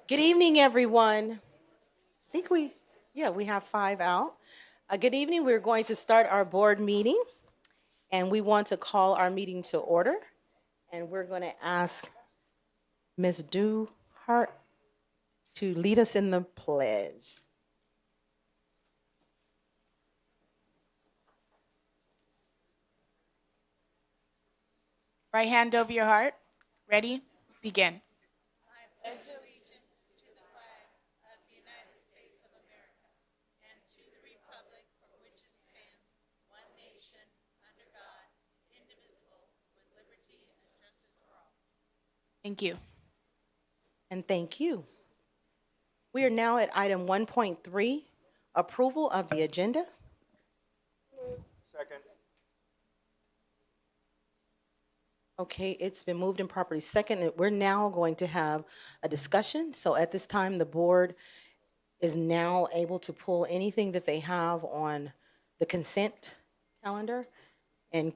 Good evening, everyone. I think we have five out. Good evening. We're going to start our board meeting, and we want to call our meeting to order. And we're going to ask Ms. Duhart to lead us in the pledge. Right hand over your heart. Ready? Begin. Thank you. And thank you. We are now at item 1.3, approval of the agenda. Second. Okay, it's been moved and properly seconded. We're now going to have a discussion. So at this time, the board is now able to pull anything that they have on the consent calendar, and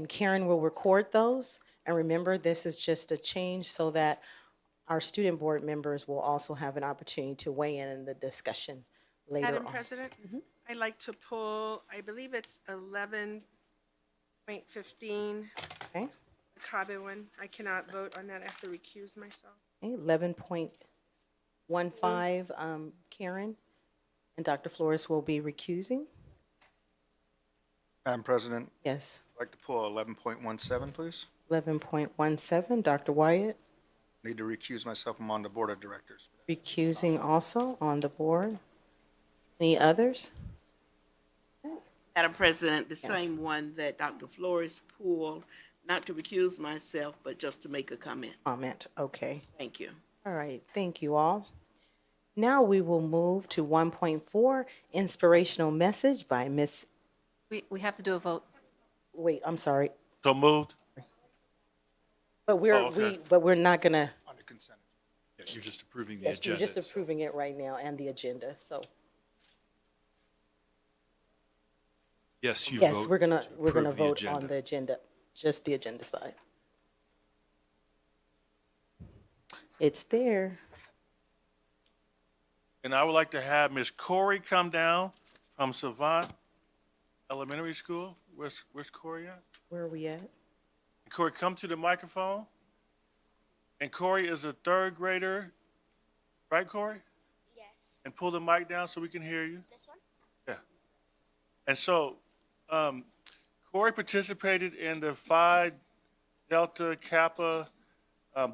Karen will record those. And remember, this is just a change so that our student board members will also have an opportunity to weigh in the discussion later Madam on. President, I'd like to pull, I believe it's 11.15, Okay, the Cabe one. I cannot vote on that. I have to recuse myself. okay, 11.15, Karen and Dr. Flores will be recusing. Madam President, Yes, I'd like to pull 11.17, please. 11.17, Dr. Wyatt Need to recuse myself. I'm on the Board of Directors. recusing also on the board. Any others? Madam President, the Yes. same one that Dr. Flores pulled, not to recuse myself, but just to make a comment. Comment, okay. Thank you. All right, thank you all. Now we will move to 1.4, inspirational message by Miss, We have to do a vote. wait, I'm sorry. So moved. But okay. we're not gonna, On the consent. Yeah, you're just approving the yes, we're agenda. just approving it right now and the agenda, so. Yes, you Yes, vote. we're gonna to approve the vote on agenda. the agenda, just the agenda side. It's there. And I would like to have Ms. Corey come down from Savant Elementary School. Where's Corey at? Where are we at? Corey, come to the microphone. And Corey is a third grader, right, Corey? Yes. And pull the mic down so we can hear you. This one? Yeah. And so, Corey participated in the Phi Delta Kappa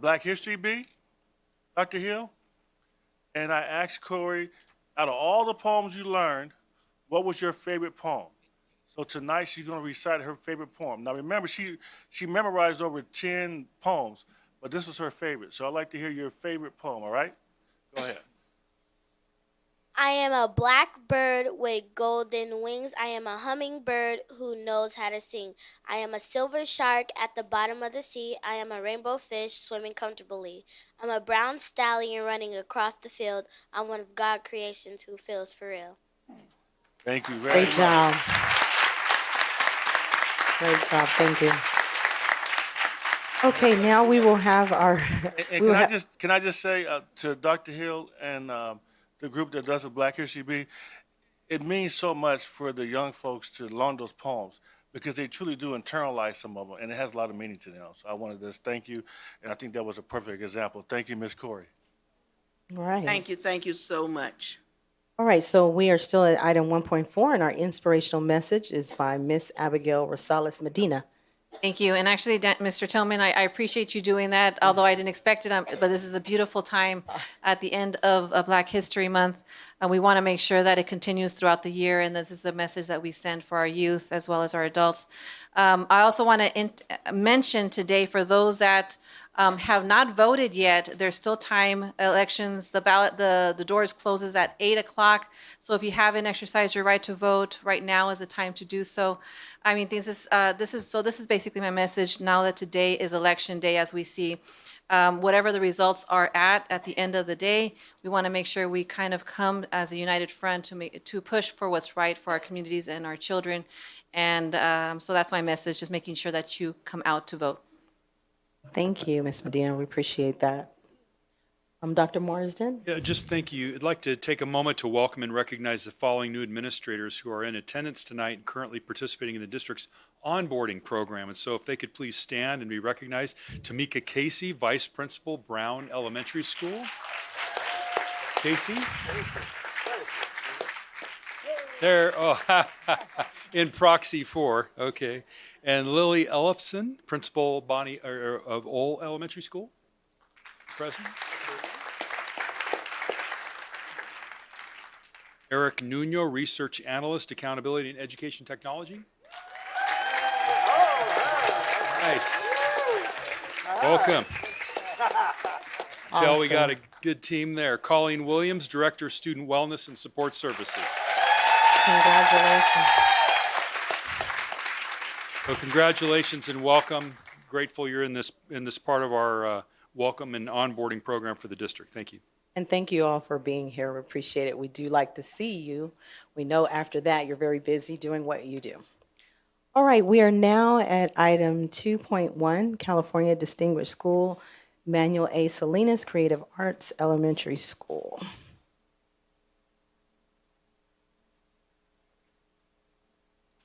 Black History Bee, Dr. Hill. And I asked Corey, out of all the poems you learned, what was your favorite poem? So tonight she's going to recite her favorite poem. Now remember, she memorized over 10 poems, but this was her favorite. So I'd like to hear your favorite poem, all right? Go ahead. I am a black bird with golden wings. I am a hummingbird who knows how to sing. I am a silver shark at the bottom of the sea. I am a rainbow fish swimming comfortably. I'm a brown stallion running across the field. I'm one of God's creations who feels for real. Thank you very Great much. job. Great job, thank you. Okay, now we will have our. And we will can I just say to Dr. Hill and the group that does the Black History Bee, it means so much for the young folks to learn those poems because they truly do internalize some of them, and it has a lot of meaning to them. So I wanted to thank you, and I think that was a perfect example. Thank you, Ms. Corey. All right. Thank you so much. All right, so we are still at item 1.4, and our inspirational message is by Miss Abigail Rosales Medina. Thank you. And actually, Mr. Tillman, I appreciate you doing that, although I didn't expect it, but this is a beautiful time at the end of Black History Month. And we want to make sure that it continues throughout the year, and this is a message that we send for our youth as well as our adults. I also want to mention today, for those that have not voted yet, there's still time. Elections, the ballot, the doors closes at 8 o'clock. So if you haven't exercised your right to vote, right now is the time to do so. I mean, this is basically my message now that today is election day. As we see, whatever the results are at the end of the day, we want to make sure we kind of come as a united front to push for what's right for our communities and our children. And so that's my message, just making sure that you come out to vote. Thank you, Ms. Medina. We appreciate that. Dr. Marsden? Yeah, just thank you. I'd like to take a moment to welcome and recognize the following new administrators who are in attendance tonight and currently participating in the district's onboarding program. And so if they could please stand and be recognized. Tamika Casey, Vice Principal, Brown Elementary School. Casey? There, oh, in proxy for, okay. And Lily Ellefson, Principal Bonnie, of Ole Elementary School. Present. Eric Nuno, Research Analyst, Accountability and Education Technology. Nice. Welcome. Tell we got a good team there. Colleen Williams, Director of Student Wellness and Support Services. Congratulations. So congratulations and welcome. Grateful you're in this part of our welcome and onboarding program for the district. Thank you. And thank you all for being here. We appreciate it. We do like to see you. We know after that you're very busy doing what you do. All right, we are now at item 2.1, California Distinguished School, Manuel A. Salinas, Creative Arts Elementary School.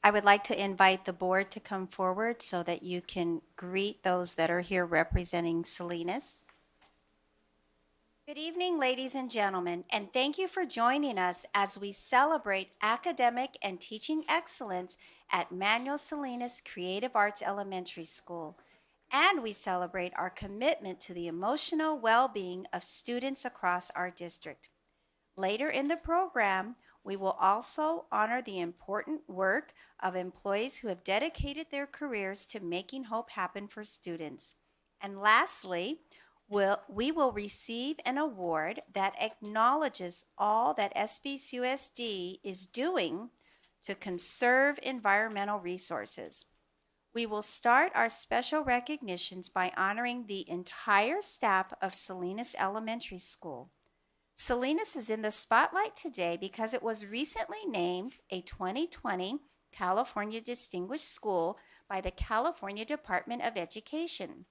I would like to invite the board to come forward so that you can greet those that are here representing Salinas. Good evening, ladies and gentlemen, and thank you for joining us as we celebrate academic and teaching excellence at Manuel Salinas Creative Arts Elementary School. And we celebrate our commitment to the emotional well-being of students across our district. Later in the program, we will also honor the important work of employees who have dedicated their careers to making hope happen for students. And lastly, we will receive an award that acknowledges all that SBCUSD is doing to conserve environmental resources. We will start our special recognitions by honoring the entire staff of Salinas Elementary School. Salinas is in the spotlight today because it was recently named a 2020 California Distinguished School by the California Department of Education.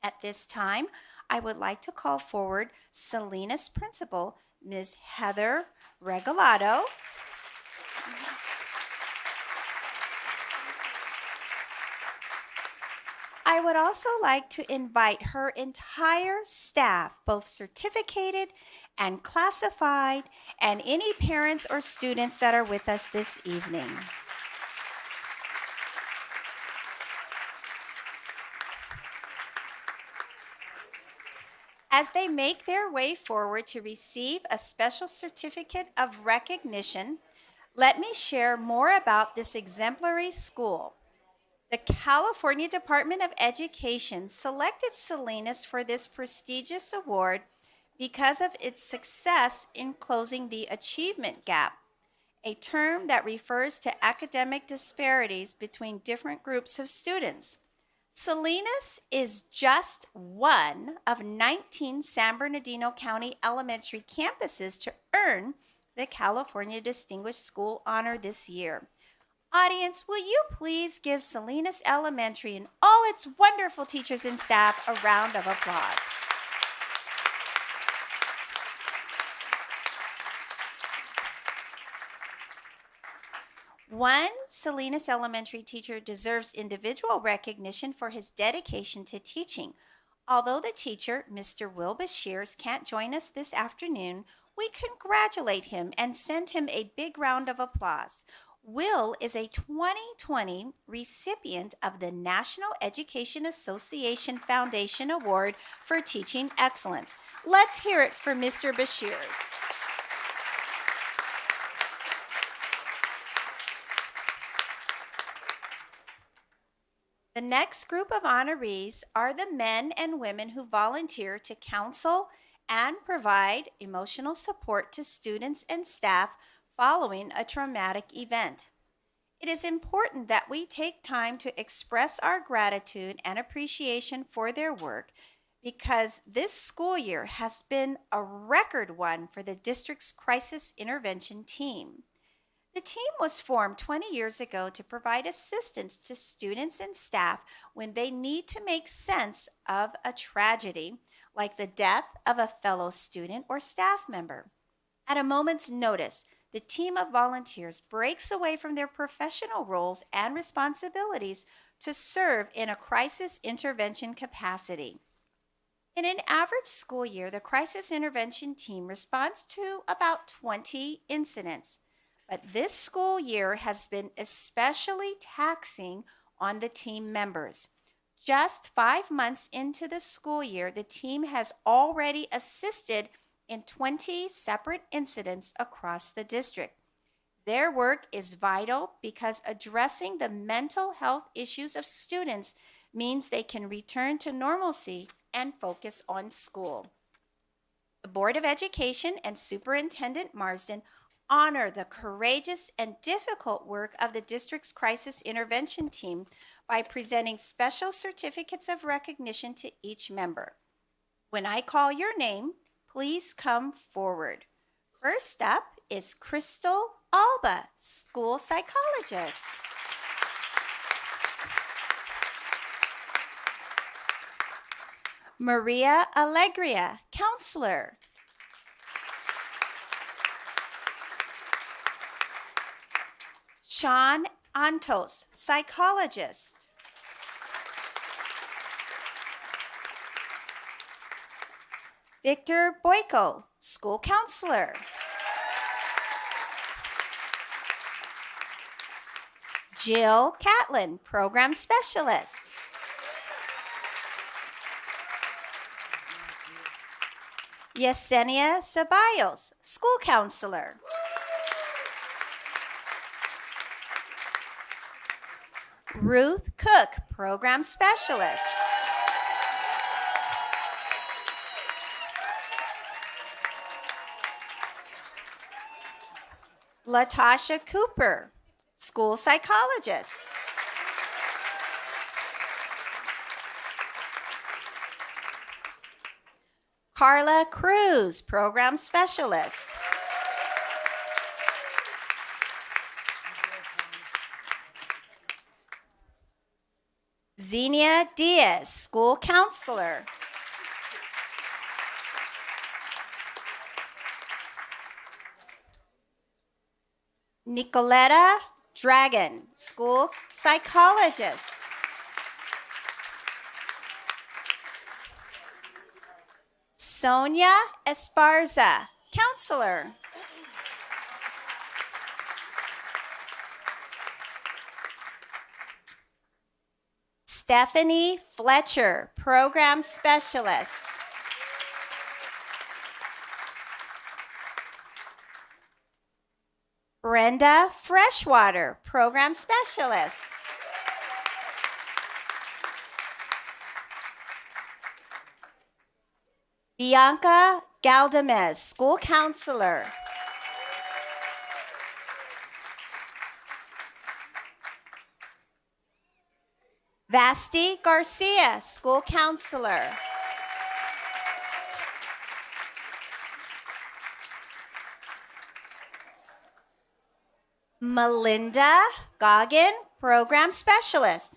At this time, I would like to call forward Salinas Principal, Ms. Heather Regalado. I would also like to invite her entire staff, both certificated and classified, and any parents or students that are with us this evening. As they make their way forward to receive a special certificate of recognition, let me share more about this exemplary school. The California Department of Education selected Salinas for this prestigious award because of its success in closing the achievement gap, a term that refers to academic disparities between different groups of students. Salinas is just one of 19 San Bernardino County elementary campuses to earn the California Distinguished School honor this year. Audience, will you please give Salinas Elementary and all its wonderful teachers and staff a round of applause? One Salinas Elementary teacher deserves individual recognition for his dedication to teaching. Although the teacher, Mr. Will Bashirs, can't join us this afternoon, we congratulate him and send him a big round of applause. Will is a 2020 recipient of the National Education Association Foundation Award for Teaching Excellence. Let's hear it for Mr. Bashirs. The next group of honorees are the men and women who volunteer to counsel and provide emotional support to students and staff following a traumatic event. It is important that we take time to express our gratitude and appreciation for their work because this school year has been a record one for the district's crisis intervention team. The team was formed 20 years ago to provide assistance to students and staff when they need to make sense of a tragedy like the death of a fellow student or staff member. At a moment's notice, the team of volunteers breaks away from their professional roles and responsibilities to serve in a crisis intervention capacity. In an average school year, the crisis intervention team responds to about 20 incidents. But this school year has been especially taxing on the team members. Just 5 months into the school year, the team has already assisted in 20 separate incidents across the district. Their work is vital because addressing the mental health issues of students means they can return to normalcy and focus on school. The Board of Education and Superintendent Marsden honor the courageous and difficult work of the district's crisis intervention team by presenting special certificates of recognition to each member. When I call your name, please come forward. First up is Crystal Alba, school psychologist. Maria Alegria, counselor. Sean Antos, psychologist. Victor Boyko, school counselor. Jill Catlin, program specialist. Yesenia Ceballos, school counselor. Ruth Cook, program specialist. Latasha Cooper, school psychologist. Carla Cruz, program specialist. Xenia Diaz, school counselor. Nicoletta Dragon, school psychologist. Sonia Esparza, counselor. Stephanie Fletcher, program specialist. Brenda Freshwater, program specialist. Bianca Galdamez, school counselor. Vasti Garcia, school counselor. Melinda Goggin, program specialist.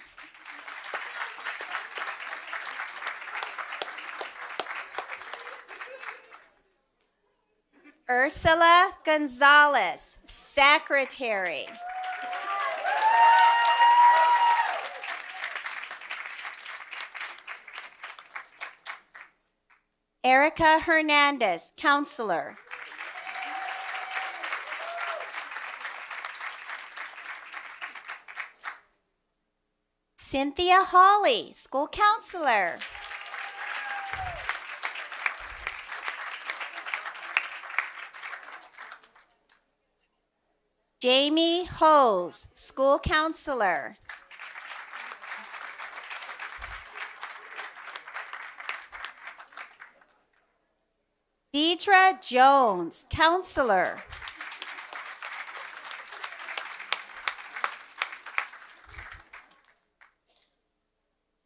Ursula Gonzalez, secretary. Erica Hernandez, counselor. Cynthia Hawley, school counselor. Jamie Hose, school counselor. Deidre Jones, counselor.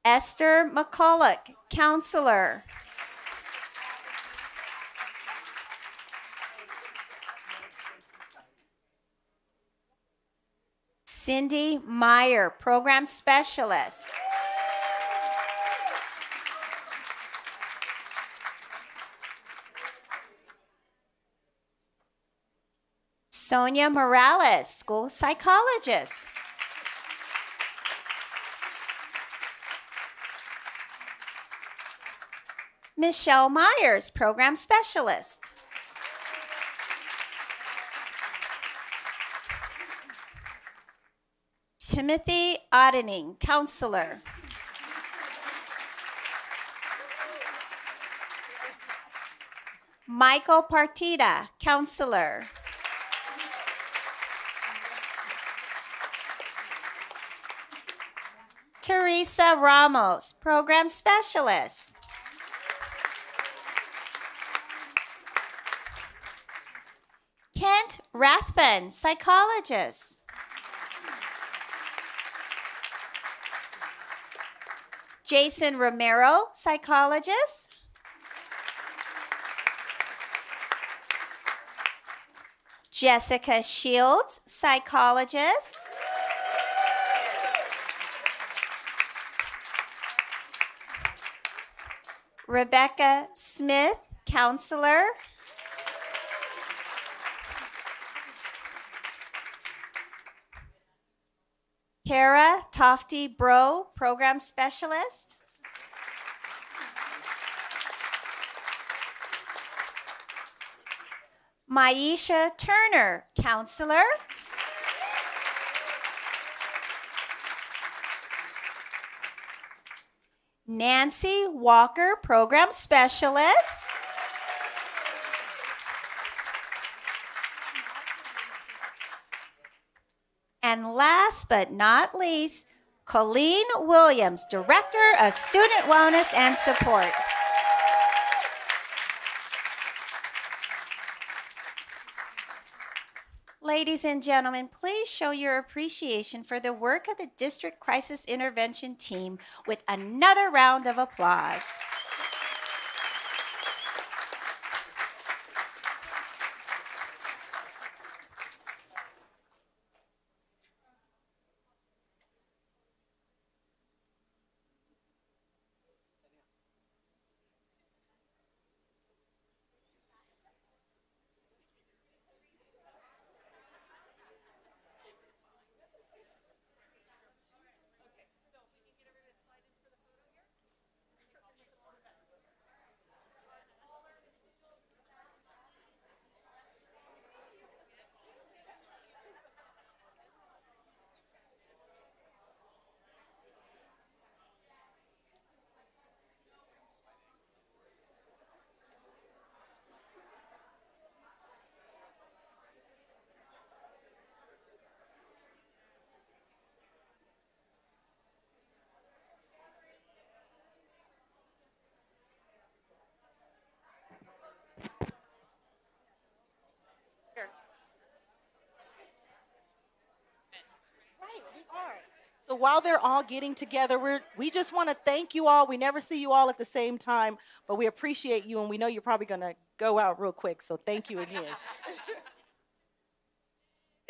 Esther McCulloch, counselor. Cindy Meyer, program specialist. Sonia Morales, school psychologist. Michelle Myers, program specialist. Timothy Ottening, counselor. Michael Partida, counselor. Teresa Ramos, program specialist. Kent Rathbun, psychologist. Jason Romero, psychologist. Jessica Shields, psychologist. Rebecca Smith, counselor. Kara Tofty Bro, program specialist. Maisha Turner, counselor. Nancy Walker, program specialist. And last but not least, Colleen Williams, Director of Student Wellness and Support. Ladies and gentlemen, please show your appreciation for the work of the District Crisis Intervention Team with another round of applause. So while they're all getting together, we just want to thank you all. We never see you all at the same time, but we appreciate you, and we know you're probably going to go out real quick, so thank you again.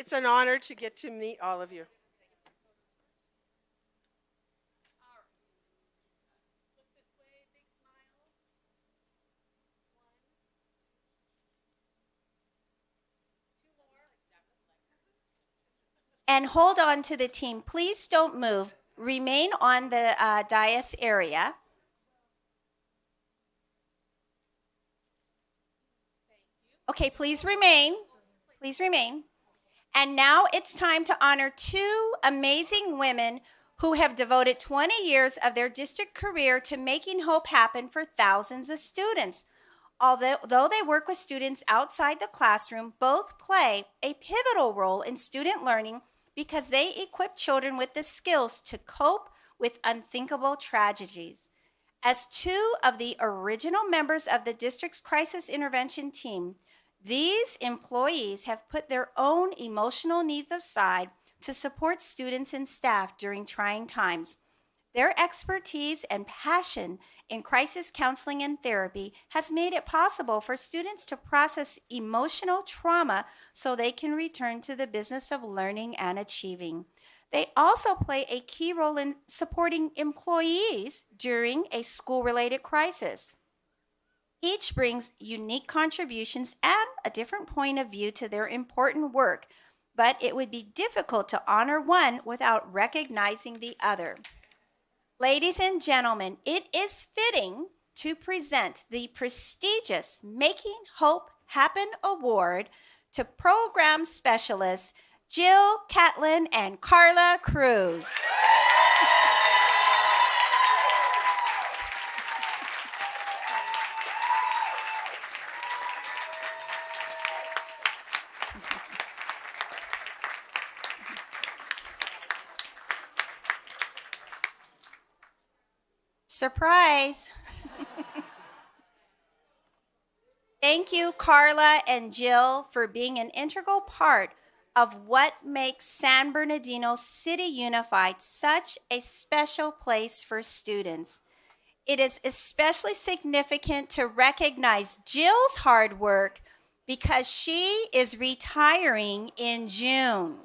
It's an honor to get to meet all of you. And hold on to the team. Please don't move. Remain on the dais area. Okay, please remain. Please remain. And now it's time to honor two amazing women who have devoted 20 years of their district career to making hope happen for thousands of students. Although they work with students outside the classroom, both play a pivotal role in student learning because they equip children with the skills to cope with unthinkable tragedies. As two of the original members of the district's crisis intervention team, these employees have put their own emotional needs aside to support students and staff during trying times. Their expertise and passion in crisis counseling and therapy has made it possible for students to process emotional trauma so they can return to the business of learning and achieving. They also play a key role in supporting employees during a school-related crisis. Each brings unique contributions and a different point of view to their important work, but it would be difficult to honor one without recognizing the other. Ladies and gentlemen, it is fitting to present the prestigious Making Hope Happen Award to program specialists Jill Catlin and Carla Cruz. Surprise! Thank you, Carla and Jill, for being an integral part of what makes San Bernardino City Unified such a special place for students. It is especially significant to recognize Jill's hard work because she is retiring in June.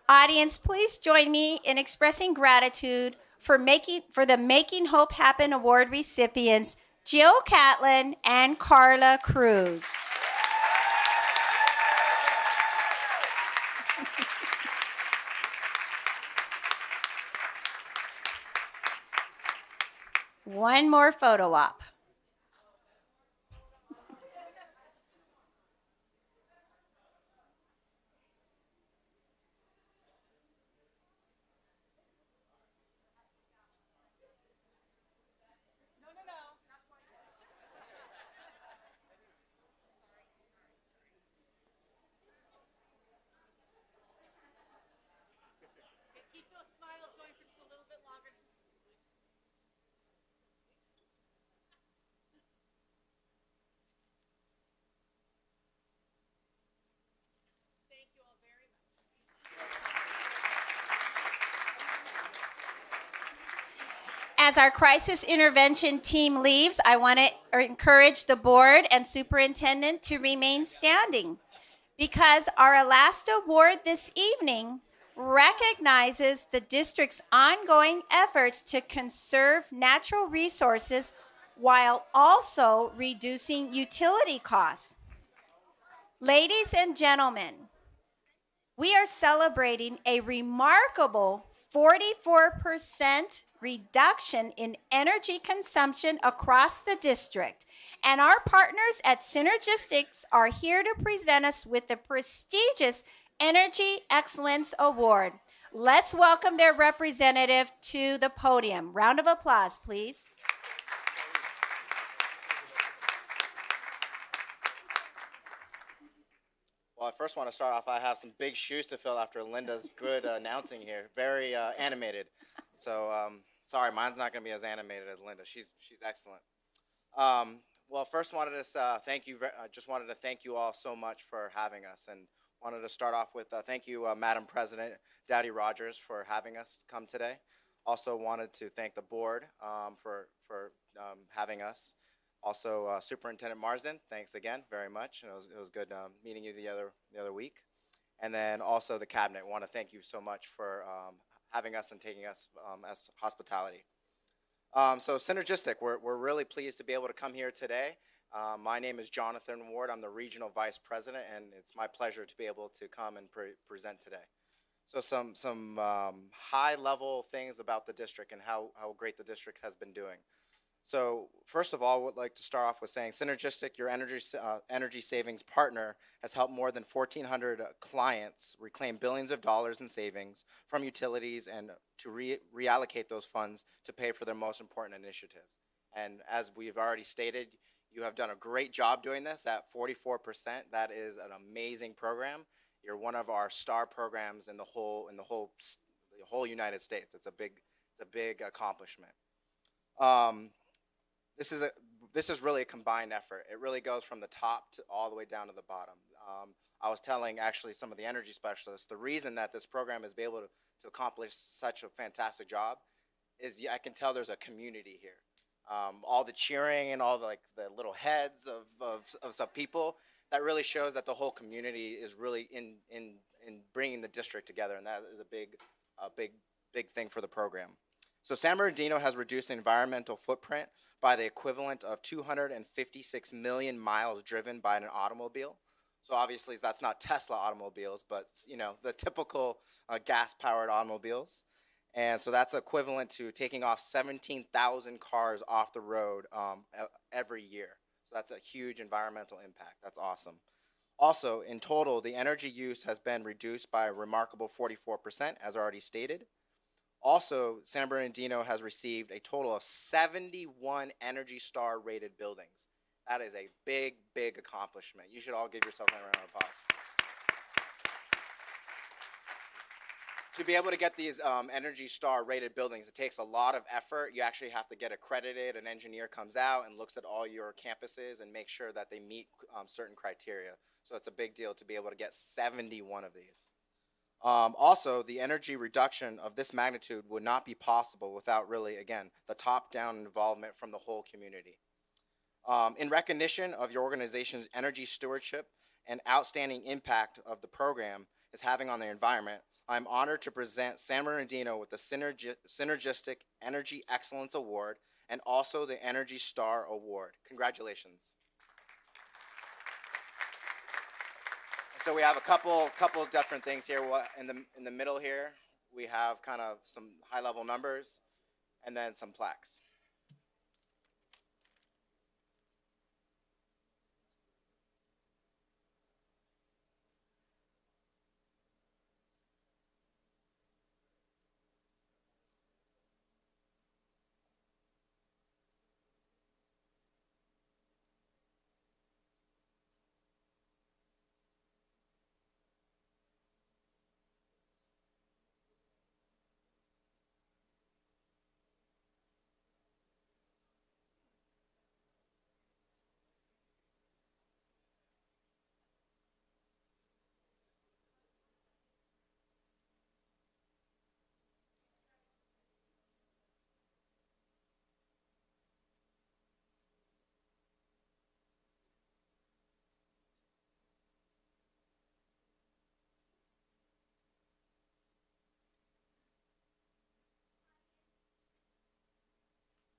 Audience, please join me in expressing gratitude for the Making Hope Happen Award recipients, Jill Catlin and Carla Cruz. One more photo op. As our crisis intervention team leaves, I want to encourage the board and superintendent to remain standing because our last award this evening recognizes the district's ongoing efforts to conserve natural resources while also reducing utility costs. Ladies and gentlemen, we are celebrating a remarkable 44% reduction in energy consumption across the district. And our partners at Synergistics are here to present us with the prestigious Energy Excellence Award. Let's welcome their representative to the podium. Round of applause, please. Well, I first want to start off, I have some big shoes to fill after Linda's good announcing here. Very animated. So, sorry, mine's not going to be as animated as Linda. She's excellent. Well, first wanted to thank you. Just wanted to thank you all so much for having us, and wanted to start off with thank you, Madam President Dowdy Rogers, for having us come today. Also wanted to thank the board for having us. Also, Superintendent Marsden, thanks again very much. It was good meeting you the other week. And then also the cabinet. Want to thank you so much for having us and taking us as hospitality. So Synergistic, we're really pleased to be able to come here today. My name is Jonathan Ward. I'm the Regional Vice President, and it's my pleasure to be able to come and present today. So some high-level things about the district and how great the district has been doing. So first of all, I would like to start off with saying Synergistic, your energy savings partner, has helped more than 1,400 clients reclaim billions of dollars in savings from utilities and to reallocate those funds to pay for their most important initiatives. And as we've already stated, you have done a great job doing this at 44%. That is an amazing program. You're one of our star programs in the whole United States. It's a big accomplishment. This is really a combined effort. It really goes from the top to all the way down to the bottom. I was telling actually some of the energy specialists, the reason that this program is able to accomplish such a fantastic job is I can tell there's a community here. All the cheering and all the little heads of some people, that really shows that the whole community is really in bringing the district together, and that is a big thing for the program. So San Bernardino has reduced the environmental footprint by the equivalent of 256 million miles driven by an automobile. So obviously that's not Tesla automobiles, but the typical gas-powered automobiles. And so that's equivalent to taking off 17,000 cars off the road every year. So that's a huge environmental impact. That's awesome. Also, in total, the energy use has been reduced by a remarkable 44%, as already stated. Also, San Bernardino has received a total of 71 Energy Star rated buildings. That is a big, big accomplishment. You should all give yourself a round of applause. To be able to get these Energy Star rated buildings, it takes a lot of effort. You actually have to get accredited. An engineer comes out and looks at all your campuses and makes sure that they meet certain criteria. So it's a big deal to be able to get 71 of these. Also, the energy reduction of this magnitude would not be possible without really, again, the top-down involvement from the whole community. In recognition of your organization's energy stewardship and outstanding impact of the program is having on the environment, I'm honored to present San Bernardino with the Synergistic Energy Excellence Award and also the Energy Star Award. Congratulations. So we have a couple different things here. In the middle here, we have kind of some high-level numbers and then some plaques.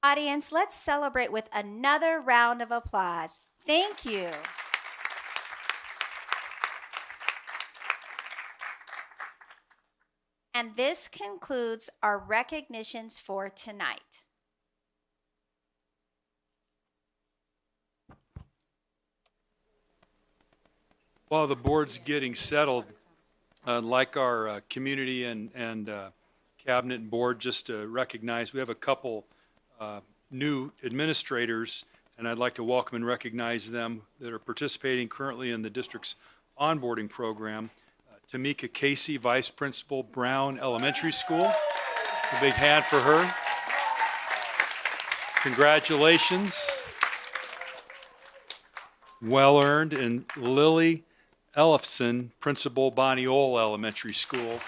Audience, let's celebrate with another round of applause. Thank you. And this concludes our recognitions for tonight. While the board's getting settled, I'd like our community and cabinet and board just to recognize, we have a couple new administrators, and I'd like to welcome and recognize them that are participating currently in the district's onboarding program. Tamika Casey, Vice Principal, Brown Elementary School. A big hand for her. Congratulations. Well earned. And Lily Ellefson, Principal, Bonniola Elementary School.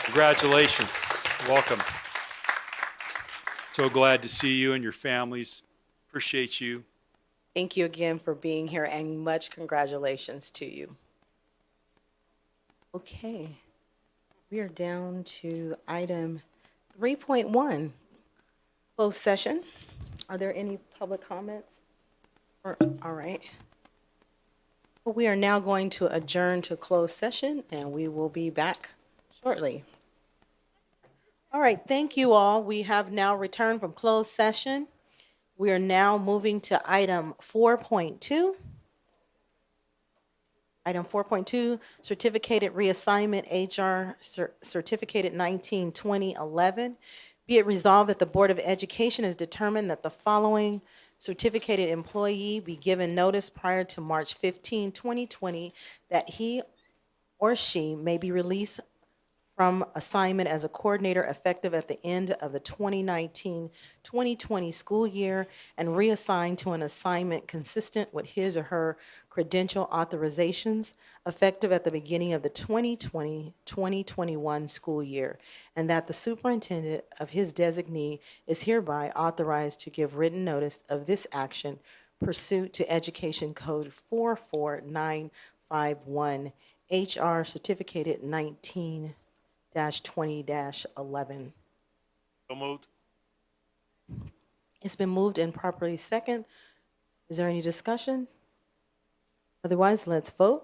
Congratulations. Welcome. So glad to see you and your families. Appreciate you. Thank you again for being here, and much congratulations to you. Okay, we are down to item 3.1, closed session. Are there any public comments? All right. Well, we are now going to adjourn to closed session, and we will be back shortly. All right, thank you all. We have now returned from closed session. We are now moving to item 4.2. Item 4.2, certificated reassignment, HR certificated 19-2011. Be it resolved that the Board of Education has determined that the following certificated employee be given notice prior to March 15, 2020, that he or she may be released from assignment as a coordinator effective at the end of the 2019-2020 school year and reassigned to an assignment consistent with his or her credential authorizations effective at the beginning of the 2020-2021 school year, and that the superintendent of his designee is hereby authorized to give written notice of this action pursuant to Education Code 44951, HR certificated 19-20-11. So moved. It's been moved and properly second. Is there any discussion? Otherwise, let's vote.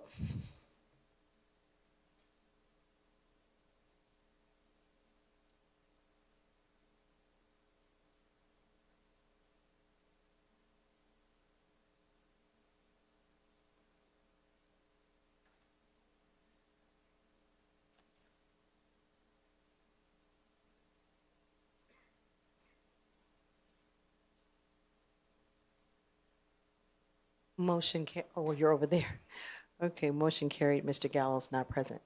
Oh, you're over there. Okay, motion carried. Mr. Gallo's not present.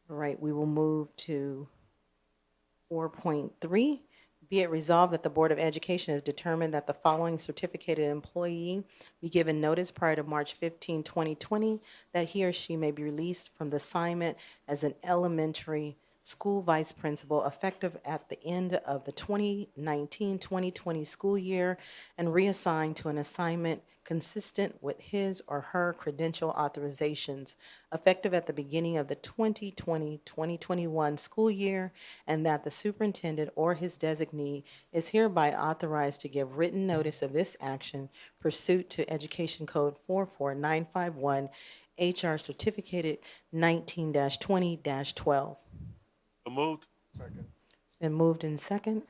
All right, we will move to 4.3. Be it resolved that the Board of Education has determined that the following certificated employee be given notice prior to March 15, 2020, that he or she may be released from the assignment as an elementary school vice principal effective at the end of the 2019-2020 school year and reassigned to an assignment consistent with his or her credential authorizations effective at the beginning of the 2020-2021 school year, and that the superintendent or his designee is hereby authorized to give written notice of this action pursuant to Education Code 44951, HR Certificated 19-20-12. So moved. Second. It's been moved in second.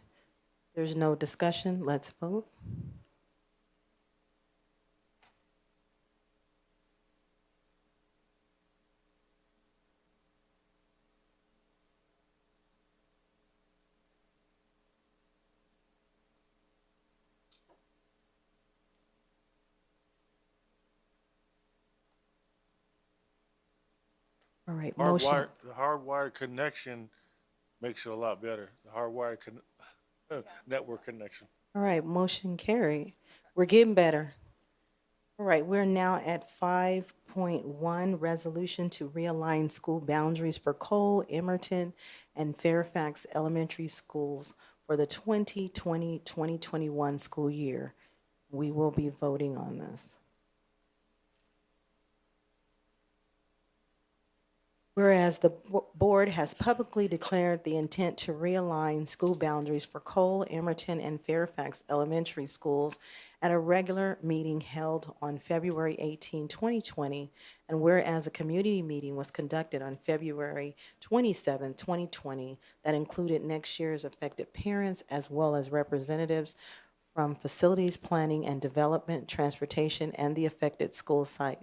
There's no discussion. Let's vote. All right, motion. The hardwired connection makes it a lot better. The hardwired network connection. All right, motion carried. We're getting better. All right, we're now at 5.1, resolution to realign school boundaries for Cole, Emerton, and Fairfax elementary schools for the 2020-2021 school year. We will be voting on this. Whereas the board has publicly declared the intent to realign school boundaries for Cole, Emerton, and Fairfax elementary schools at a regular meeting held on February 18, 2020, and whereas a community meeting was conducted on February 27, 2020, that included next year's affected parents as well as representatives from facilities planning and development, transportation, and the affected school site.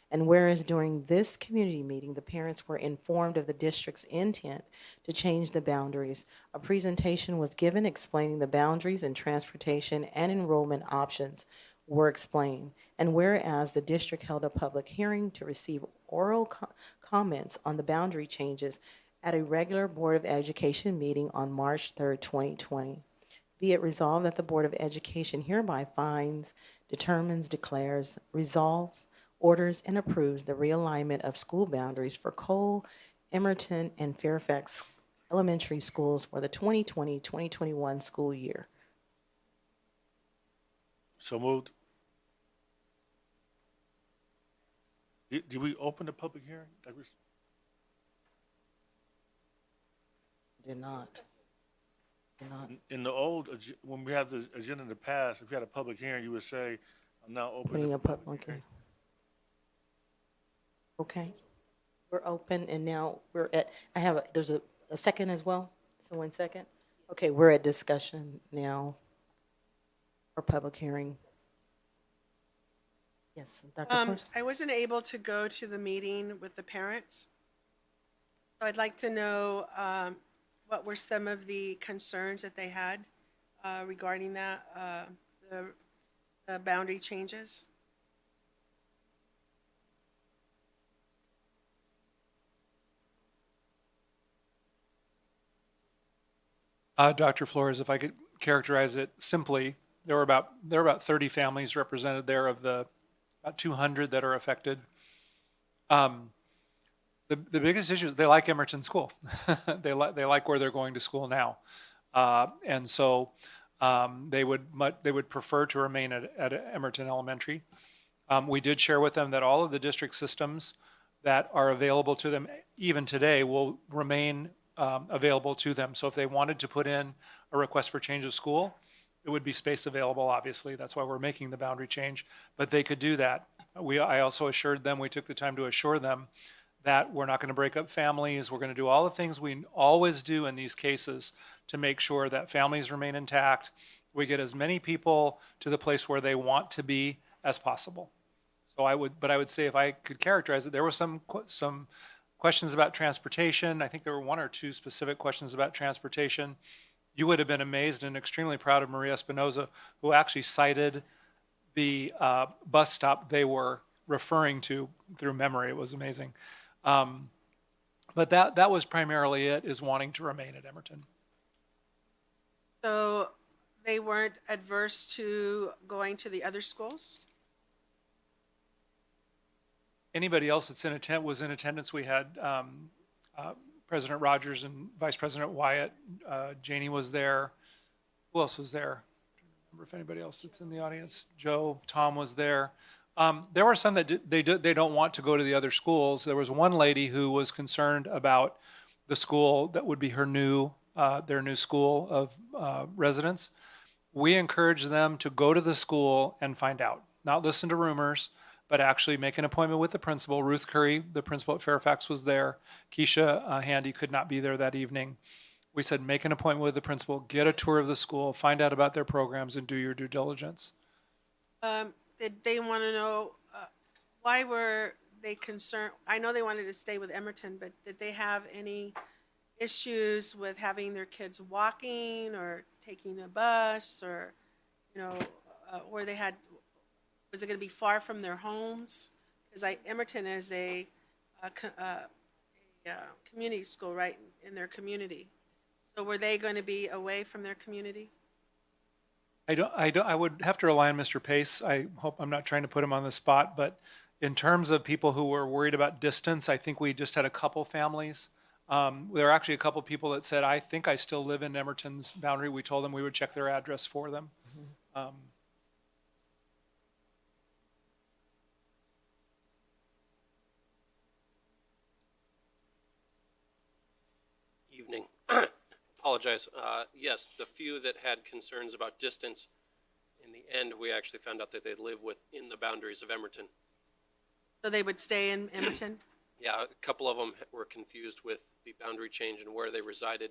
And whereas during this community meeting, the parents were informed of the district's intent to change the boundaries, a presentation was given explaining the boundaries and transportation and enrollment options were explained. And whereas the district held a public hearing to receive oral comments on the boundary changes at a regular Board of Education meeting on March 3rd, 2020. Be it resolved that the Board of Education hereby finds, determines, declares, resolves, orders, and approves the realignment of school boundaries for Cole, Emerton, and Fairfax elementary schools for the 2020-2021 school year. So moved. Did we open the public hearing? Did not. In the old, when we have the agenda in the past, if you had a public hearing, you would say, I'm now opening Opening the a public hearing. Okay, we're open, and now we're at, there's a second as well? Someone second? Okay, we're at discussion now for public hearing. Yes, Dr. Forrest? I wasn't able to go to the meeting with the parents. So I'd like to know what were some of the concerns that they had regarding that, the boundary changes. Dr. Flores, if I could characterize it simply, there were about 30 families represented there of the about 200 that are affected. The biggest issue is they like Emerton School. They like where they're going to school now, and so they would prefer to remain at Emerton Elementary. We did share with them that all of the district systems that are available to them even today will remain available to them. So if they wanted to put in a request for change of school, it would be space available, obviously. That's why we're making the boundary change, but they could do that. I also assured them, we took the time to assure them that we're not going to break up families. We're going to do all the things we always do in these cases to make sure that families remain intact. We get as many people to the place where they want to be as possible. So I would say, if I could characterize it, there were some questions about transportation. I think there were one or two specific questions about transportation. You would have been amazed and extremely proud of Maria Espinoza, who actually cited the bus stop they were referring to through memory. It was amazing. But that was primarily it, is wanting to remain at Emerton. So they weren't adverse to going to the other schools? Anybody else that's was in attendance. We had President Rogers and Vice President Wyatt. Janie was there. Who else was there? I don't remember if anybody else that's in the audience. Joe, Tom was there. There were some that they don't want to go to the other schools. There was one lady who was concerned about the school that would be their new school of residence. We encouraged them to go to the school and find out, not listen to rumors, but actually make an appointment with the principal. Ruth Curry, the principal at Fairfax, was there. Keisha Handy could not be there that evening. We said, make an appointment with the principal, get a tour of the school, find out about their programs, and do your due diligence. Did they want to know, why were they concerned? I know they wanted to stay with Emerton, but did they have any issues with having their kids walking or taking a bus, or, where they had, was it going to be far from their homes? Because Emerton is a community school, right, in their community. So were they going to be away from their community? I would have to rely on Mr. Pace. I hope I'm not trying to put him on the spot, but in terms of people who were worried about distance, I think we just had a couple families. There were actually a couple people that said, I think I still live in Emerton's boundary. We told them we would check their address for them. Evening. Apologize. Yes, the few that had concerns about distance, in the end, we actually found out that they live within the boundaries of Emerton. So they would stay in Emerton? Yeah, a couple of them were confused with the boundary change and where they resided.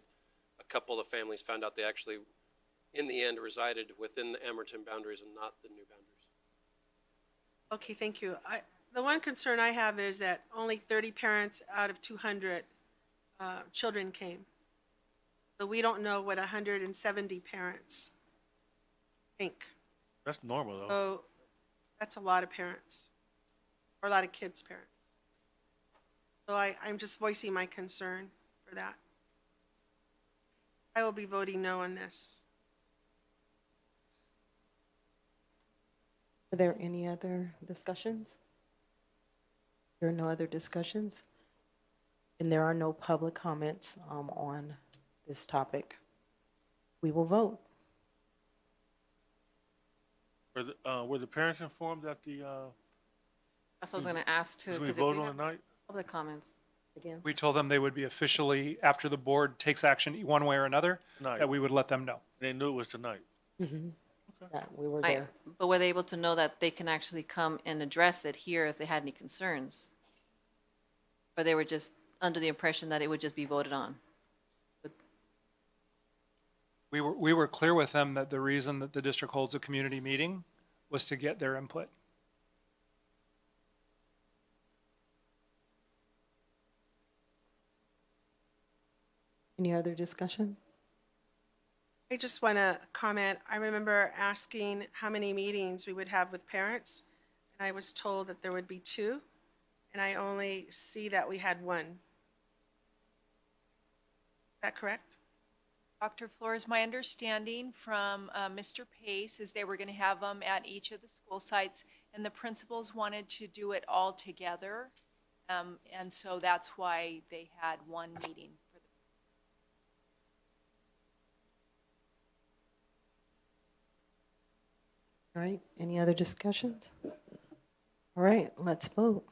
A couple of families found out they actually, in the end, resided within the Emerton boundaries and not the new boundaries. Okay, thank you. The one concern I have is that only 30 parents out of 200 children came. So we don't know what 170 parents think. That's normal, though. So that's a lot of parents, or a lot of kids' parents. So I'm just voicing my concern for that. I will be voting no on this. Are there any other discussions? There are no other discussions? And there are no public comments on this topic. We will vote. Were the parents informed that the, That's what I was going to ask too. we 'cause if vote we on have the night? Public comments. Again, We told them they would be officially, after the board takes action one way or another, Night. that we would let them know. They knew it was tonight. that we were Right. there. But were they able to know that they can actually come and address it here if they had any concerns? Or they were just under the impression that it would just be voted on? We were clear with them that the reason that the district holds a community meeting was to get their input. Any other discussion? I just want to comment. I remember asking how many meetings we would have with parents, and I was told that there would be 2, and I only see that we had 1. Is that correct? Dr. Flores, my understanding from Mr. Pace is they were going to have them at each of the school sites, and the principals wanted to do it all together. And so that's why they had 1 meeting. All right, any other discussions? All right, let's vote.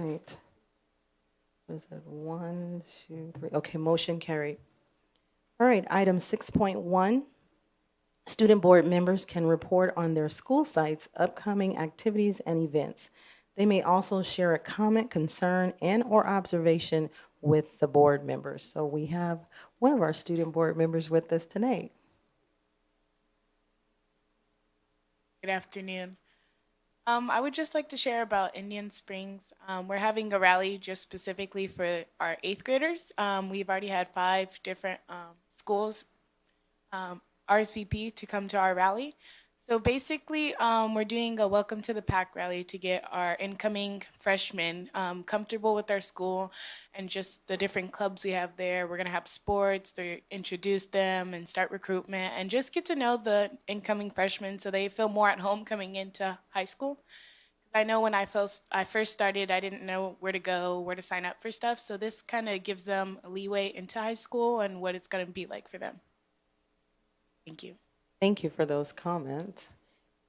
right. What is that? 1, 2, 3. Okay, motion carried. All right, item 6.1. Student board members can report on their school sites' upcoming activities and events. They may also share a comment, concern, and/or observation with the board members. So we have one of our student board members with us tonight. Good afternoon. I would just like to share about Indian Springs. We're having a rally just specifically for our 8th graders. We've already had 5 different schools RSVP to come to our rally. So basically, we're doing a welcome to the pack rally to get our incoming freshmen comfortable with our school and just the different clubs we have there. We're gonna have sports, to introduce them and start recruitment and just get to know the incoming freshmen so they feel more at home coming into high school. I know when I first started, I didn't know where to go, where to sign up for stuff. So this kind of gives them a leeway into high school and what it's gonna be like for them. Thank you. Thank you for those comments.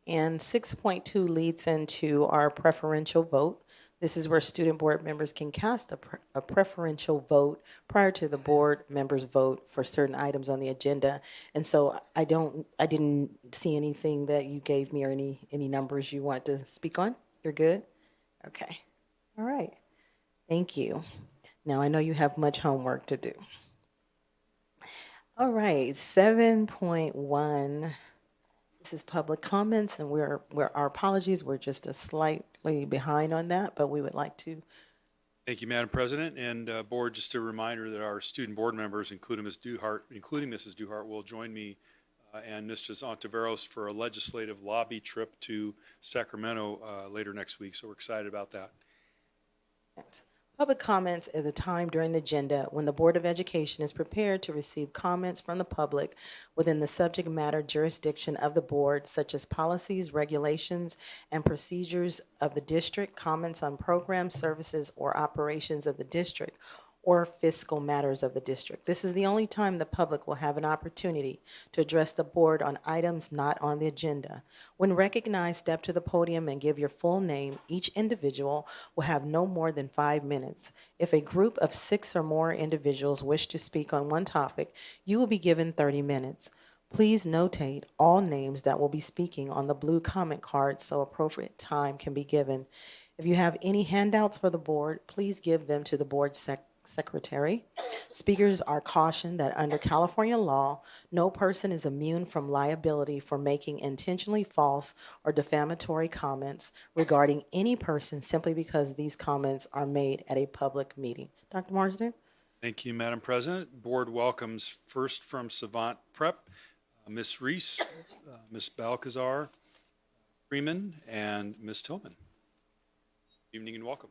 And 6.2 leads into our preferential vote. This is where student board members can cast a preferential vote prior to the board members' vote for certain items on the agenda. And so I didn't see anything that you gave me or any numbers you want to speak on. You're good? Okay. All right. Thank you. Now I know you have much homework to do. All right, 7.1. This is public comments, and our apologies, we're just a slightly behind on that, but we would like to. Thank you, Madam President. And Board, just a reminder that our student board members, including Mrs. Duhart, will join me and Mrs. Ontiveros for a legislative lobby trip to Sacramento later next week. So we're excited about that. Yes. Public comments is a time during the agenda when the Board of Education is prepared to receive comments from the public within the subject matter jurisdiction of the board, such as policies, regulations, and procedures of the district, comments on programs, services, or operations of the district, or fiscal matters of the district. This is the only time the public will have an opportunity to address the board on items not on the agenda. When recognized, step to the podium and give your full name. Each individual will have no more than 5 minutes. If a group of 6 or more individuals wish to speak on one topic, you will be given 30 minutes. Please notate all names that will be speaking on the blue comment card so appropriate time can be given. If you have any handouts for the board, please give them to the board secretary. Speakers are cautioned that under California law, no person is immune from liability for making intentionally false or defamatory comments regarding any person simply because these comments are made at a public meeting. Dr. Marsden? Thank you, Madam President. Board welcomes first from Savant Prep, Ms. Reese, Ms. Balcazar, Freeman, and Ms. Tillman. Good evening and welcome.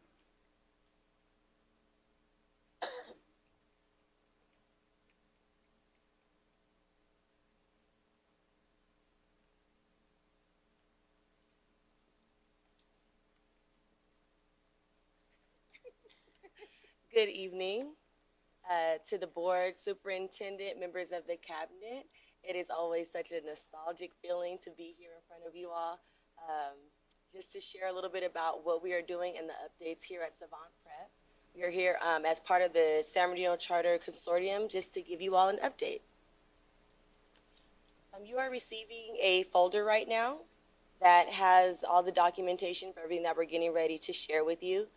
Good evening to the board, superintendent, members of the cabinet. It is always such a nostalgic feeling to be here in front of you all, just to share a little bit about what we are doing and the updates here at Savant Prep. We are here as part of the San Bernardino Charter Consortium just to give you all an update. You are receiving a folder right now that has all the documentation for everything that we're getting ready to share with you.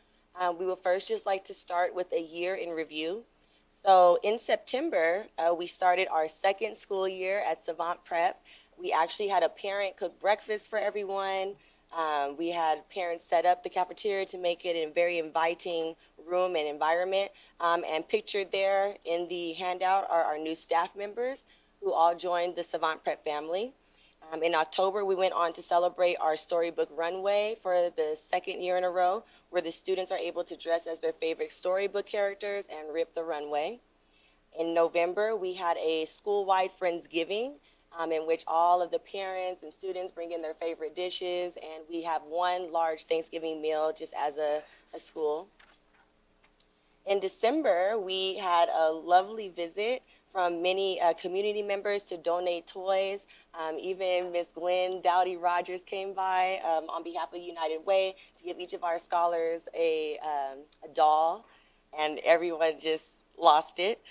We will first just like to start with a year in review. So in September, we started our second school year at Savant Prep. We actually had a parent cook breakfast for everyone. We had parents set up the cafeteria to make it a very inviting room and environment. And pictured there in the handout are our new staff members who all joined the Savant Prep family. In October, we went on to celebrate our Storybook Runway for the second year in a row, where the students are able to dress as their favorite storybook characters and rip the runway. In November, we had a school-wide Friendsgiving, in which all of the parents and students bring in their favorite dishes, and we have one large Thanksgiving meal just as a school. In December, we had a lovely visit from many community members to donate toys. Even Miss Gwen Dowdy Rogers came by on behalf of United Way to give each of our scholars a doll, and everyone just lost it.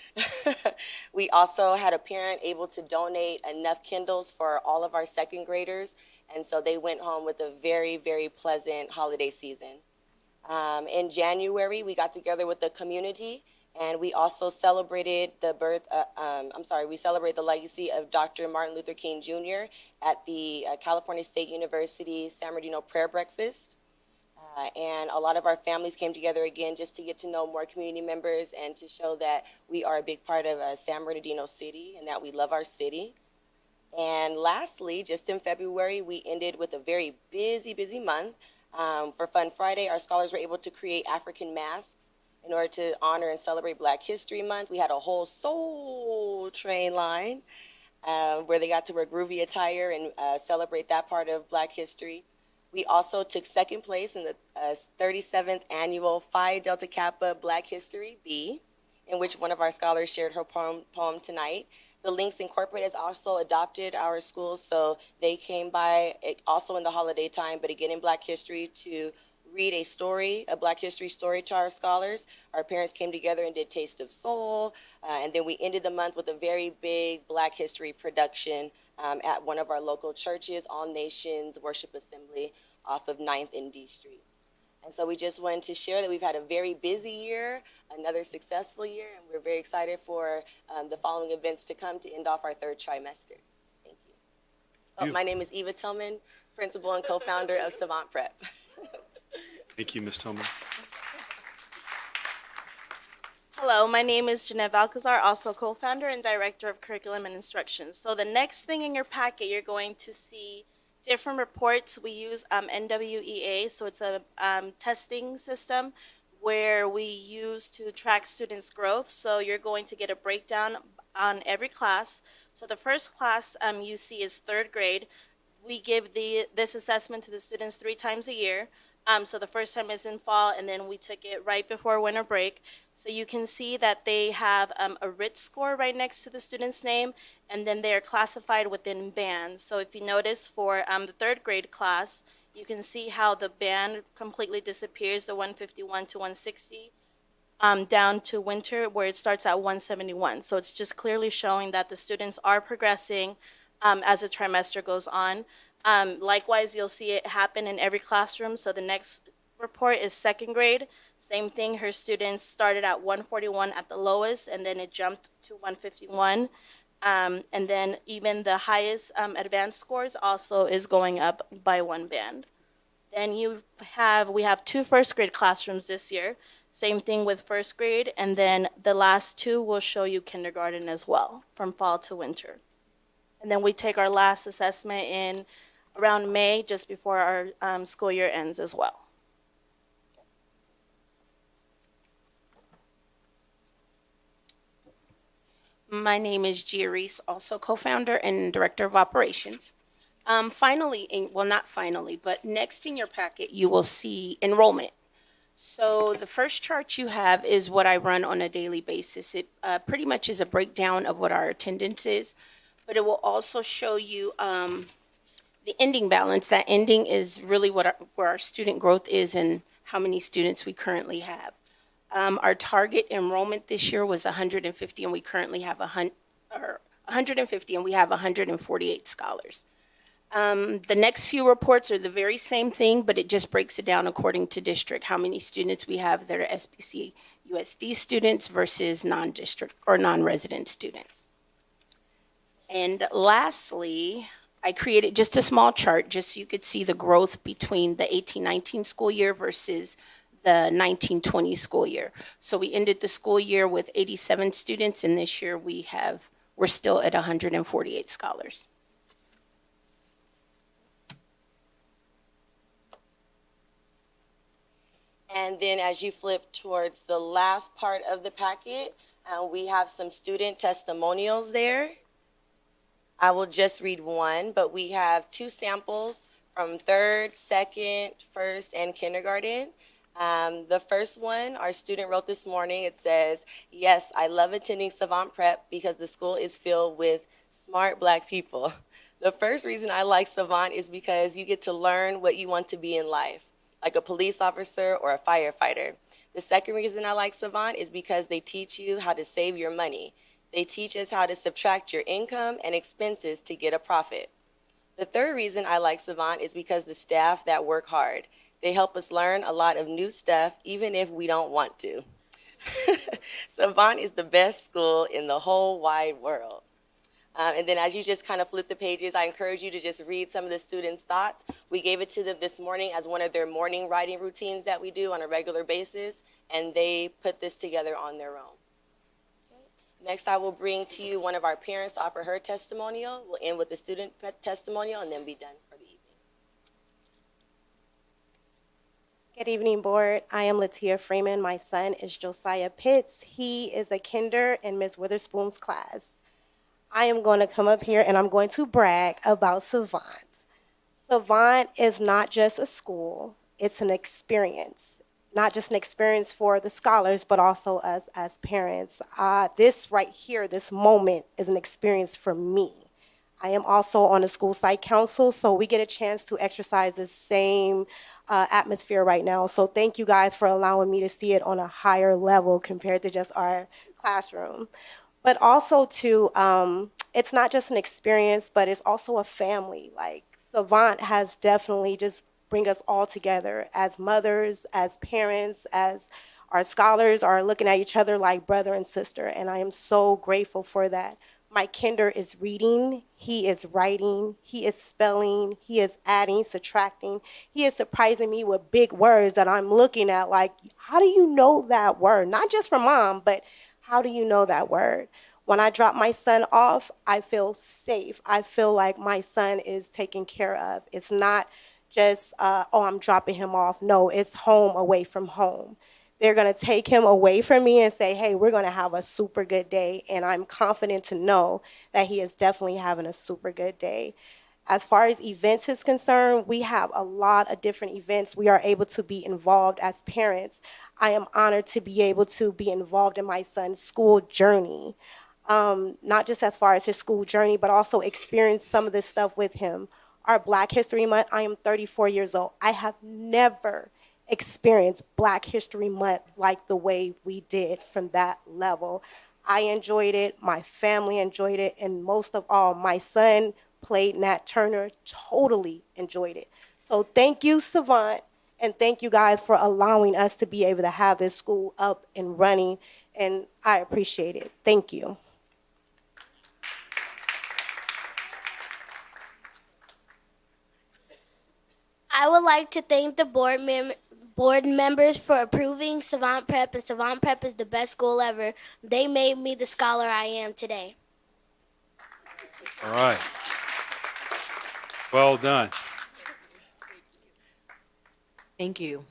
We also had a parent able to donate enough Kindles for all of our second graders, and so they went home with a very, very pleasant holiday season. In January, we got together with the community, and we also celebrated we celebrated the legacy of Dr. Martin Luther King Jr. at the California State University San Bernardino Prayer Breakfast. And a lot of our families came together again just to get to know more community members and to show that we are a big part of San Bernardino City and that we love our city. And lastly, just in February, we ended with a very busy, busy month. For Fun Friday, our scholars were able to create African masks in order to honor and celebrate Black History Month. We had a whole Soul Train line where they got to wear groovy attire and celebrate that part of Black history. We also took second place in the 37th annual Phi Delta Kappa Black History B, in which one of our scholars shared her poem tonight. The Links Incorporated has also adopted our schools, so they came by also in the holiday time, but again in Black history, to read a story, a Black history story to our scholars. Our parents came together and did Taste of Soul, and then we ended the month with a very big Black history production at one of our local churches, All Nations Worship Assembly off of 9th and D Street. And so we just wanted to share that we've had a very busy year, another successful year, and we're very excited for the following events to come to end off our third trimester. Thank you. Oh, my name is Eva Tillman, principal and co-founder of Savant Prep. Thank you, Ms. Tillman. Hello, my name is Jeanette Alcazar, also co-founder and director of curriculum and instruction. So the next thing in your packet, you're going to see different reports. We use NWEA, so it's a testing system where we use to track students' growth. So you're going to get a breakdown on every class. So the first class you see is third grade. We give this assessment to the students 3 times a year. So the first time is in fall, and then we took it right before winter break. So you can see that they have a RIT score right next to the student's name, and then they are classified within bands. So if you notice for the third grade class, you can see how the band completely disappears, the 151 to 160, down to winter where it starts at 171. So it's just clearly showing that the students are progressing as the trimester goes on. Likewise, you'll see it happen in every classroom. So the next report is second grade. Same thing, her students started at 141 at the lowest, and then it jumped to 151. And then even the highest advanced scores also is going up by 1 band. Then we have 2 first grade classrooms this year. Same thing with first grade, and then the last 2 will show you kindergarten as well, from fall to winter. And then we take our last assessment in around May, just before our school year ends as well. My name is Gia Reese, also co-founder and director of operations. Finally, well, not finally, but next in your packet, you will see enrollment. So the first chart you have is what I run on a daily basis. It pretty much is a breakdown of what our attendance is, but it will also show you the ending balance. That ending is really where our student growth is and how many students we currently have. Our target enrollment this year was 150, and we currently have 150, and we have 148 scholars. The next few reports are the very same thing, but it just breaks it down according to district, how many students we have that are SBC USD students versus non-district or non-resident students. And lastly, I created just a small chart just so you could see the growth between the 18-19 school year versus the 19-20 school year. So we ended the school year with 87 students, and this year we're still at 148 scholars. And then as you flip towards the last part of the packet, we have some student testimonials there. I will just read one, but we have 2 samples from 3rd, 2nd, 1st, and kindergarten. The first one, our student wrote this morning. It says, "Yes, I love attending Savant Prep because the school is filled with smart Black people. The first reason I like Savant is because you get to learn what you want to be in life, like a police officer or a firefighter. The second reason I like Savant is because they teach you how to save your money. They teach us how to subtract your income and expenses to get a profit. The third reason I like Savant is because the staff that work hard. They help us learn a lot of new stuff, even if we don't want to. Savant is the best school in the whole wide world." And then as you just kind of flip the pages, I encourage you to just read some of the students' thoughts. We gave it to them this morning as one of their morning writing routines that we do on a regular basis, and they put this together on their own. Next, I will bring to you one of our parents to offer her testimonial. We'll end with the student testimonial and then be done for the evening. Good evening, board. I am Latia Freeman. My son is Josiah Pitts. He is a kinder in Ms. Witherspoon's class. I am going to come up here and I'm going to brag about Savant. Savant is not just a school, it's an experience. Not just an experience for the scholars, but also us as parents. This right here, this moment is an experience for me. I am also on the school site council, so we get a chance to exercise the same atmosphere right now. So thank you guys for allowing me to see it on a higher level compared to just our classroom. But also too, it's not just an experience, but it's also a family. Like Savant has definitely just bring us all together as mothers, as parents, as our scholars are looking at each other like brother and sister. And I am so grateful for that. My kinder is reading, he is writing, he is spelling, he is adding, subtracting. He is surprising me with big words that I'm looking at like, how do you know that word? Not just from mom, but how do you know that word? When I drop my son off, I feel safe. I feel like my son is taken care of. It's not just, oh, I'm dropping him off. No, it's home away from home. They're going to take him away from me and say, hey, we're going to have a super good day. And I'm confident to know that he is definitely having a super good day. As far as events is concerned, we have a lot of different events. We are able to be involved as parents. I am honored to be able to be involved in my son's school journey. Not just as far as his school journey, but also experience some of this stuff with him. Our Black History Month, I am 34 years old. I have never experienced Black History Month like the way we did from that level. I enjoyed it, my family enjoyed it, and most of all, my son played Nat Turner, totally enjoyed it. So thank you, Savant, and thank you guys for allowing us to be able to have this school up and running, and I appreciate it. Thank you. I would like to thank the board members for approving Savant Prep, and Savant Prep is the best school ever. They made me the scholar I am today. All right. Well done. Thank you.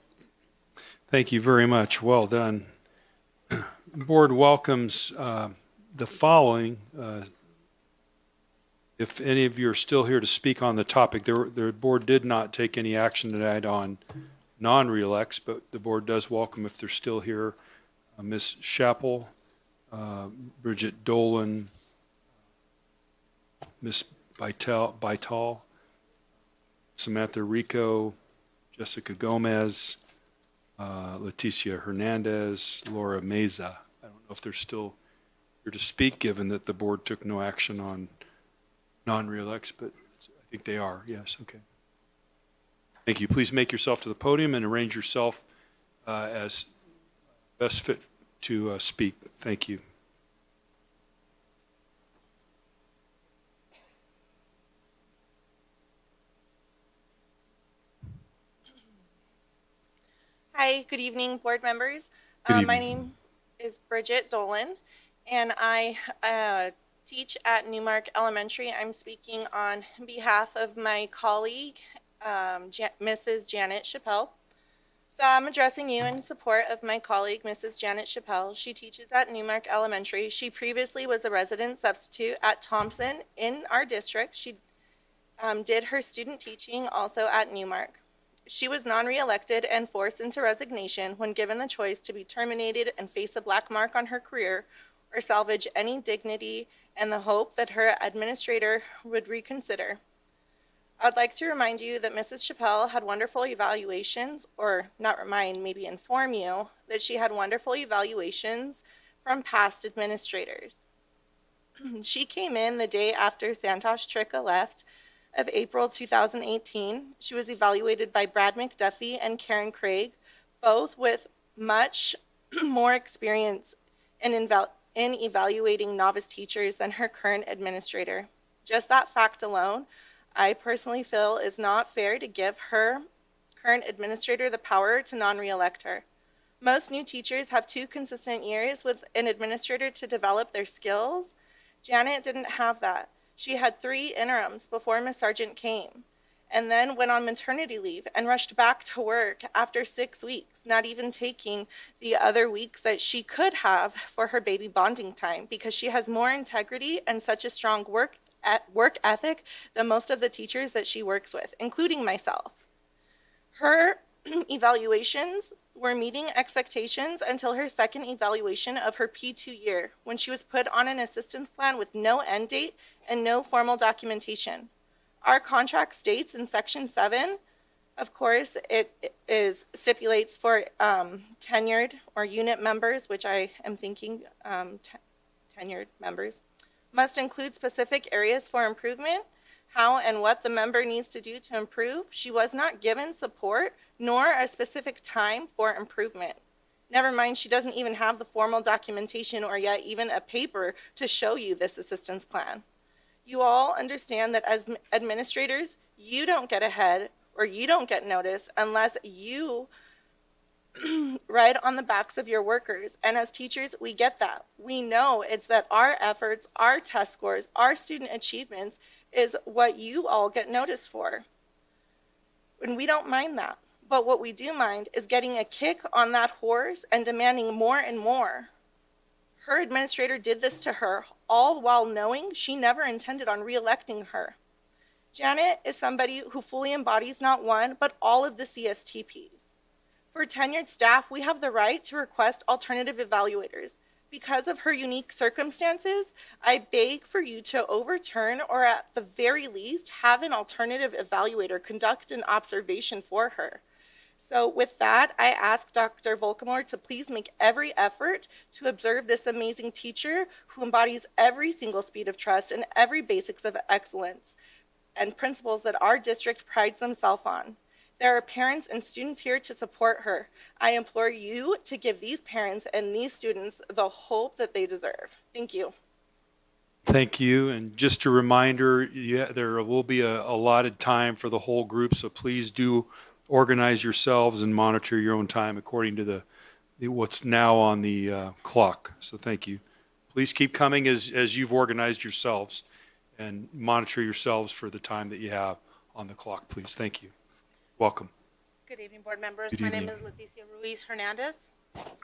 Thank you very much. Well done. The board welcomes the following. If any of you are still here to speak on the topic, the board did not take any action tonight on non-reelects, but the board does welcome, if they're still here, Ms. Chappell, Bridget Dolan, Ms. Baital, Samantha Rico, Jessica Gomez, Leticia Hernandez, Laura Meza. I don't know if they're still here to speak, given that the board took no action on non-reelects, but I think they are. Yes, okay. Thank you. Please make yourself to the podium and arrange yourself as best fit to speak. Thank you. Hi, good evening, board members. Good My evening. name is Bridget Dolan, and I teach at Newmark Elementary. I'm speaking on behalf of my colleague, Mrs. Janet Chappell. So I'm addressing you in support of my colleague, Mrs. Janet Chappell. She teaches at Newmark Elementary. She previously was a resident substitute at Thompson in our district. She did her student teaching also at Newmark. She was non-reelected and forced into resignation when given the choice to be terminated and face a black mark on her career or salvage any dignity and the hope that her administrator would reconsider. I'd like to remind you that Mrs. Chappelle had wonderful evaluations, or not remind, maybe inform you, that she had wonderful evaluations from past administrators. She came in the day after Santosh Tricka left of April 2018. She was evaluated by Brad McDuffie and Karen Craig, both with much more experience in evaluating novice teachers than her current administrator. Just that fact alone, I personally feel is not fair to give her current administrator the power to non-reelect her. Most new teachers have 2 consistent years with an administrator to develop their skills. Janet didn't have that. She had 3 interims before Ms. Sargent came, and then went on maternity leave and rushed back to work after 6 weeks, not even taking the other weeks that she could have for her baby bonding time, because she has more integrity and such a strong work ethic than most of the teachers that she works with, including myself. Her evaluations were meeting expectations until her second evaluation of her P2 year, when she was put on an assistance plan with no end date and no formal documentation. Our contract states in Section 7, of course, it stipulates for tenured or unit members, which I am thinking tenured members, must include specific areas for improvement, how and what the member needs to do to improve. She was not given support nor a specific time for improvement. Never mind, she doesn't even have the formal documentation or yet even a paper to show you this assistance plan. You all understand that as administrators, you don't get ahead or you don't get noticed unless you ride on the backs of your workers. And as teachers, we get that. We know it's that our efforts, our test scores, our student achievements is what you all get noticed for. And we don't mind that. But what we do mind is getting a kick on that horse and demanding more and more. Her administrator did this to her, all while knowing she never intended on re-electing her. Janet is somebody who fully embodies not one, but all of the CSTPs. For tenured staff, we have the right to request alternative evaluators. Because of her unique circumstances, I beg for you to overturn, or at the very least, have an alternative evaluator conduct an observation for her. So with that, I ask Dr. Volkamore to please make every effort to observe this amazing teacher who embodies every single speed of trust and every basics of excellence and principles that our district prides themselves on. There are parents and students here to support her. I implore you to give these parents and these students the hope that they deserve. Thank you. Thank you. And just a reminder, there will be a allotted time for the whole group, so please do organize yourselves and monitor your own time according to what's now on the clock. So thank you. Please keep coming as you've organized yourselves, and monitor yourselves for the time that you have on the clock, please. Thank you. Welcome. Good evening, board members. Good My name evening. is Leticia Ruiz Hernandez.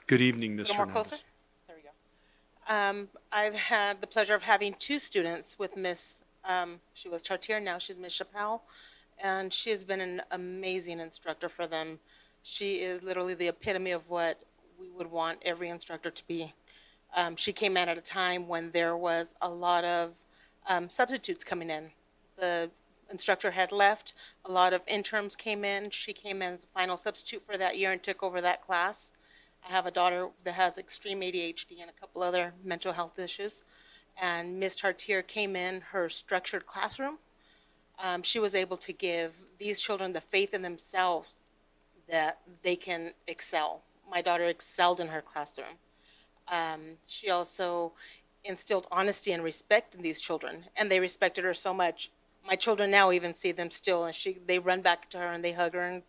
Good evening, Ms. A little more Hernandez. closer? There we go. I've had the pleasure of having 2 students with Miss, she was Chartier, now she's Miss Chappelle, and she has been an amazing instructor for them. She is literally the epitome of what we would want every instructor to be. She came in at a time when there was a lot of substitutes coming in. The instructor had left, a lot of interims came in. She came in as a final substitute for that year and took over that class. I have a daughter that has extreme ADHD and a couple other mental health issues. And Ms. Chartier came in her structured classroom. She was able to give these children the faith in themselves that they can excel. My daughter excelled in her classroom. She also instilled honesty and respect in these children, and they respected her so much. My children now even see them still, and they run back to her and they hug her, and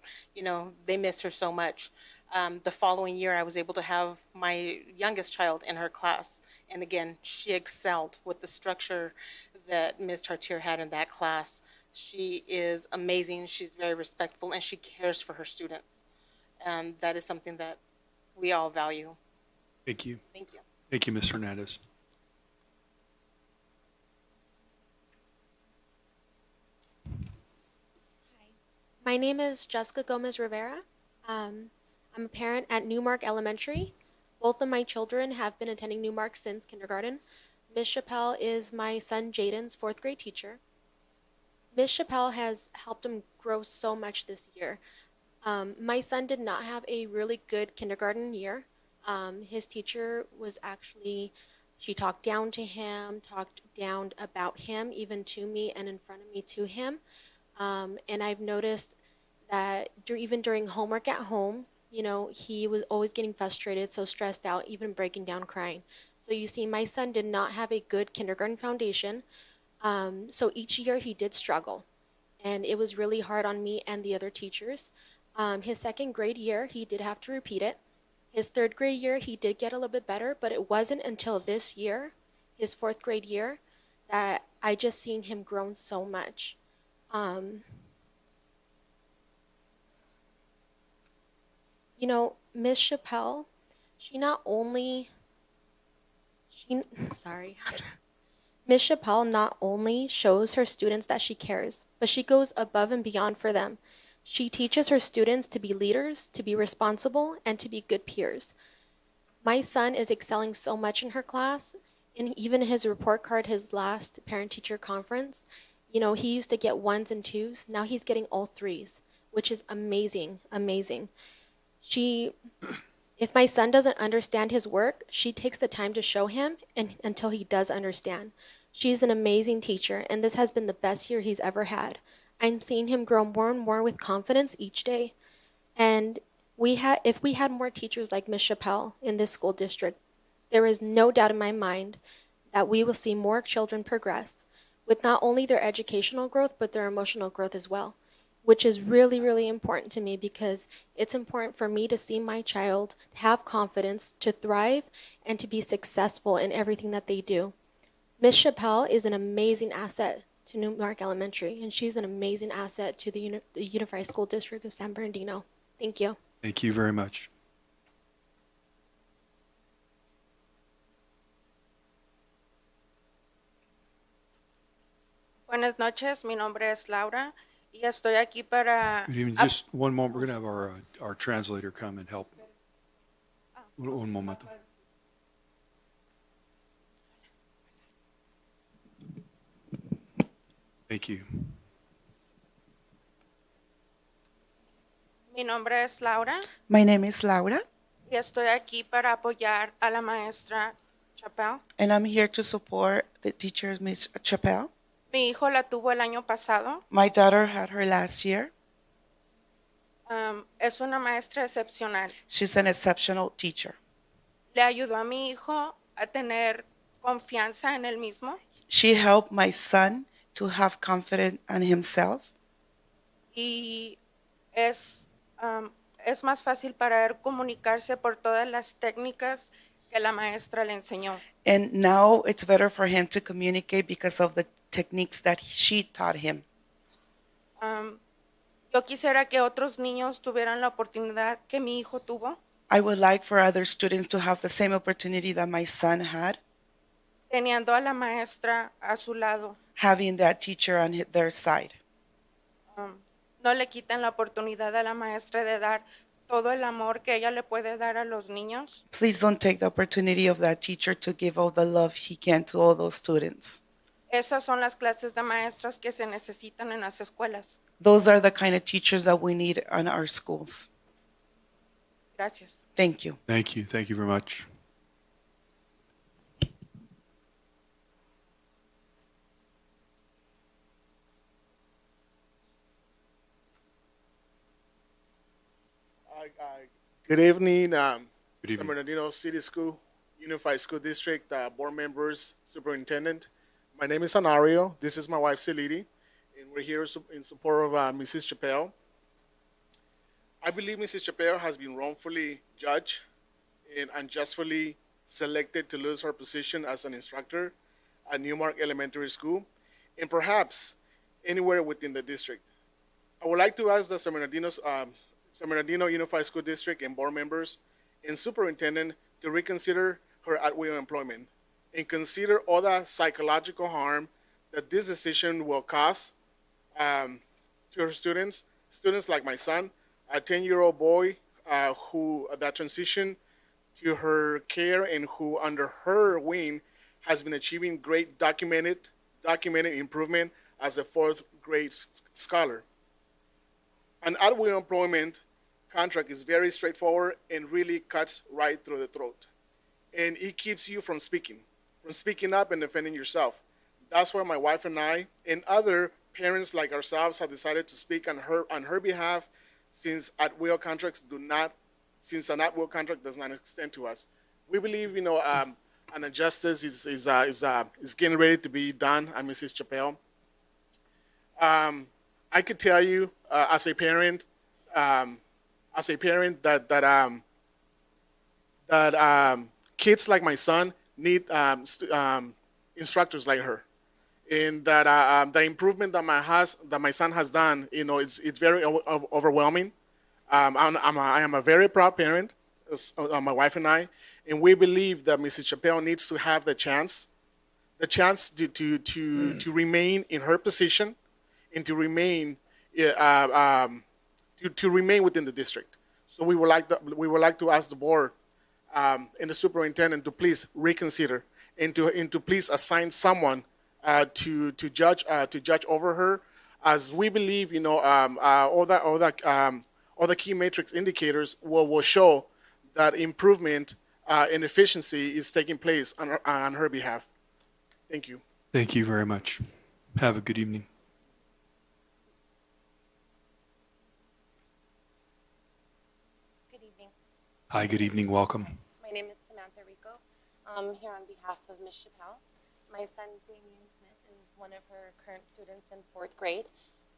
they miss her so much. The following year, I was able to have my youngest child in her class, and again, she excelled with the structure that Ms. Chartier had in that class. She is amazing. She's very respectful, and she cares for her students, and that is something that we all value. Thank you. Thank you. Thank you, Ms. Hernandez. My name is Jessica Gomez Rivera. I'm a parent at Newmark Elementary. Both of my children have been attending Newmark since kindergarten. Miss Chappelle is my son Jaden's fourth grade teacher. Miss Chappelle has helped him grow so much this year. My son did not have a really good kindergarten year. His teacher was actually, she talked down to him, talked down about him, even to me and in front of me to him. And I've noticed that even during homework at home, you know, he was always getting frustrated, so stressed out, even breaking down crying. So you see, my son did not have a good kindergarten foundation. So each year he did struggle. And it was really hard on me and the other teachers. His second grade year, he did have to repeat it. His third grade year, he did get a little bit better, but it wasn't until this year, his fourth grade year, that I just seen him grown so much. You know, Miss Chappelle, she not only, sorry. Miss Chappelle not only shows her students that she cares, but she goes above and beyond for them. She teaches her students to be leaders, to be responsible, and to be good peers. My son is excelling so much in her class, and even in his report card, his last parent-teacher conference, you know, he used to get 1s and 2s. Now he's getting all 3s, which is amazing, amazing. If my son doesn't understand his work, she takes the time to show him until he does understand. She's an amazing teacher, and this has been the best year he's ever had. I'm seeing him grow more and more with confidence each day. And if we had more teachers like Miss Chappelle in this school district, there is no doubt in my mind that we will see more children progress with not only their educational growth, but their emotional growth as well, which is really, really important to me because it's important for me to see my child have confidence, to thrive, and to be successful in everything that they do. Miss Chappelle is an amazing asset to Newmark Elementary, and she's an amazing asset to the Unified School District of San Bernardino. Thank you. Thank you very much. Buenas noches, mi nombre es Laura y estoy aquí para... Good evening. Just one moment. We're going to have our translator come and help. Un momento. Thank you. Mi nombre es Laura My name is Laura, y estoy aquí para apoyar a la maestra Chappelle. and I'm here to support the teacher, Miss Chappelle. Mi hijo la tuvo el año pasado. My daughter had her last year. Es una maestra excepcional. She's an exceptional teacher. Le ayudó a mi hijo a tener confianza en él mismo She helped my son to have confidence in himself, y es más fácil para él comunicarse por todas las técnicas que la maestra le enseñó. and now it's better for him to communicate because of the techniques that she taught him. Yo quisiera que otros niños tuvieran la oportunidad que mi hijo tuvo, I would like for other students to have the same opportunity that my son had, teniendo a la maestra a su lado. having that teacher on their side. No le quiten la oportunidad a la maestra de dar todo el amor que ella le puede dar a los niños. Please don't take the opportunity of that teacher to give all the love he can to all those students. Esas son las clases de maestras que se necesitan en las escuelas. Those are the kind of teachers that we need in our schools. Gracias. Thank you. Thank you. Thank you very much. Good evening, Good evening. San Bernardino City School, Unified School District, board members, superintendent. My name is Anario. This is my wife, Celidi, and we're here in support of Mrs. Chappelle. I believe Mrs. Chappelle has been wrongfully judged and unjustly selected to lose her position as an instructor at Newmark Elementary School, and perhaps anywhere within the district. I would like to ask the San Bernardino Unified School District and board members and superintendent to reconsider her at-will employment and consider all the psychological harm that this decision will cause to her students, students like my son, a 10-year-old boy who that transitioned to her care and who under her wing has been achieving great documented improvement as a fourth grade scholar. An at-will employment contract is very straightforward and really cuts right through the throat. And it keeps you from speaking up and defending yourself. That's why my wife and I and other parents like ourselves have decided to speak on her behalf, since an at-will contract does not extend to us. We believe, an injustice is getting ready to be done on Mrs. Chappelle. I could tell you, as a parent, that kids like my son need instructors like her, and that the improvement that my son has done, it's very overwhelming. I am a very proud parent, my wife and I, and we believe that Mrs. Chappelle needs to have the chance to remain in her position and to remain to remain within the district. So we would like to ask the board and the superintendent to please reconsider and to please assign someone to judge over her, as we believe all the key matrix indicators will show that improvement and efficiency is taking place on her behalf. Thank you. Thank you very much. Have a good evening. Good evening. Hi, good evening. Welcome. My name is Samantha Rico. I'm here on behalf of Ms. Chappelle. My son, Damien Smith, is one of her current students in fourth grade.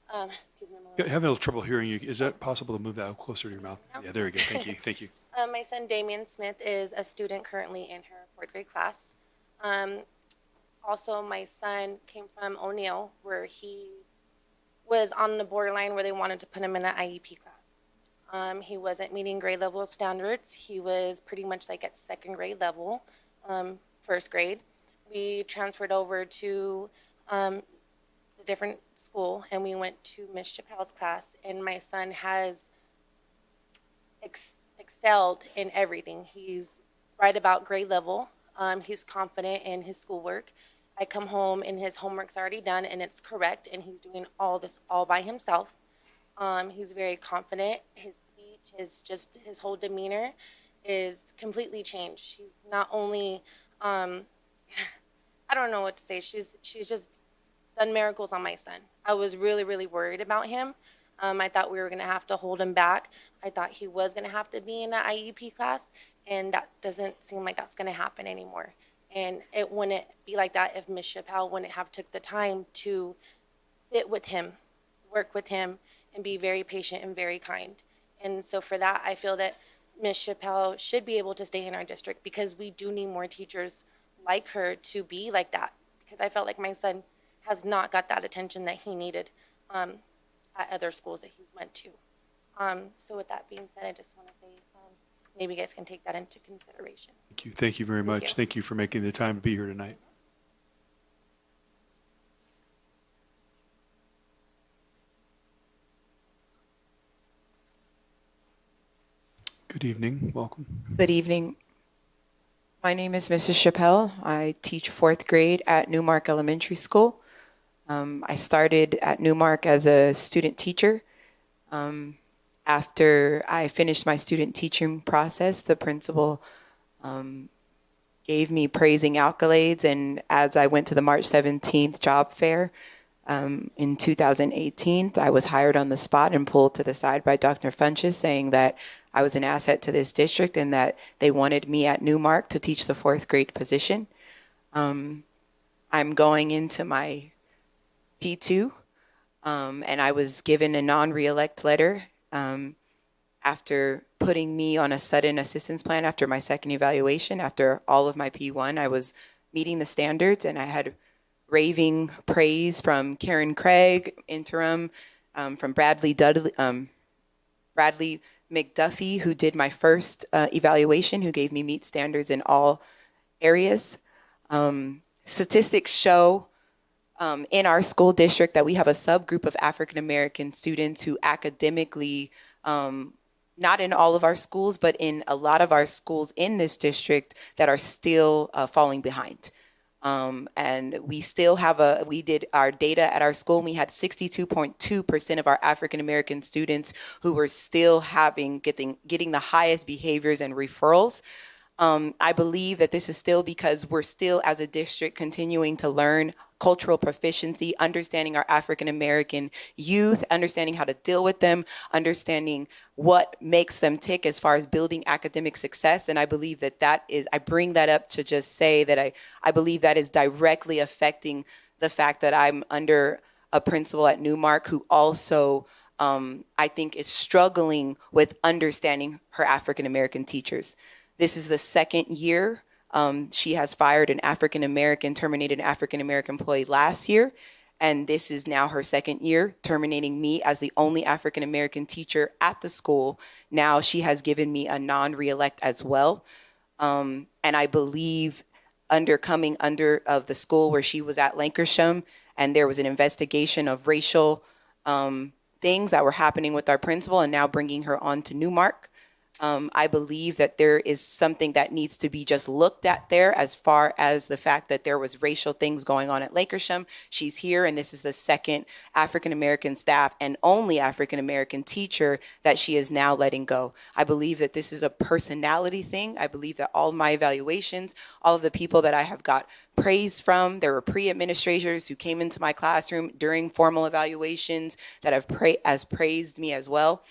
Excuse me. Yeah, having a little trouble hearing you. Is that possible to move that closer to your mouth? No? Yeah, there you go. Thank you. Thank you. My son, Damien Smith, is a student currently in her fourth grade class. Also, my son came from O'Neill, where he was on the borderline where they wanted to put him in an IEP class. He wasn't meeting grade level standards. He was pretty much like at second grade level, first grade. We transferred over to a different school, and we went to Ms. Chappelle's class, and my son has excelled in everything. He's right about grade level. He's confident in his schoolwork. I come home and his homework's already done and it's correct, and he's doing all this all by himself. He's very confident. His speech his whole demeanor is completely changed. She's not only, I don't know what to say. She's just done miracles on my son. I was really, really worried about him. I thought we were going to have to hold him back. I thought he was going to have to be in an IEP class, and that doesn't seem like that's going to happen anymore. And it wouldn't be like that if Ms. Chappelle wouldn't have took the time to sit with him, work with him, and be very patient and very kind. And so for that, I feel that Ms. Chappelle should be able to stay in our district, because we do need more teachers like her to be like that, because I felt like my son has not got that attention that he needed at other schools that he's went to. So with that being said, I just want to say maybe you guys can take that into consideration. Thank you. Thank you very much. you. Thank you for making the time to be here tonight. Good evening. Welcome. Good evening. My name is Mrs. Chappelle. I teach fourth grade at Newmark Elementary School. I started at Newmark as a student teacher. After I finished my student teaching process, the principal gave me praising accolades, and as I went to the March 17th job fair in 2018, I was hired on the spot and pulled to the side by Dr. Funches, saying that I was an asset to this district and that they wanted me at Newmark to teach the fourth grade position. I'm going into my P2, and I was given a non-reelect letter after putting me on a sudden assistance plan after my second evaluation. After all of my P1, I was meeting the standards, and I had raving praise from Karen Craig, interim, from Bradley McDuffie, who did my first evaluation, who gave me meet standards in all areas. Statistics show in our school district that we have a subgroup of African American students who academically, not in all of our schools, but in a lot of our schools in this district that are still falling behind. And we still have we did our data at our school, and we had 62.2% of our African American students who were still getting the highest behaviors and referrals. I believe that this is still because we're still, as a district, continuing to learn cultural proficiency, understanding our African American youth, understanding how to deal with them, understanding what makes them tick as far as building academic success. And I believe that I bring that up to just say that I believe that is directly affecting the fact that I'm under a principal at Newmark who also I think is struggling with understanding her African American teachers. This is the second year. She has fired an African American, terminated an African American employee last year. And this is now her second year, terminating me as the only African American teacher at the school. Now she has given me a non-reelect as well. And I believe coming under of the school where she was at Lancashire, and there was an investigation of racial things that were happening with our principal, and now bringing her on to Newmark. I believe that there is something that needs to be just looked at there as far as the fact that there was racial things going on at Lancashire. She's here, and this is the second African-American staff and only African-American teacher that she is now letting go. I believe that this is a personality thing. I believe that all my evaluations, all of the people that I have got praise from, there were pre-administrators who came into my classroom during formal evaluations that have praised me as well.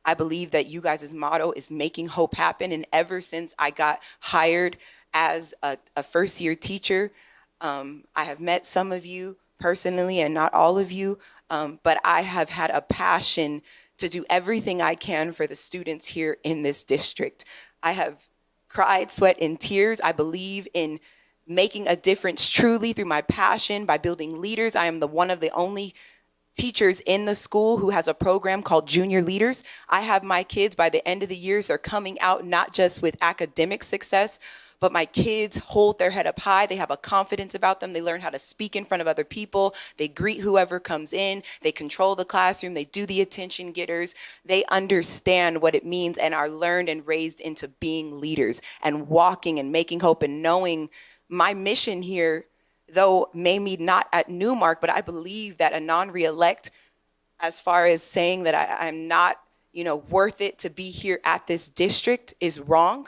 I believe that you guys' motto is making hope happen. And ever since I got hired as a first-year teacher, I have met some of you personally and not all of you, but I have had a passion to do everything I can for the students here in this district. I have cried, sweat, and tears. I believe in making a difference truly through my passion by building leaders. I am one of the only teachers in the school who has a program called Junior Leaders. I have my kids by the end of the years, they're coming out not just with academic success, but my kids hold their head up high. They have a confidence about them. They learn how to speak in front of other people. They greet whoever comes in. They control the classroom. They do the attention getters. They understand what it means and are learned and raised into being leaders and walking and making hope and knowing my mission here, though maybe not at Newmark, but I believe that a non-reelect, as far as saying that I'm not, worth it to be here at this district, is wrong.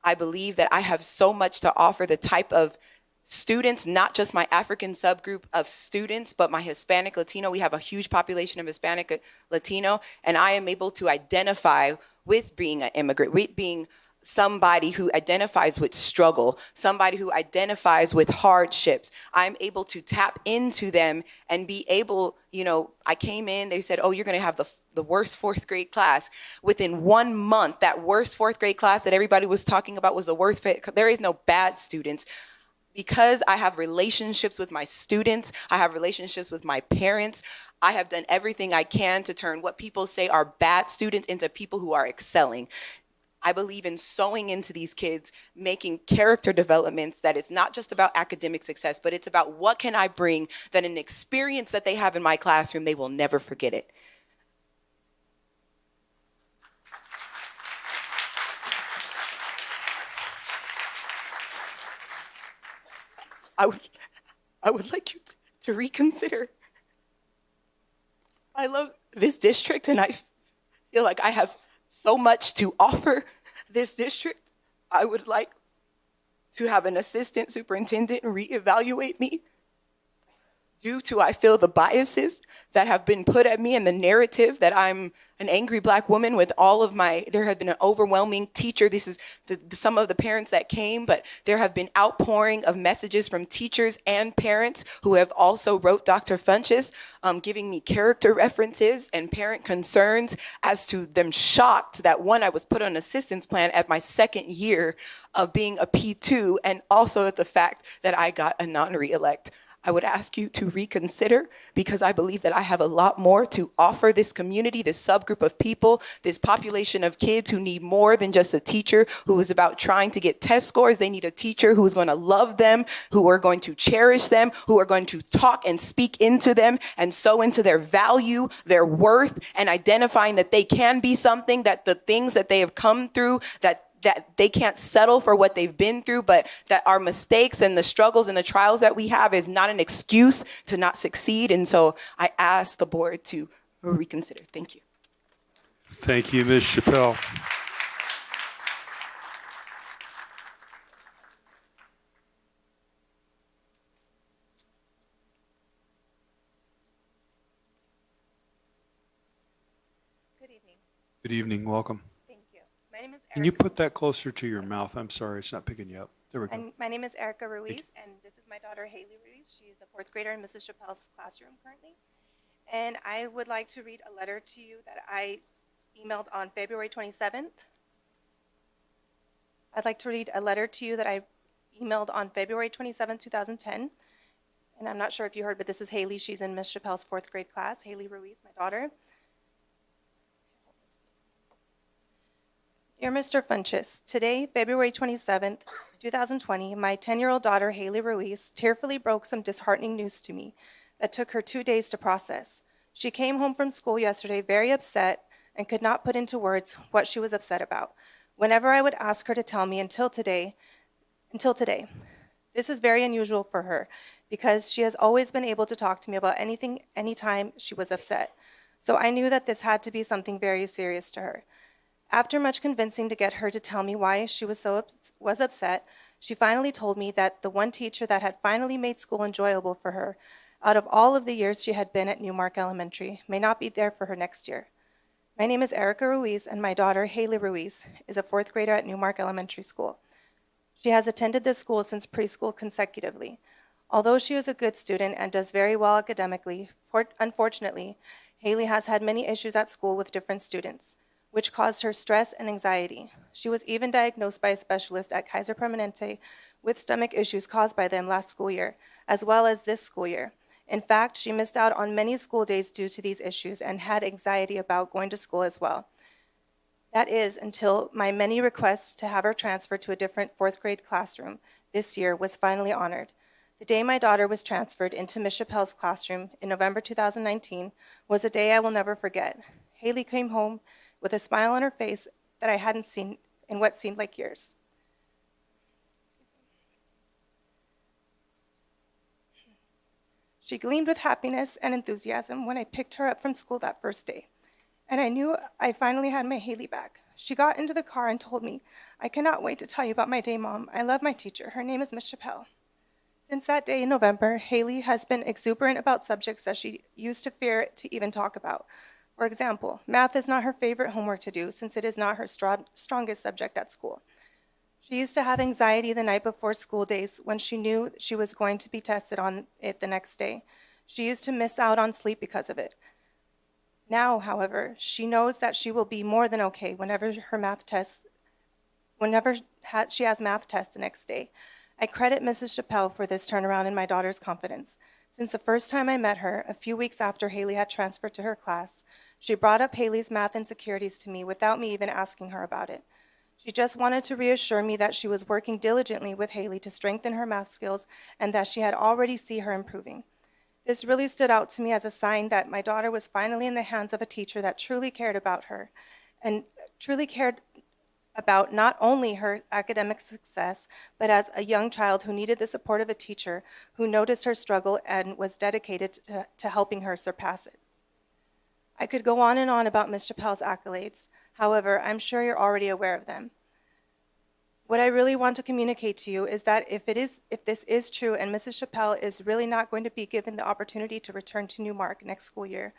I believe that I have so much to offer the type of students, not just my African subgroup of students, but my Hispanic Latino. We have a huge population of Hispanic Latino, and I am able to identify with being an immigrant, with being somebody who identifies with struggle, somebody who identifies with hardships. I'm able to tap into them and be able, I came in, they said, oh, you're going to have the worst fourth grade class. Within 1 month, that worst fourth grade class that everybody was talking about was the worst. There is no bad students. Because I have relationships with my students, I have relationships with my parents, I have done everything I can to turn what people say are bad students into people who are excelling. I believe in sewing into these kids, making character developments that it's not just about academic success, but it's about what can I bring that an experience that they have in my classroom, they will never forget it. I would like you to reconsider. I love this district, and I feel like I have so much to offer this district. I would like to have an assistant superintendent reevaluate me due to, I feel, the biases that have been put at me and the narrative that I'm an angry Black woman with there have been an overwhelming teacher. This is some of the parents that came, but there have been outpouring of messages from teachers and parents who have also wrote Dr. Funches, giving me character references and parent concerns as to them shocked that, one, I was put on an assistance plan at my second year of being a P2, and also at the fact that I got a non-reelect. I would ask you to reconsider because I believe that I have a lot more to offer this community, this subgroup of people, this population of kids who need more than just a teacher who is about trying to get test scores. They need a teacher who is going to love them, who are going to cherish them, who are going to talk and speak into them and sow into their value, their worth, and identifying that they can be something, that the things that they have come through, that they can't settle for what they've been through, but that our mistakes and the struggles and the trials that we have is not an excuse to not succeed. And so I ask the board to reconsider. Thank you. Thank you, Ms. Chappelle. Good evening. Good evening. Welcome. Thank you. My name is Can you Erica. put that closer to your mouth? I'm sorry, it's not picking you up. There we go. And my name is Erica Ruiz, and this is my daughter Haley Ruiz. She is a fourth grader in Mrs. Chappelle's classroom currently. And I would like to read a letter to you that I emailed on February 27th. I'd like to read a letter to you that I emailed on February 27th, 2010. And I'm not sure if you heard, but this is Haley. She's in Miss Chappelle's fourth grade class. Haley Ruiz, my daughter. Dear Mr. Funches, today, February 27th, 2020, my 10-year-old daughter, Haley Ruiz, tearfully broke some disheartening news to me that took her 2 days to process. She came home from school yesterday very upset and could not put into words what she was upset about. Whenever I would ask her to tell me until today. This is very unusual for her because she has always been able to talk to me about anything, anytime she was upset. So I knew that this had to be something very serious to her. After much convincing to get her to tell me why she was upset, she finally told me that the one teacher that had finally made school enjoyable for her, out of all of the years she had been at Newmark Elementary, may not be there for her next year. My name is Erica Ruiz, and my daughter, Haley Ruiz, is a fourth grader at Newmark Elementary School. She has attended this school since preschool consecutively. Although she is a good student and does very well academically, unfortunately, Haley has had many issues at school with different students, which caused her stress and anxiety. She was even diagnosed by a specialist at Kaiser Permanente with stomach issues caused by them last school year, as well as this school year. In fact, she missed out on many school days due to these issues and had anxiety about going to school as well. That is, until my many requests to have her transferred to a different fourth grade classroom this year was finally honored. The day my daughter was transferred into Miss Chappelle's classroom in November 2019 was a day I will never forget. Haley came home with a smile on her face that I hadn't seen in what seemed like years. She gleamed with happiness and enthusiasm when I picked her up from school that first day, and I knew I finally had my Haley back. She got into the car and told me, "I cannot wait to tell you about my day, Mom. I love my teacher. Her name is Miss Chappelle." Since that day in November, Haley has been exuberant about subjects that she used to fear to even talk about. For example, math is not her favorite homework to do since it is not her strongest subject at school. She used to have anxiety the night before school days when she knew she was going to be tested on it the next day. She used to miss out on sleep because of it. Now, however, she knows that she will be more than okay whenever she has math tests the next day. I credit Mrs. Chappelle for this turnaround in my daughter's confidence. Since the first time I met her, a few weeks after Haley had transferred to her class, she brought up Haley's math insecurities to me without me even asking her about it. She just wanted to reassure me that she was working diligently with Haley to strengthen her math skills and that she had already seen her improving. This really stood out to me as a sign that my daughter was finally in the hands of a teacher that truly cared about her and truly cared about not only her academic success, but as a young child who needed the support of a teacher who noticed her struggle and was dedicated to helping her surpass it. I could go on and on about Ms. Chappelle's accolades. However, I'm sure you're already aware of them. What I really want to communicate to you is that if this is true and Mrs. Chappelle is really not going to be given the opportunity to return to Newmark next school year,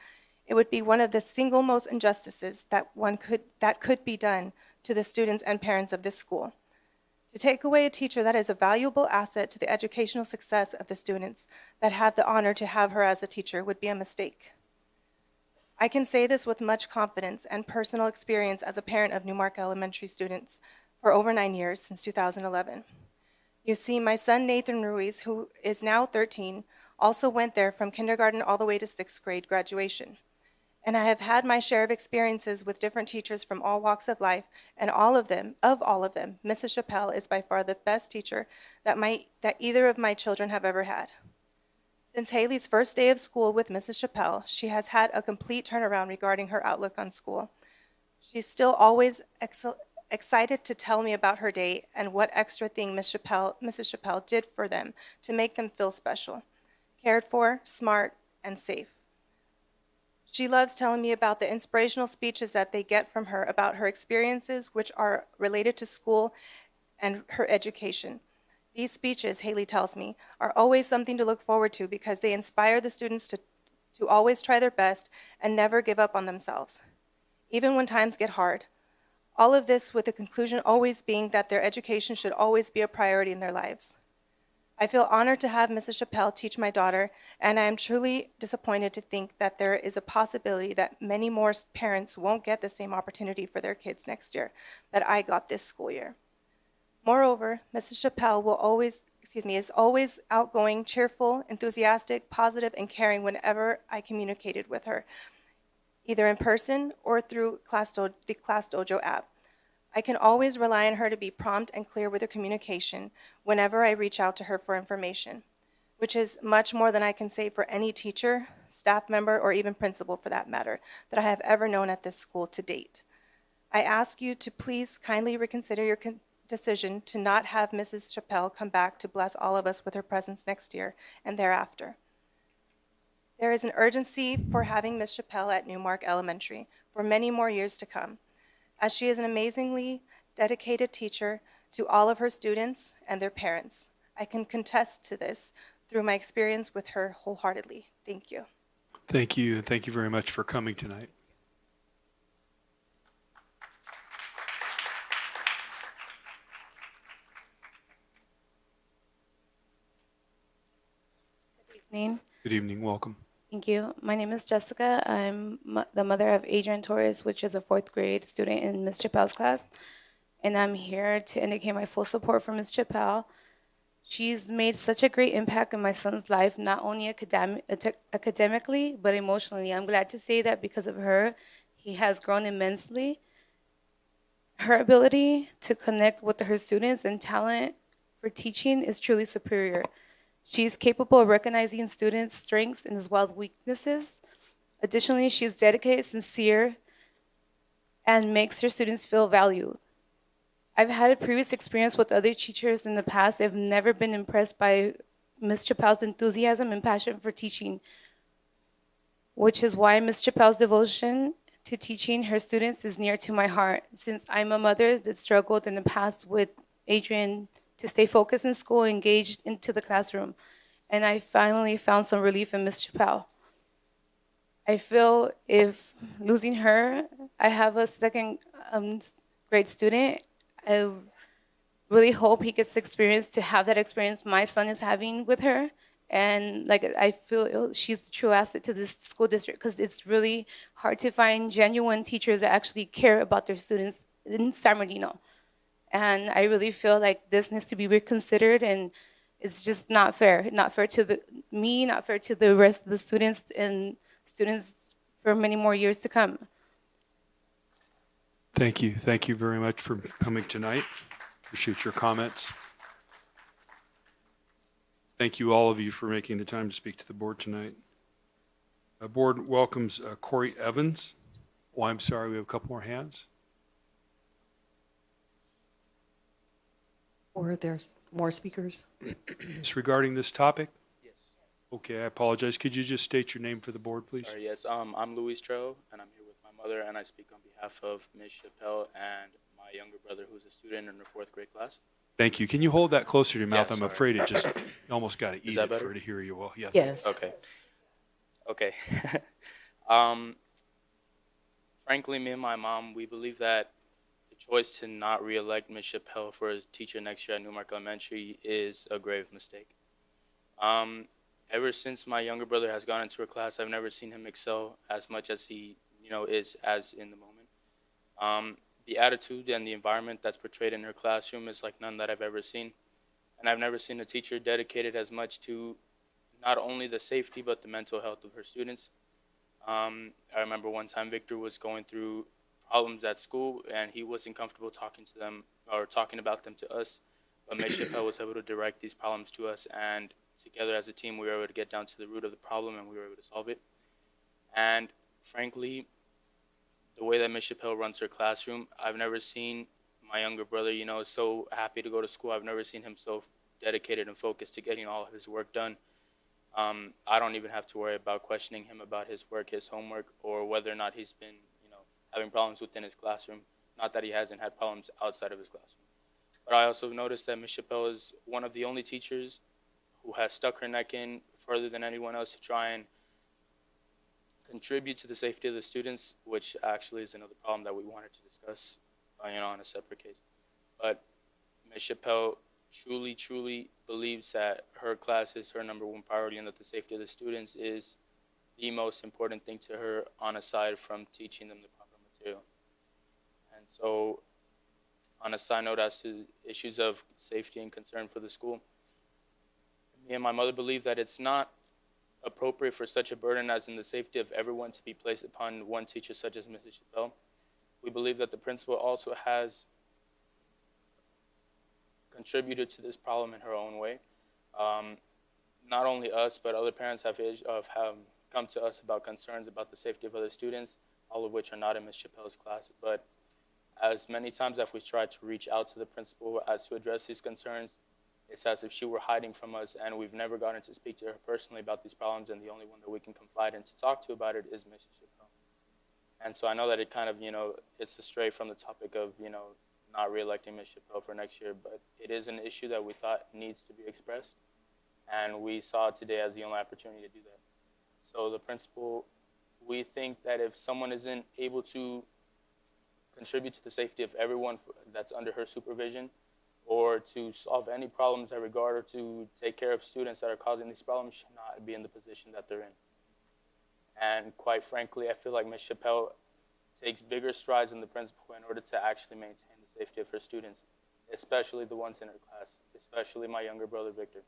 it would be one of the single most injustices that could be done to the students and parents of this school. To take away a teacher that is a valuable asset to the educational success of the students that have the honor to have her as a teacher would be a mistake. I can say this with much confidence and personal experience as a parent of Newmark Elementary students for over 9 years, since 2011. You see, my son Nathan Ruiz, who is now 13, also went there from kindergarten all the way to 6th grade graduation. And I have had my share of experiences with different teachers from all walks of life, and all of them, Mrs. Chappelle is by far the best teacher that either of my children have ever had. Since Haley's first day of school with Mrs. Chappelle, she has had a complete turnaround regarding her outlook on school. She's still always excited to tell me about her day and what extra thing Mrs. Chappelle did for them to make them feel special, cared for, smart, and safe. She loves telling me about the inspirational speeches that they get from her about her experiences, which are related to school and her education. These speeches, Haley tells me, are always something to look forward to because they inspire the students to always try their best and never give up on themselves, even when times get hard. All of this with the conclusion always being that their education should always be a priority in their lives. I feel honored to have Mrs. Chappelle teach my daughter, and I am truly disappointed to think that there is a possibility that many more parents won't get the same opportunity for their kids next year that I got this school year. Moreover, Mrs. Chappelle is always outgoing, cheerful, enthusiastic, positive, and caring whenever I communicated with her, either in person or through the Class Dojo app. I can always rely on her to be prompt and clear with her communication whenever I reach out to her for information, which is much more than I can say for any teacher, staff member, or even principal for that matter, that I have ever known at this school to date. I ask you to please kindly reconsider your decision to not have Mrs. Chappelle come back to bless all of us with her presence next year and thereafter. There is an urgency for having Ms. Chappelle at Newmark Elementary for many more years to come, as she is an amazingly dedicated teacher to all of her students and their parents. I can contest to this through my experience with her wholeheartedly. Thank you. Thank you. Thank you very much for coming tonight. Evening. Good evening. Welcome. Thank you. My name is Jessica. I'm the mother of Adrian Torres, which is a 4th grade student in Ms. Chappelle's class. And I'm here to indicate my full support for Ms. Chappelle. She's made such a great impact in my son's life, not only academically, but emotionally. I'm glad to say that because of her, he has grown immensely. Her ability to connect with her students and talent for teaching is truly superior. She's capable of recognizing students' strengths and as well as weaknesses. Additionally, she's dedicated, sincere, and makes her students feel valued. I've had a previous experience with other teachers in the past. I've never been impressed by Ms. Chappelle's enthusiasm and passion for teaching, which is why Ms. Chappelle's devotion to teaching her students is near to my heart, since I'm a mother that struggled in the past with Adrian to stay focused in school, engaged into the classroom. And I finally found some relief in Ms. Chappelle. I feel if losing her, I have a 2nd grade student. I really hope he gets to have that experience my son is having with her. And I feel she's a true asset to this school district because it's really hard to find genuine teachers that actually care about their students in San Bernardino. And I really feel like this needs to be reconsidered, and it's just not fair. Not fair to me, not fair to the rest of the students and students for many more years to come. Thank you. Thank you very much for coming tonight. Appreciate your comments. Thank you, all of you, for making the time to speak to the board tonight. The board welcomes Corey Evans. Oh, I'm sorry, we have a couple more hands. Or there's more speakers? Is regarding this topic? Yes. Okay, I apologize. Could you just state your name for the board, please? Sorry, yes, I'm Luis Trejo, and I'm here with my mother, and I speak on behalf of Ms. Chappelle and my younger brother, who's a student in her 4th grade class. Thank you. Can you hold that closer to your mouth? Yeah, I'm sorry. afraid it just, you almost got to eat it better? for her to hear you well. Yeah. Yes. Okay. Frankly, me and my mom, we believe that the choice to not re-elect Ms. Chappelle for a teacher next year at Newmark Elementary is a grave mistake. Ever since my younger brother has gone into her class, I've never seen him excel as much as he, is as in the moment. The attitude and the environment that's portrayed in her classroom is like none that I've ever seen. And I've never seen a teacher dedicated as much to not only the safety but the mental health of her students. I remember one time Victor was going through problems at school and he wasn't comfortable talking to them or talking about them to us, but Ms. Chappelle was able to direct these problems to us, and together as a team we were able to get down to the root of the problem and we were able to solve it. And frankly, the way that Ms. Chappelle runs her classroom, I've never seen my younger brother, so happy to go to school. I've never seen him so dedicated and focused to getting all of his work done. I don't even have to worry about questioning him about his work, his homework, or whether or not he's been, having problems within his classroom. Not that he hasn't had problems outside of his classroom. But I also noticed that Ms. Chappelle is one of the only teachers who has stuck her neck in further than anyone else to try and contribute to the safety of the students, which actually is another problem that we wanted to discuss, on a separate case. But Ms. Chappelle truly believes that her class is her number one priority and that the safety of the students is the most important thing to her, on aside from teaching them the proper material. And so, on a side note, as to issues of safety and concern for the school, me and my mother believe that it's not appropriate for such a burden as in the safety of everyone to be placed upon one teacher such as Mrs. Chappelle. We believe that the principal also has contributed to this problem in her own way. Not only us, but other parents have come to us about concerns about the safety of other students, all of which are not in Ms. Chappelle's class. But as many times as we've tried to reach out to the principal as to address these concerns, it's as if she were hiding from us, and we've never gotten to speak to her personally about these problems, and the only one that we can confide in to talk to about it is Ms. Chappelle. And so I know that it kind of, it's astray from the topic of, not re-electing Ms. Chappelle for next year, but it is an issue that we thought needs to be expressed, and we saw today as the only opportunity to do that. So the principal, we think that if someone isn't able to contribute to the safety of everyone that's under her supervision, or to solve any problems that regard or to take care of students that are causing these problems, should not be in the position that they're in. And quite frankly, I feel like Ms. Chappelle takes bigger strides than the principal in order to actually maintain the safety of her students, especially the ones in her class, especially my younger brother, Victor.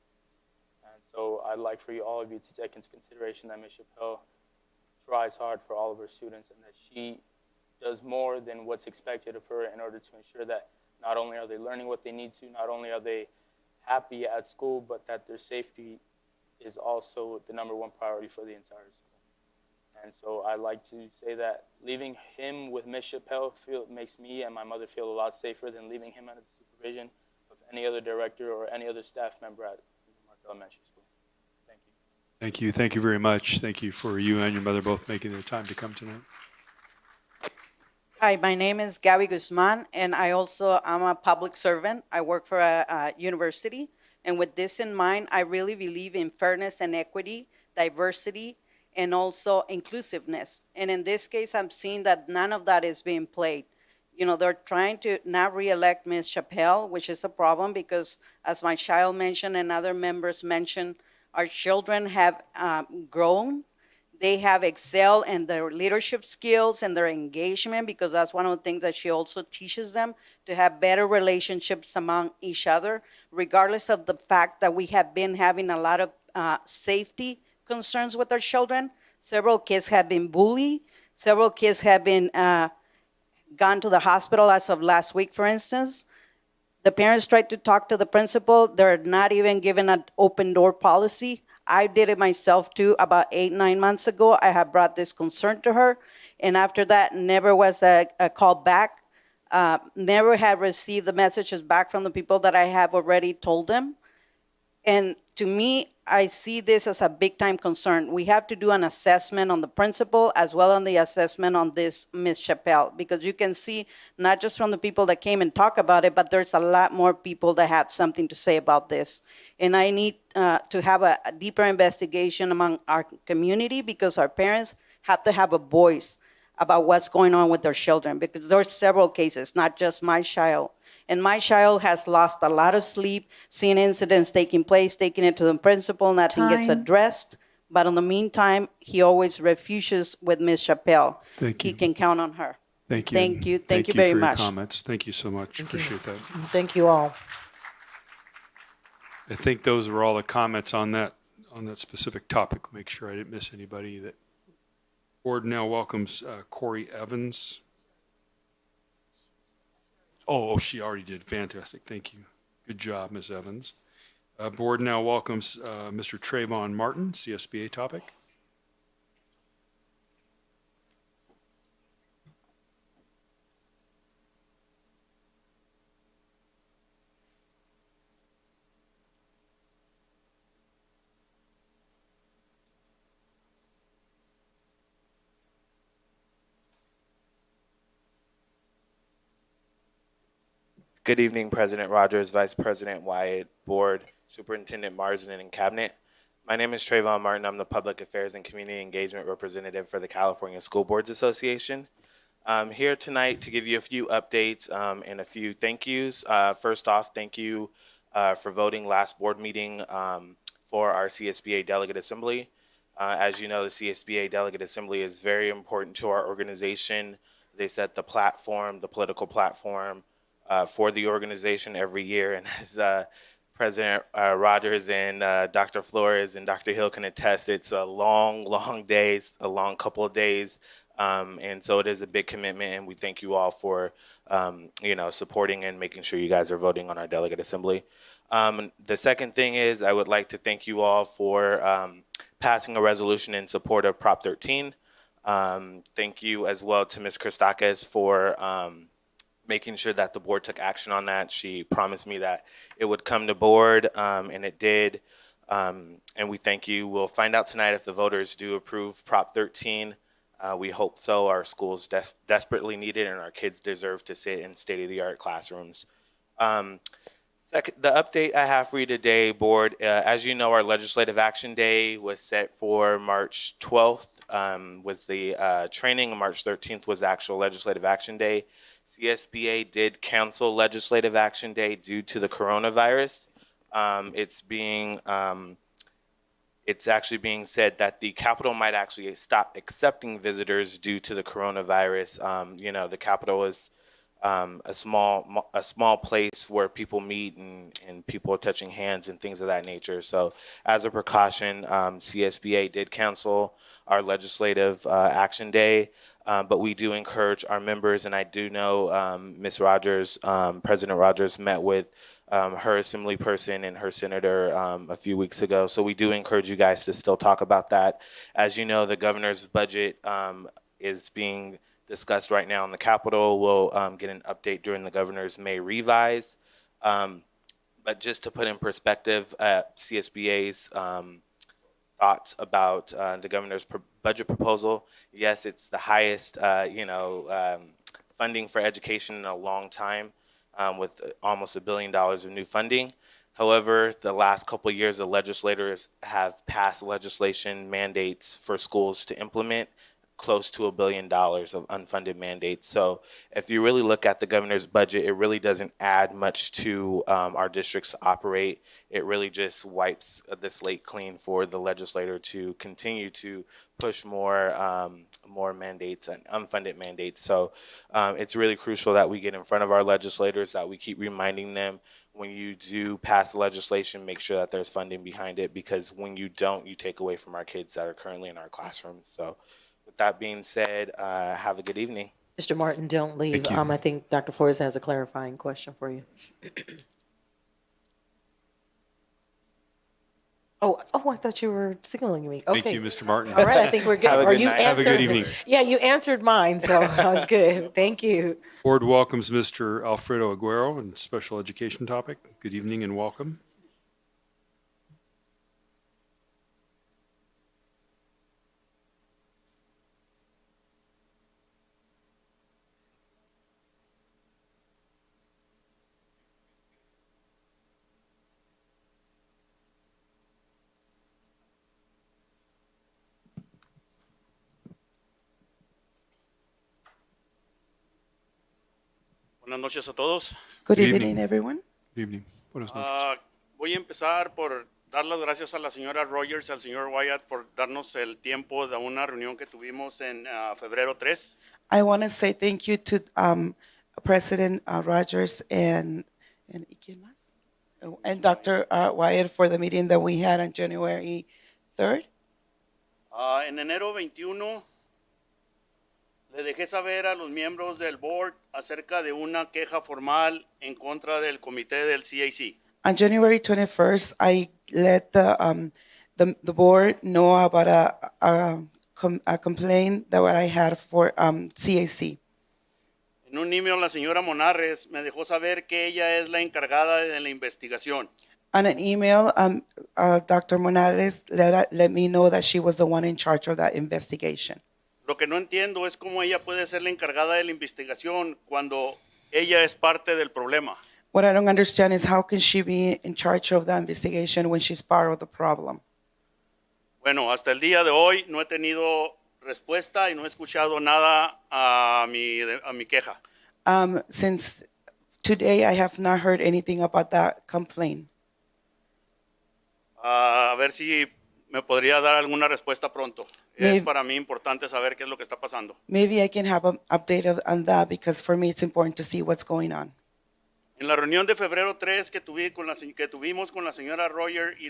And so I'd like for all of you to take into consideration that Ms. Chappelle tries hard for all of her students and that she does more than what's expected of her in order to ensure that not only are they learning what they need to, not only are they happy at school, but that their safety is also the number one priority for the entire school. And so I like to say that leaving him with Ms. Chappelle makes me and my mother feel a lot safer than leaving him under the supervision of any other director or any other staff member at Newmark Elementary School. Thank you. Thank you. Thank you very much. Thank you for you and your mother both making the time to come tonight. Hi, my name is Gabby Guzman, and I'm a public servant. I work for a university, and with this in mind, I really believe in fairness and equity, diversity, and also inclusiveness. And in this case, I'm seeing that none of that is being played. They're trying to not re-elect Ms. Chappelle, which is a problem because, as my child mentioned and other members mentioned, our children have grown. They have excelled in their leadership skills and their engagement, because that's one of the things that she also teaches them, to have better relationships among each other, regardless of the fact that we have been having a lot of safety concerns with our children. Several kids have been bullied. Several kids have been gone to the hospital as of last week, for instance. The parents tried to talk to the principal. They're not even given an open door policy. I did it myself too about 8-9 months ago. I have brought this concern to her. And after that, never was a call back. Never had received the messages back from the people that I have already told them. And to me, I see this as a big time concern. We have to do an assessment on the principal as well on the assessment on this Ms. Chappelle, because you can see not just from the people that came and talk about it, but there's a lot more people that have something to say about this. And I need to have a deeper investigation among our community, because our parents have to have a voice about what's going on with their children, because there are several cases, not just my child. And my child has lost a lot of sleep, seeing incidents taking place, taking it to the principal, nothing gets addressed. But in the meantime, he always refuses with Ms. Chappelle. Thank you. He can count on her. Thank you. Thank you. Thank you for very your much. comments. Thank you so much. Appreciate that. Thank you all. I think those were all the comments on on that specific topic, make sure I didn't miss anybody. That board now welcomes Corey Evans. Oh, she already did. Fantastic. Thank you. Good job, Ms. Evans. Board now welcomes Mr. Trayvon Martin, CSBA topic. Good evening, President Rogers, Vice President Wyatt, Board, Superintendent Marsden, and Cabinet. My name is Trayvon Martin. I'm the Public Affairs and Community Engagement Representative for the California School Boards Association. I'm here tonight to give you a few updates and a few thank yous. First off, thank you for voting last board meeting for our CSBA Delegate Assembly. As you know, the CSBA Delegate Assembly is very important to our organization. They set the platform, the political platform, for the organization every year. And as President Rogers and Dr. Flores and Dr. Hill can attest, it's a long day, a long couple of days. And so it is a big commitment, and we thank you all for supporting and making sure you guys are voting on our Delegate Assembly. The second thing is I would like to thank you all for passing a resolution in support of Prop 13. Thank you as well to Ms. Christakis for making sure that the board took action on that. She promised me that it would come to board, and it did. And we thank you. We'll find out tonight if the voters do approve Prop 13. We hope so. Our schools desperately need it, and our kids deserve to sit in state-of-the-art classrooms. Second, the update I have for you today, board, as you know, our Legislative Action Day was set for March 12th with the training. March 13th was the actual Legislative Action Day. CSBA did cancel Legislative Action Day due to the coronavirus. It's actually being said that the Capitol might actually stop accepting visitors due to the coronavirus. The Capitol is a small place where people meet and people are touching hands and things of that nature. So as a precaution, CSBA did cancel our Legislative Action Day. But we do encourage our members, and I do know Ms. Rogers, President Rogers met with her assembly person and her senator a few weeks ago. So we do encourage you guys to still talk about that. As you know, the governor's budget is being discussed right now in the Capitol. We'll get an update during the governor's May revise. But just to put in perspective, CSBA's thoughts about the governor's budget proposal. Yes, it's the highest, funding for education in a long time, with almost $1 billion of new funding. However, the last couple of years, the legislators have passed legislation mandates for schools to implement close to $1 billion of unfunded mandates. So if you really look at the governor's budget, it really doesn't add much to our districts to operate. It really just wipes the slate clean for the legislator to continue to push more mandates and unfunded mandates. So it's really crucial that we get in front of our legislators, that we keep reminding them, when you do pass legislation, make sure that there's funding behind it, because when you don't, you take away from our kids that are currently in our classrooms. So with that being said, have a good evening. Mr. Martin, don't leave. I think Dr. Flores has a clarifying question for you. Oh, I thought you were signaling me. Okay. Thank you, Mr. Martin. All right, I think we're good. Have a good night. Have a good evening. Yeah, you answered mine, so that was good. Thank you. Board welcomes Mr. Alfredo Aguero and special education topic. Good evening and welcome. Buenas noches a todos. Good evening, everyone. Good evening. Buenas noches. Voy a empezar por dar las gracias a la señora Rogers y al señor Wyatt por darnos el tiempo de una reunión que tuvimos en febrero 3. I want to say thank you to President Rogers and Dr. Wyatt for the meeting that we had on January 3rd. En enero 21 le dejé saber a los miembros del board acerca de una queja formal en contra del comité del CAC. On January 21st, I let the board know about a complaint that what I had for CAC. En un email la señora Monarres me dejó saber que ella es la encargada de la investigación. On an email, Dr. Monares let me know that she was the one in charge of that investigation. Lo que no entiendo es cómo ella puede ser la encargada de la investigación cuando ella es parte del problema. What I don't understand is how can she be in charge of the investigation when she's part of the problem? Bueno, hasta el día de hoy no he tenido respuesta y no he escuchado nada a mi queja. Since today, I have not heard anything about that complaint. A ver si me podría dar alguna respuesta pronto. Maybe- Es para mí importante saber qué es lo que está pasando. Maybe I can have an update on that because for me, it's important to see what's going on. En la reunión de febrero 3 que tuvimos con la señora Roger y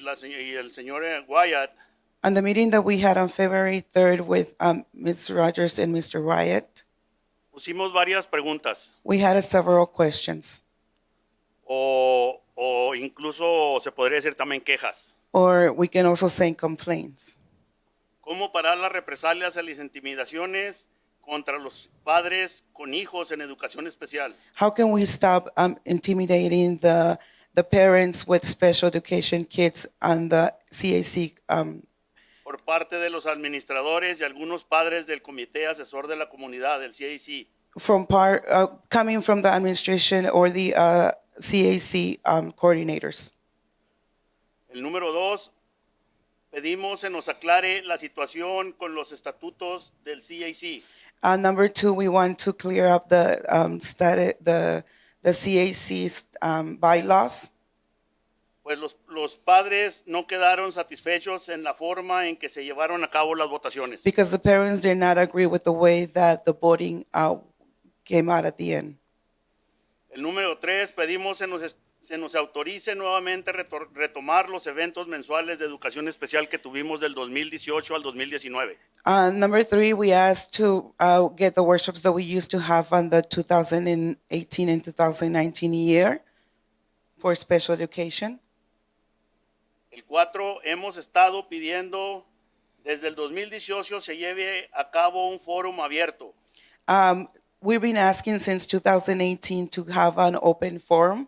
el señor Wyatt, On the meeting that we had on February 3rd with Ms. Rogers and Mr. Wyatt, pusimos varias preguntas we had several questions, o incluso se podría decir también quejas. or we can also say complaints. ¿Cómo parar las represalias y las intimidaciones contra los padres con hijos en educación especial? How can we stop intimidating the parents with special education kids on the CAC? Por parte de los administradores y algunos padres del Comité Asesor de la Comunidad, del CAC. Coming from the administration or the CAC coordinators. El número 2, pedimos se nos aclare la situación con los estatutos del CAC. Number 2, we want to clear up the CAC's bylaws. Pues los padres no quedaron satisfechos en la forma en que se llevaron a cabo las votaciones. Because the parents did not agree with the way that the voting came out at the end. El número 3, pedimos se nos autorice nuevamente retomar los eventos mensuales de educación especial que tuvimos del 2018 al 2019. Number 3, we asked to get the workshops that we used to have on the 2018 and 2019 year for special education. El 4, hemos estado pidiendo desde el 2018 se lleve a cabo un foro abierto. We've been asking since 2018 to have an open forum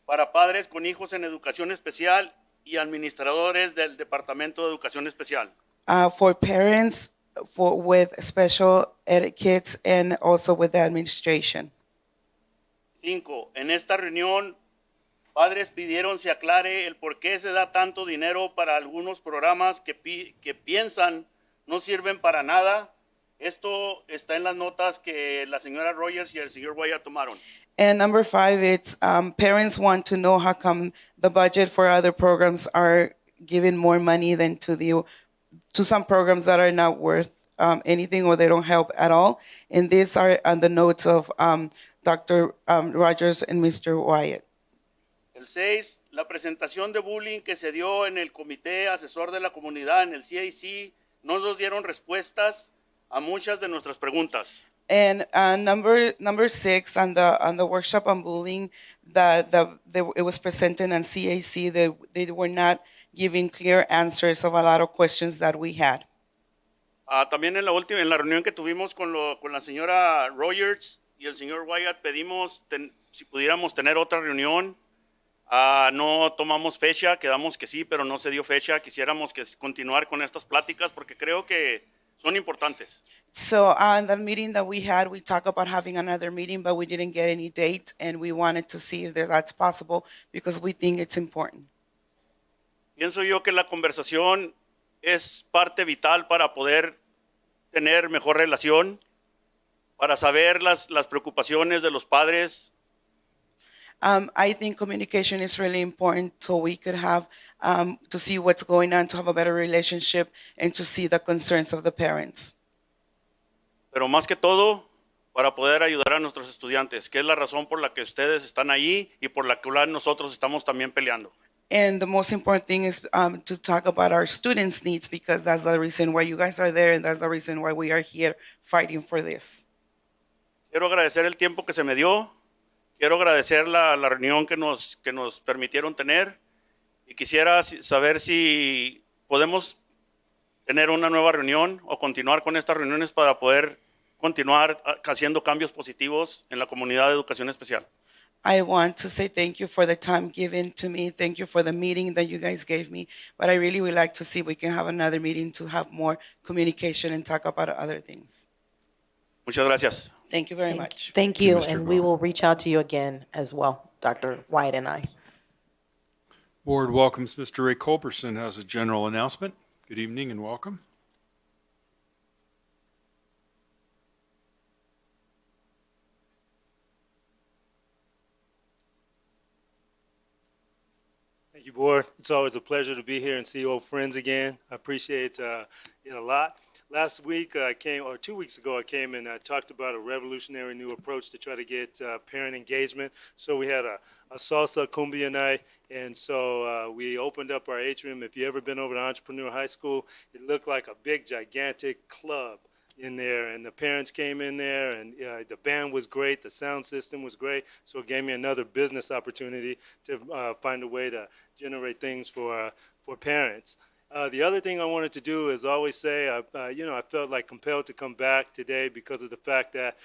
para padres con hijos en educación especial y administradores del Departamento de Educación Especial. For parents with special ed kids and also with the administration. 5, en esta reunión, padres pidieron se aclare el por qué se da tanto dinero para algunos programas que piensan no sirven para nada. Esto está en las notas que la señora Rogers y el señor Wyatt tomaron. And number 5, it's parents want to know how come the budget for other programs are giving more money than to some programs that are not worth anything or they don't help at all. And these are on the notes of Dr. Rogers and Mr. Wyatt. El 6, la presentación de bullying que se dio en el Comité Asesor de la Comunidad, en el CAC, no nos dieron respuestas a muchas de nuestras preguntas. And number 6 on the workshop on bullying, it was presented on CAC. They were not giving clear answers of a lot of questions that we had. También en la reunión que tuvimos con la señora Rogers y el señor Wyatt pedimos si pudiéramos tener otra reunión. No tomamos fecha, quedamos que sí, pero no se dio fecha. Quisiéramos continuar con estas pláticas porque creo que son importantes. So on the meeting that we had, we talked about having another meeting, but we didn't get any date, and we wanted to see if that's possible because we think it's important. Pienso yo que la conversación es parte vital para poder tener mejor relación, para saber las preocupaciones de los padres. I think communication is really important so we could have to see what's going on, to have a better relationship, and to see the concerns of the parents. Pero más que todo, para poder ayudar a nuestros estudiantes, que es la razón por la que ustedes están ahí y por la que nosotros estamos también peleando. And the most important thing is to talk about our students' needs, because that's the reason why you guys are there, and that's the reason why we are here fighting for this. Quiero agradecer el tiempo que se me dio. Quiero agradecer la reunión que nos permitieron tener. Y quisiera saber si podemos tener una nueva reunión o continuar con estas reuniones para poder continuar haciendo cambios positivos en la comunidad de educación especial. I want to say thank you for the time given to me. Thank you for the meeting that you guys gave me. But I really would like to see if we can have another meeting to have more communication and talk about other things. Muchas gracias. Thank you very much. Thank you, and we will reach out to you again as well, Dr. White and I. Board welcomes Mr. Ray Culberson as a general announcement. Good evening and welcome. Thank you, Board. It's always a pleasure to be here and see old friends again. I appreciate it a lot. Last week I came, or 2 weeks ago, I came and I talked about a revolutionary new approach to try to get parent engagement. So we had a salsa cumbia night, and so we opened up our atrium. If you've ever been over to Entrepreneur High School, it looked like a big, gigantic club in there, and the parents came in there, and the band was great, the sound system was great, so it gave me another business opportunity to find a way to generate things for parents. The other thing I wanted to do is always say, I felt like compelled to come back today because of the fact that,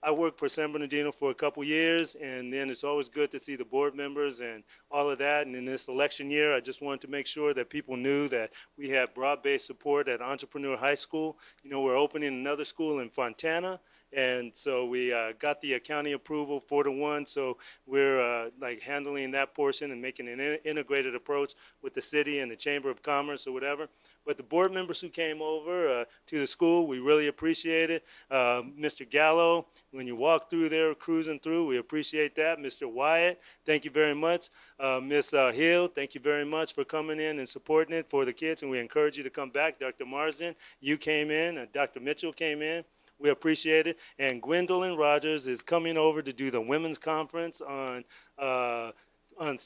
I worked for San Bernardino for a couple years, and then it's always good to see the board members and all of that. And in this election year, I just wanted to make sure that people knew that we have broad-based support at Entrepreneur High School. We're opening another school in Fontana. And so we got the county approval 4-1. So we're handling that portion and making an integrated approach with the city and the Chamber of Commerce or whatever. But the board members who came over to the school, we really appreciate it. Mr. Gallo, when you walk through there, cruising through, we appreciate that. Mr. Wyatt, thank you very much. Ms. Hill, thank you very much for coming in and supporting it for the kids. And we encourage you to come back. Dr. Marsden, you came in. Dr. Mitchell came in. We appreciate it. And Gwendolyn Rogers is coming over to do the women's conference on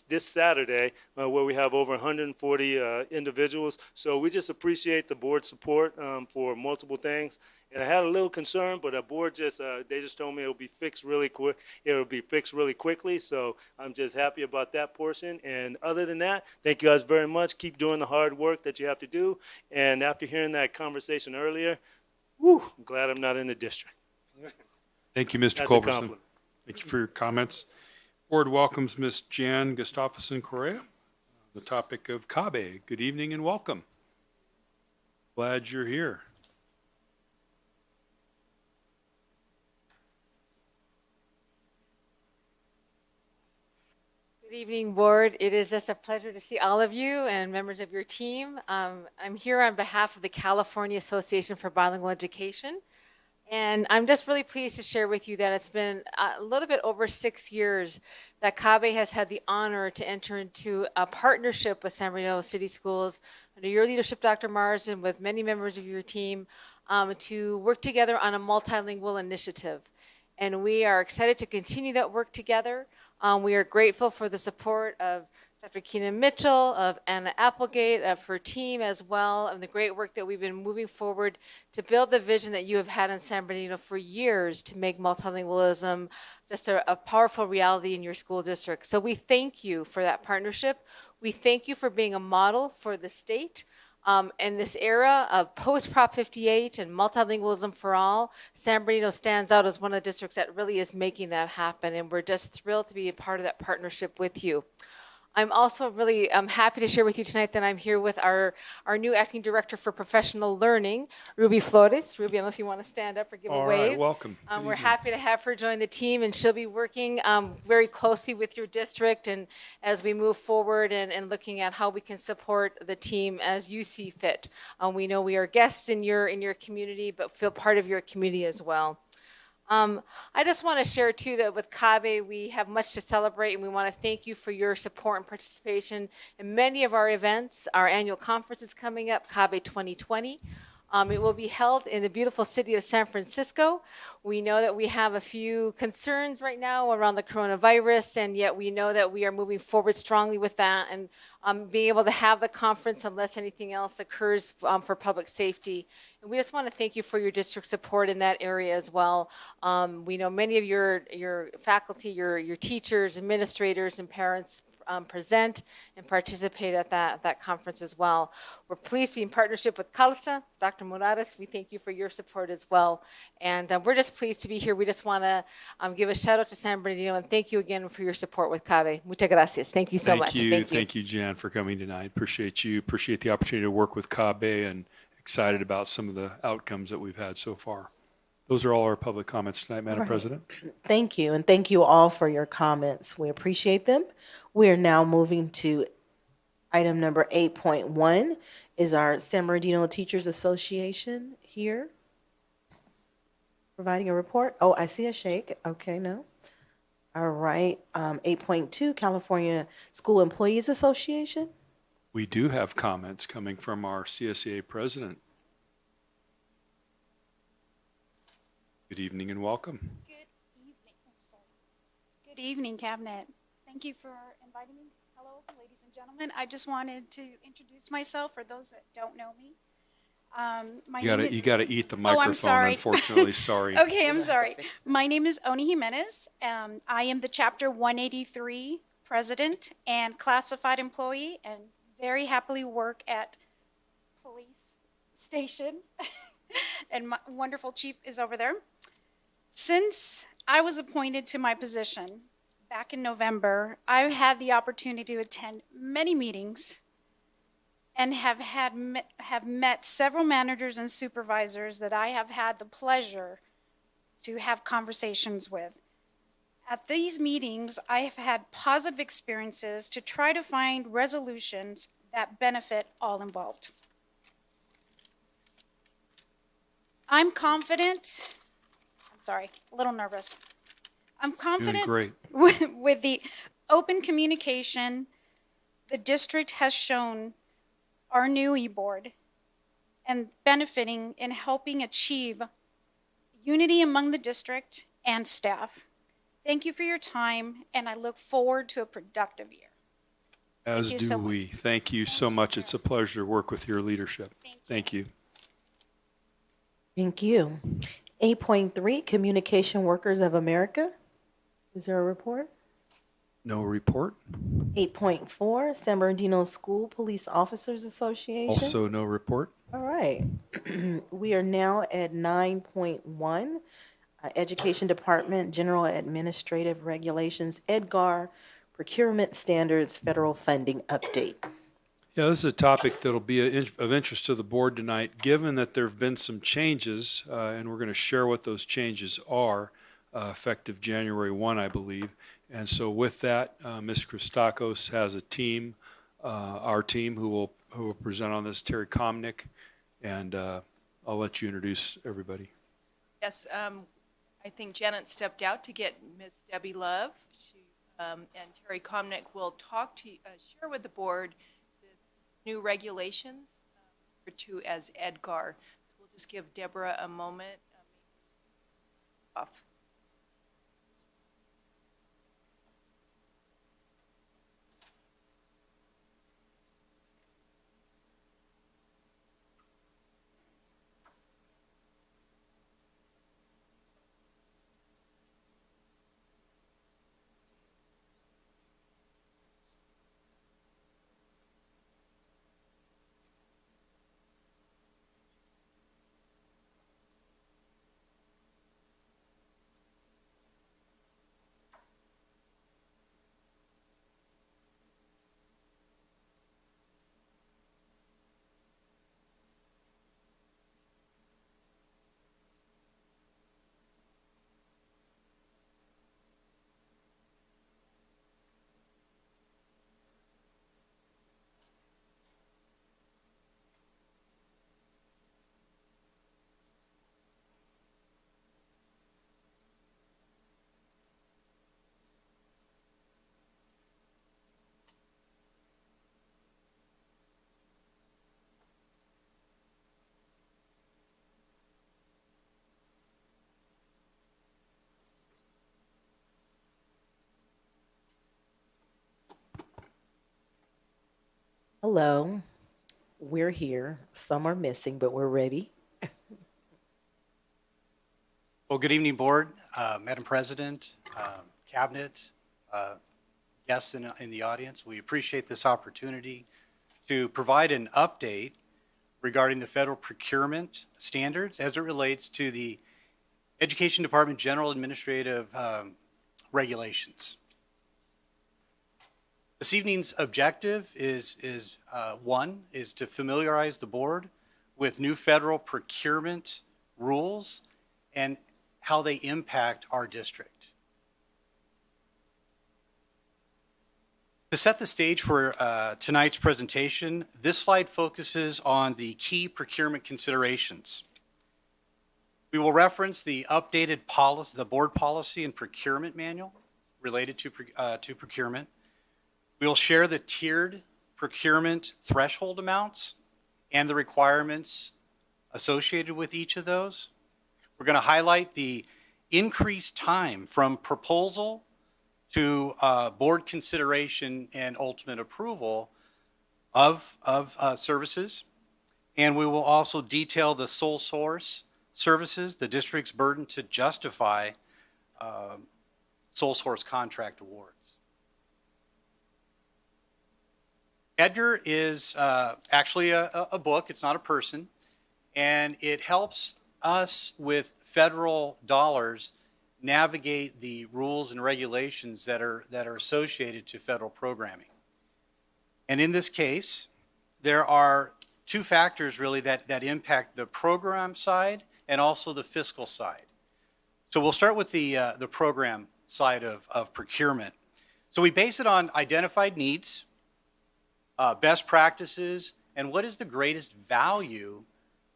this Saturday, where we have over 140 individuals. So we just appreciate the board support for multiple things. And I had a little concern, but the board they just told me it'll be fixed really quick. It'll be fixed really quickly. So I'm just happy about that portion. And other than that, thank you guys very much. Keep doing the hard work that you have to do. And after hearing that conversation earlier, I'm glad I'm not in the district. Thank you, Mr. Culberson. Thank you for your comments. Board welcomes Ms. Jan Gustafson Correa, the topic of CABE. Good evening and welcome. Glad you're here. Good evening, Board. It is just a pleasure to see all of you and members of your team. I'm here on behalf of the California Association for Bilingual Education, and I'm just really pleased to share with you that it's been a little bit over 6 years that CABE has had the honor to enter into a partnership with San Bernardino City Schools under your leadership, Dr. Marsden, with many members of your team to work together on a multilingual initiative. And we are excited to continue that work together. We are grateful for the support of Dr. Keenan Mitchell, of Anna Applegate, of her team as well, and the great work that we've been moving forward to build the vision that you have had in San Bernardino for years to make multilingualism just a powerful reality in your school district. So we thank you for that partnership. We thank you for being a model for the state. In this era of post-Prop 58 and multilingualism for all, San Bernardino stands out as one of the districts that really is making that happen, and we're just thrilled to be a part of that partnership with you. I'm also really happy to share with you tonight that I'm here with our new acting director for professional learning, Ruby Flores. Ruby, I don't know if you want to stand up or give a wave. All right, welcome. We're happy to have her join the team, and she'll be working very closely with your district and as we move forward and looking at how we can support the team as you see fit. We know we are guests in your community, but feel part of your community as well. I just want to share, too, that with CABE, we have much to celebrate, and we want to thank you for your support and participation in many of our events. Our annual conference is coming up, CABE 2020. It will be held in the beautiful city of San Francisco. We know that we have a few concerns right now around the coronavirus, and yet we know that we are moving forward strongly with that and being able to have the conference unless anything else occurs for public safety. And we just want to thank you for your district support in that area as well. We know many of your faculty, your teachers, administrators, and parents present and participate at that conference as well. We're pleased to be in partnership with CALSA. Dr. Morales, we thank you for your support as well. And we're just pleased to be here. We just want to give a shout out to San Bernardino and thank you again for your support with CABE. Muchas gracias. Thank you so much. Thank you, Jan, for coming tonight. Appreciate you. Appreciate the opportunity to work with CABE and excited about some of the outcomes that we've had so far. Those are all our public comments tonight, Madam President. Thank you, and thank you all for your comments. We appreciate them. We are now moving to item number 8.1. Is our San Bernardino Teachers Association here providing a report? Oh, I see a shake. Okay, no. All right. 8.2, California School Employees Association. We do have comments coming from our CSEA president. Good evening and welcome. Good evening, Cabinet. Thank you for inviting me. Hello, ladies and gentlemen. I just wanted to introduce myself for those that don't know me. You gotta eat the microphone, I'm sorry. Unfortunately. Sorry. Okay, I'm sorry. My name is Oni Jimenez. I am the Chapter 183 President and classified employee and very happily work at police station. And my wonderful chief is over there. Since I was appointed to my position back in November, I've had the opportunity to attend many meetings and have met several managers and supervisors that I have had the pleasure to have conversations with. At these meetings, I have had positive experiences to try to find resolutions that benefit all involved. I'm confident, a little nervous. I'm confident great. with the open communication the district has shown our new e-board and benefiting in helping achieve unity among the district and staff. Thank you for your time, and I look forward to a productive year. As Thank you do so we. much. Thank you so much. It's a pleasure to work with your leadership. Thank you. Thank you. 8.3, Communication Workers of America. Is there a report? No report. 8.4, San Bernardino School Police Officers Association. Also no report. All right. We are now at 9.1, Education Department General Administrative Regulations, Edgar, Procurement Standards, Federal Funding Update. Yeah, this is a topic that'll be of interest to the board tonight, given that there have been some changes, and we're going to share what those changes are, effective January 1, I believe. And so with that, Ms. Christakos has a team, our team, who will present on this, Terry Komnick, and I'll let you introduce everybody. Yes, I think Janet stepped out to get Ms. Debbie Love. And Terry Komnick will talk to share with the board new regulations, referred to as Edgar. So we'll just give Deborah a moment. Off. Hello, we're here. Some are missing, but we're ready. Well, good evening, Board, Madam President, Cabinet, guests in the audience. We appreciate this opportunity to provide an update regarding the federal procurement standards as it relates to the Education Department General Administrative regulations. This evening's objective is to familiarize the Board with new federal procurement rules and how they impact our district. To set the stage for tonight's presentation, this slide focuses on the key procurement considerations. We will reference the updated policy, the board policy and procurement manual related to procurement. We will share the tiered procurement threshold amounts and the requirements associated with each of those. We're going to highlight the increased time from proposal to board consideration and ultimate approval of services. And we will also detail the sole source services, the district's burden to justify sole source contract awards. Edgar is actually a book, it's not a person, and it helps us with federal dollars navigate the rules and regulations that are associated to federal programming. And in this case, there are two factors really that impact the program side and also the fiscal side. So we'll start with the program side of procurement. So we base it on identified needs, best practices, and what is the greatest value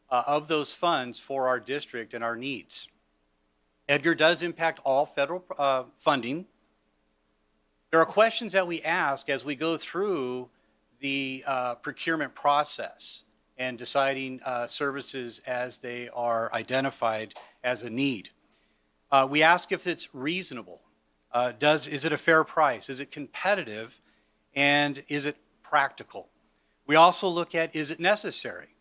of those funds for our district and our needs. Edgar does impact all federal funding. There are questions that we ask as we go through the procurement process and deciding services as they are identified as a need. We ask if it's reasonable. Is it a fair price? Is it competitive? And is it practical? We also look at, is it necessary?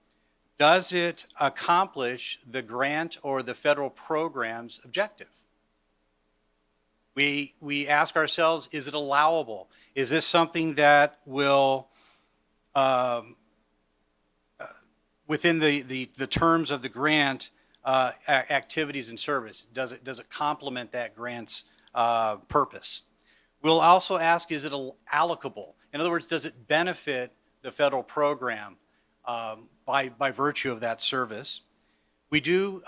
Does it accomplish the grant or the federal program's objective? We ask ourselves, is it allowable? Is this something that will, within the terms of the grant, activities and service, does it complement that grant's purpose? We'll also ask, is it allocable? In other words, does it benefit the federal program by virtue of that service? We do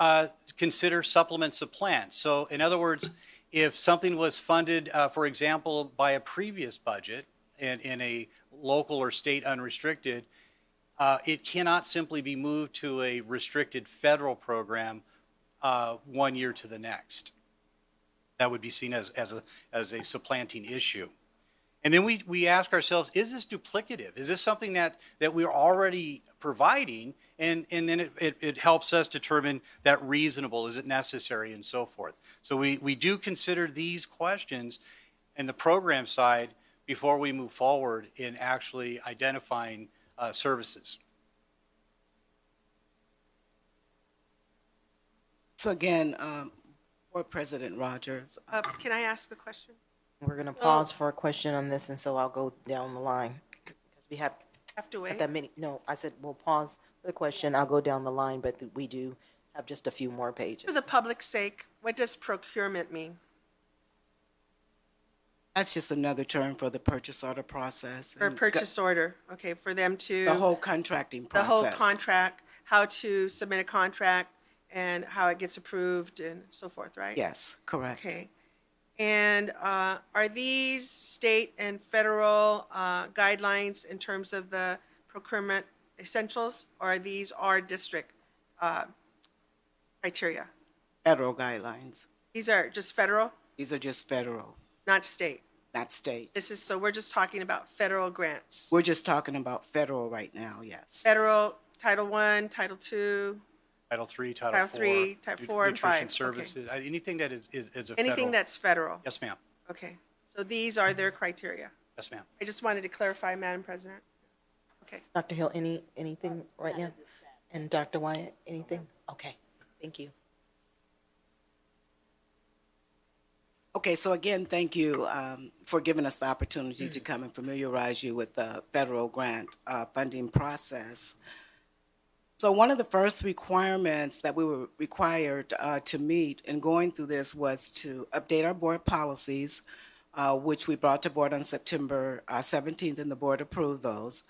consider supplements of plans. So in other words, if something was funded, for example, by a previous budget in a local or state unrestricted, it cannot simply be moved to a restricted federal program 1 year to the next. That would be seen as a supplanting issue. And then we ask ourselves, is this duplicative? Is this something that we're already providing? And then it helps us determine that reasonable, is it necessary, and so forth. So we do consider these questions in the program side before we move forward in actually identifying services. So again, Board President Rogers. Can I ask a question? We're going to pause for a question on this, and so I'll go down the line. Because we have to wait? not that many. No, I said we'll pause for the question. I'll go down the line, but we do have just a few more pages. For the public's sake, what does procurement mean? That's just another term for the purchase order process. For purchase order, okay, for them to. The whole contracting The process. whole contract, how to submit a contract and how it gets approved and so forth, right? Yes, correct. Okay. And are these state and federal guidelines in terms of the procurement essentials, or are these our district criteria? Federal guidelines. These are just federal, These are just federal, not state? not state. So we're just talking about federal grants. We're just talking about federal right now, yes. Federal, Title I, Title II, Title III, Title Title IV. III, Title IV, and Nutrition V. services, anything that is a federal. anything that's federal? Yes, ma'am. Okay, so these are their criteria. Yes, ma'am. I just wanted to clarify, Madam President. Okay. Dr. Hill, anything right now? And Dr. Wyatt, anything? Okay, thank you. Okay, so again, thank you for giving us the opportunity to come and familiarize you with the federal grant funding process. So one of the first requirements that we were required to meet in going through this was to update our board policies, which we brought to board on September 17th, and the board approved those.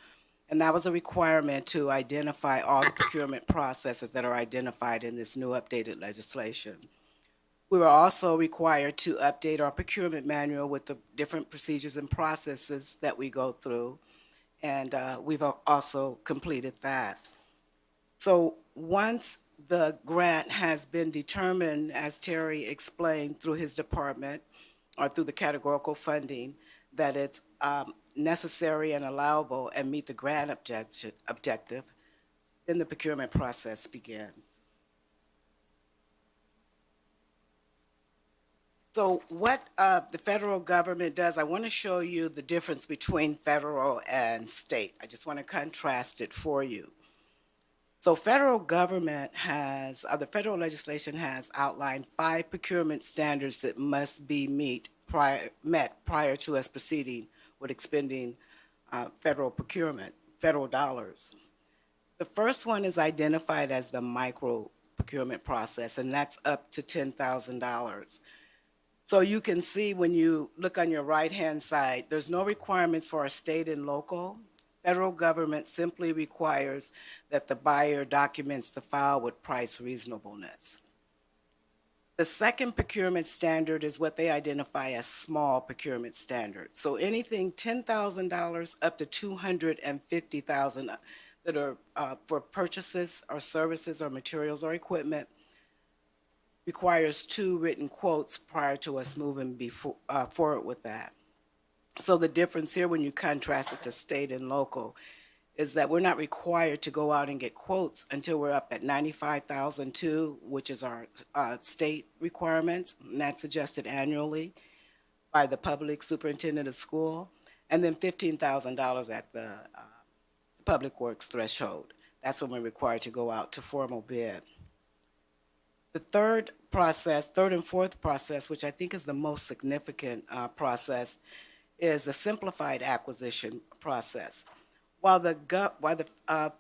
And that was a requirement to identify all the procurement processes that are identified in this new updated legislation. We were also required to update our procurement manual with the different procedures and processes that we go through, and we've also completed that. So once the grant has been determined, as Terry explained, through his department or through the categorical funding, that it's necessary and allowable and meet the grant objective, then the procurement process begins. So what the federal government does, I want to show you the difference between federal and state. I just want to contrast it for you. So federal government has, the federal legislation has outlined 5 procurement standards that must be met prior to us proceeding with expending federal procurement, federal dollars. The first one is identified as the micro procurement process, and that's up to $10,000. So you can see when you look on your right-hand side, there's no requirements for our state and local. Federal government simply requires that the buyer documents the file with price reasonableness. The second procurement standard is what they identify as small procurement standard. So anything $10,000 up to $250,000 that are for purchases or services or materials or equipment requires 2 written quotes prior to us moving forward with that. So the difference here when you contrast it to state and local is that we're not required to go out and get quotes until we're up at $95,002, which is our state requirements, and that's adjusted annually by the public superintendent of school, and then $15,000 at the public works threshold. That's when we're required to go out to formal bid. The third and fourth process, which I think is the most significant process, is a simplified acquisition process. While the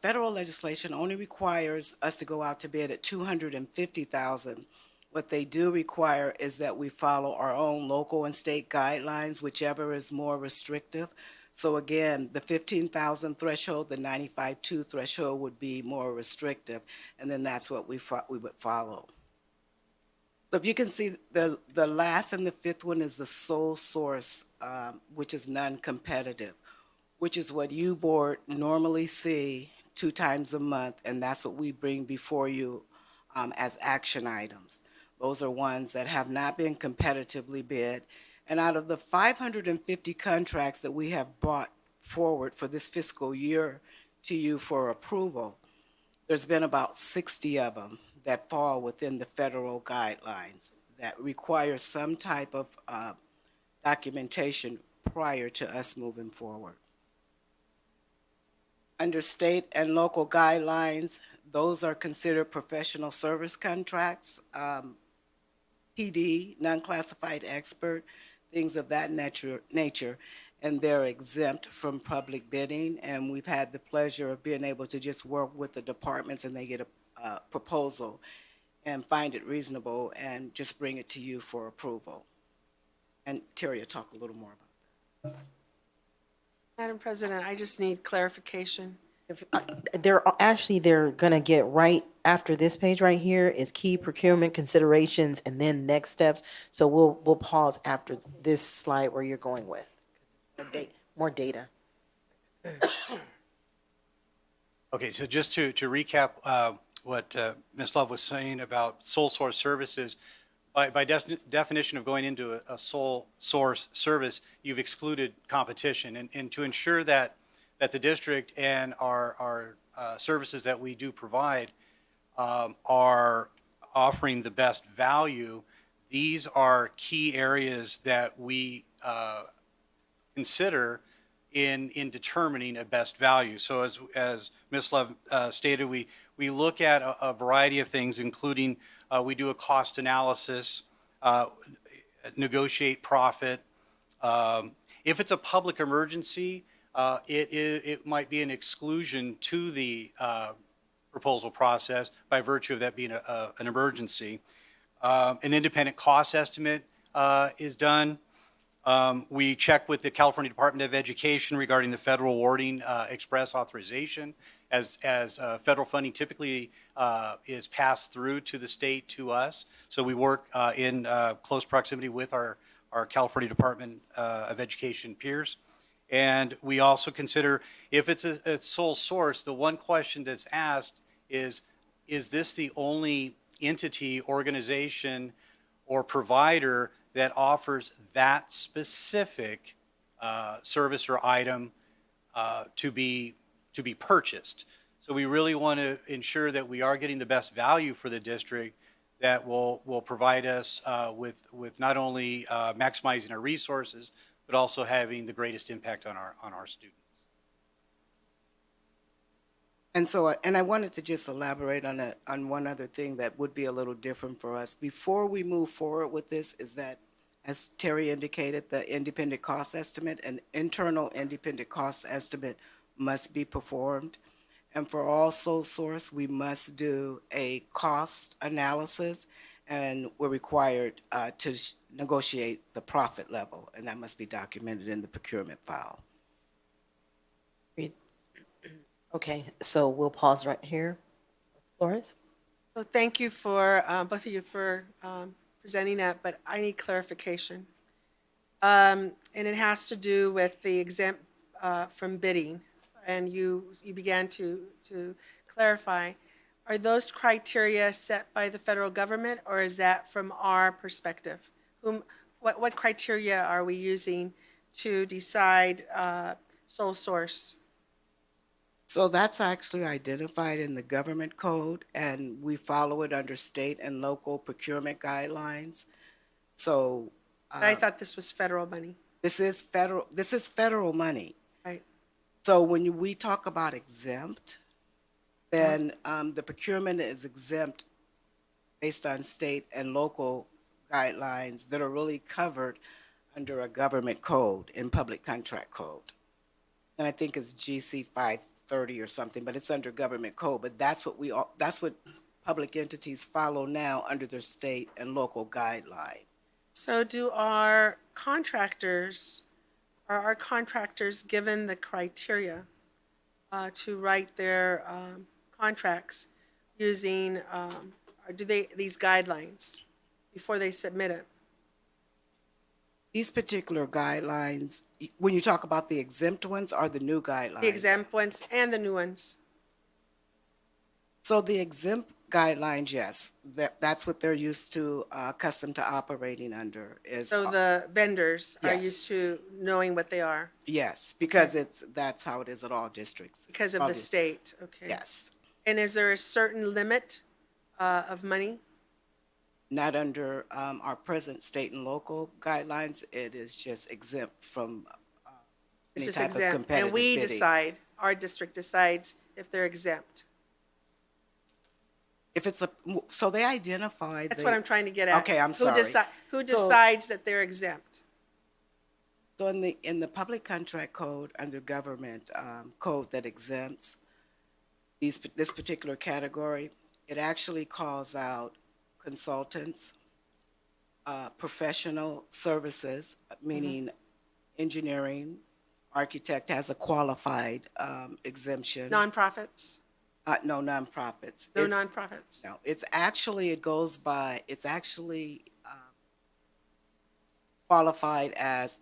federal legislation only requires us to go out to bid at $250,000, what they do require is that we follow our own local and state guidelines, whichever is more restrictive. So again, the $15,000 threshold, the $95,200 threshold would be more restrictive, and then that's what we would follow. So if you can see, the last and the fifth one is the sole source, which is non-competitive, which is what you board normally see 2 times a month, and that's what we bring before you as action items. Those are ones that have not been competitively bid. And out of the 550 contracts that we have brought forward for this fiscal year to you for approval, there's been about 60 of them that fall within the federal guidelines that require some type of documentation prior to us moving forward. Under state and local guidelines, those are considered professional service contracts, PD, non-classified expert, things of that nature, and they're exempt from public bidding. And we've had the pleasure of being able to just work with the departments, and they get a proposal and find it reasonable and just bring it to you for approval. And Terry will talk a little more about that. Madam President, I just need clarification. They're gonna get right after this page right here is key procurement considerations and then next steps. So we'll pause after this slide where you're going with. More data. Okay, so just to recap what Ms. Love was saying about sole source services, by definition of going into a sole source service, you've excluded competition. And to ensure that the district and our services that we do provide are offering the best value, these are key areas that we consider in determining a best value. So as Ms. Love stated, we look at a variety of things, including we do a cost analysis, negotiate profit. If it's a public emergency, it might be an exclusion to the proposal process by virtue of that being an emergency. An independent cost estimate is done. We check with the California Department of Education regarding the federal awarding express authorization, as federal funding typically is passed through to the state to us. So we work in close proximity with our California Department of Education peers. And we also consider, if it's a sole source, the one question that's asked is this the only entity, organization, or provider that offers that specific service or item to be purchased? So we really want to ensure that we are getting the best value for the district that will provide us with not only maximizing our resources, but also having the greatest impact on our students. And so, and I wanted to just elaborate on one other thing that would be a little different for us. Before we move forward with this, is that, as Terry indicated, the independent cost estimate, an internal independent cost estimate must be performed. And for all sole source, we must do a cost analysis, and we're required to negotiate the profit level, and that must be documented in the procurement file. Okay, so we'll pause right here. Flores? So thank you for, both of you for presenting that, but I need clarification. And it has to do with the exempt from bidding. And you began to clarify, are those criteria set by the federal government, or is that from our perspective? What criteria are we using to decide sole source? So that's actually identified in the government code, and we follow it under state and local procurement guidelines. So I thought this was federal money. This is federal money. Right. So when we talk about exempt, then the procurement is exempt based on state and local guidelines that are really covered under a government code in public contract code. And I think it's GC 530 or something, but it's under government code. But that's what public entities follow now under their state and local guideline. So do our contractors, are our contractors given the criteria to write their contracts using, or do they, these guidelines before they submit it? These particular guidelines, when you talk about the exempt ones, are the new guidelines. The exempt ones and the new ones. So the exempt guidelines, yes, that's what they're used to, accustomed to operating under. So the vendors are Yes. used to knowing what they are Yes, because that's how it is at all districts. because of the state, okay. Yes, And is there a certain limit of money? not under our present state and local guidelines. It is just exempt from It's any just type of exempt, competitive and we bidding. decide, our district decides if they're exempt. If it's so they identify. That's what I'm trying to get at. Okay, I'm sorry. Who So- decides that they're exempt? So in the public contract code, under government code that exempts this particular category, it actually calls out consultants, professional services, meaning engineering, architect has a qualified exemption. Nonprofits? No nonprofits. No It's- nonprofits? No, it's actually qualified as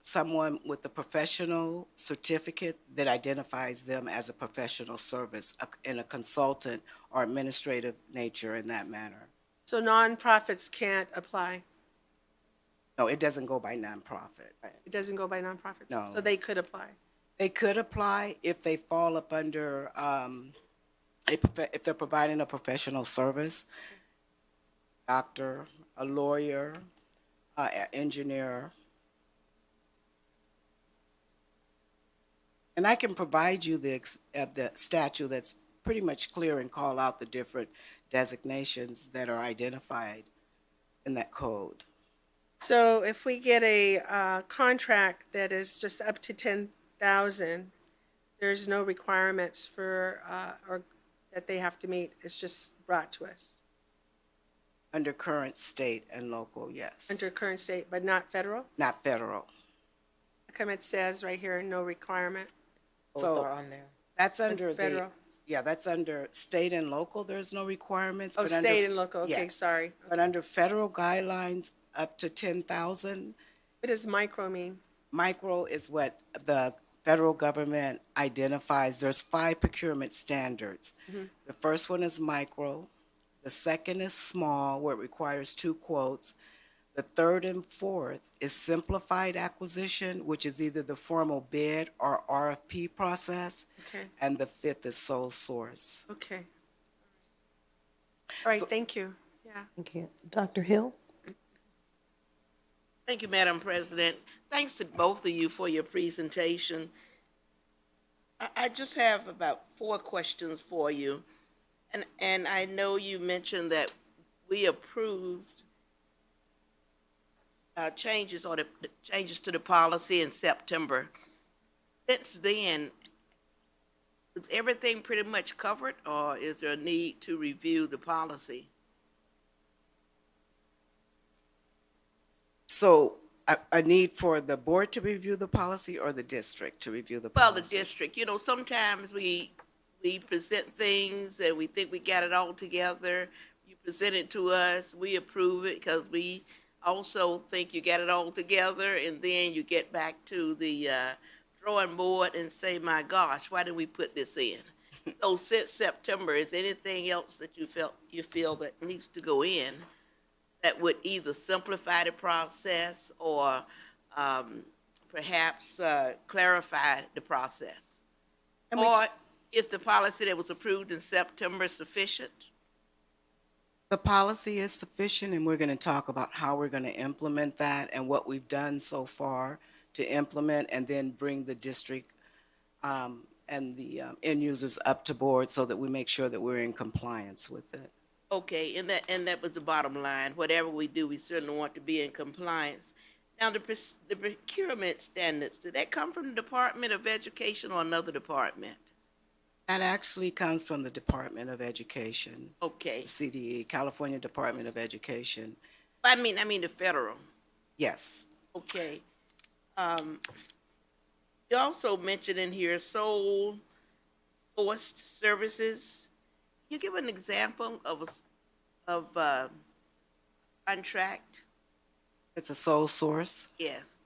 someone with a professional certificate that identifies them as a professional service in a consultant or administrative nature in that manner. So nonprofits can't apply? No, it doesn't go by nonprofit. It doesn't go by nonprofits? No. So they could apply? They could apply if they fall up under, if they're providing a professional service, doctor, a lawyer, an engineer. And I can provide you the statute that's pretty much clear and call out the different designations that are identified in that code. So if we get a contract that is just up to 10,000, there's no requirements for, or that they have to meet, it's just brought to us Under current state and local, yes. under current state, but not federal? Not federal. How come it says right here, no requirement? Both So are on there. that's And under the, federal? yeah, that's under state and local, there's no requirements. Oh, but under- state and local, okay, yeah. sorry. But under federal guidelines, up to 10,000, What does micro mean? micro is what the federal government identifies. There's 5 procurement standards. Mhm. The first one is micro. The second is small, where it requires 2 quotes. The third and fourth is simplified acquisition, which is either the formal bid or RFP process. Okay, And the fifth is sole source. okay. All right, So- thank you, yeah. Okay, Dr. Hill? Thank you, Madam President. Thanks to both of you for your presentation. I just have about 4 questions for you. And I know you mentioned that we approved changes or the changes to the policy in September. Since then, is everything pretty much covered, or is there a need to review the policy? So a need for the board to review the policy or the district to review the Well, policy? the district, sometimes we present things and we think we got it all together. You present it to us, we approve it because we also think you got it all together, and then you get back to the drawing board and say, my gosh, why didn't we put this in? So since September, is anything else that you feel that needs to go in that would either simplify the process or perhaps clarify the process? Or is the policy that was approved in September sufficient? The policy is sufficient, and we're going to talk about how we're going to implement that and what we've done so far to implement, and then bring the district and the end users up to board so that we make sure that we're in compliance with it. Okay, and that was the bottom line. Whatever we do, we certainly want to be in compliance. Now, the procurement standards, did that come from the Department of Education or another department? That actually comes from the Department of Education. Okay. CDE, California Department of Education. I mean the federal. Yes. Okay. You also mentioned in here sole sourced services. Can you give an example of a contract? It's a sole source. Yes.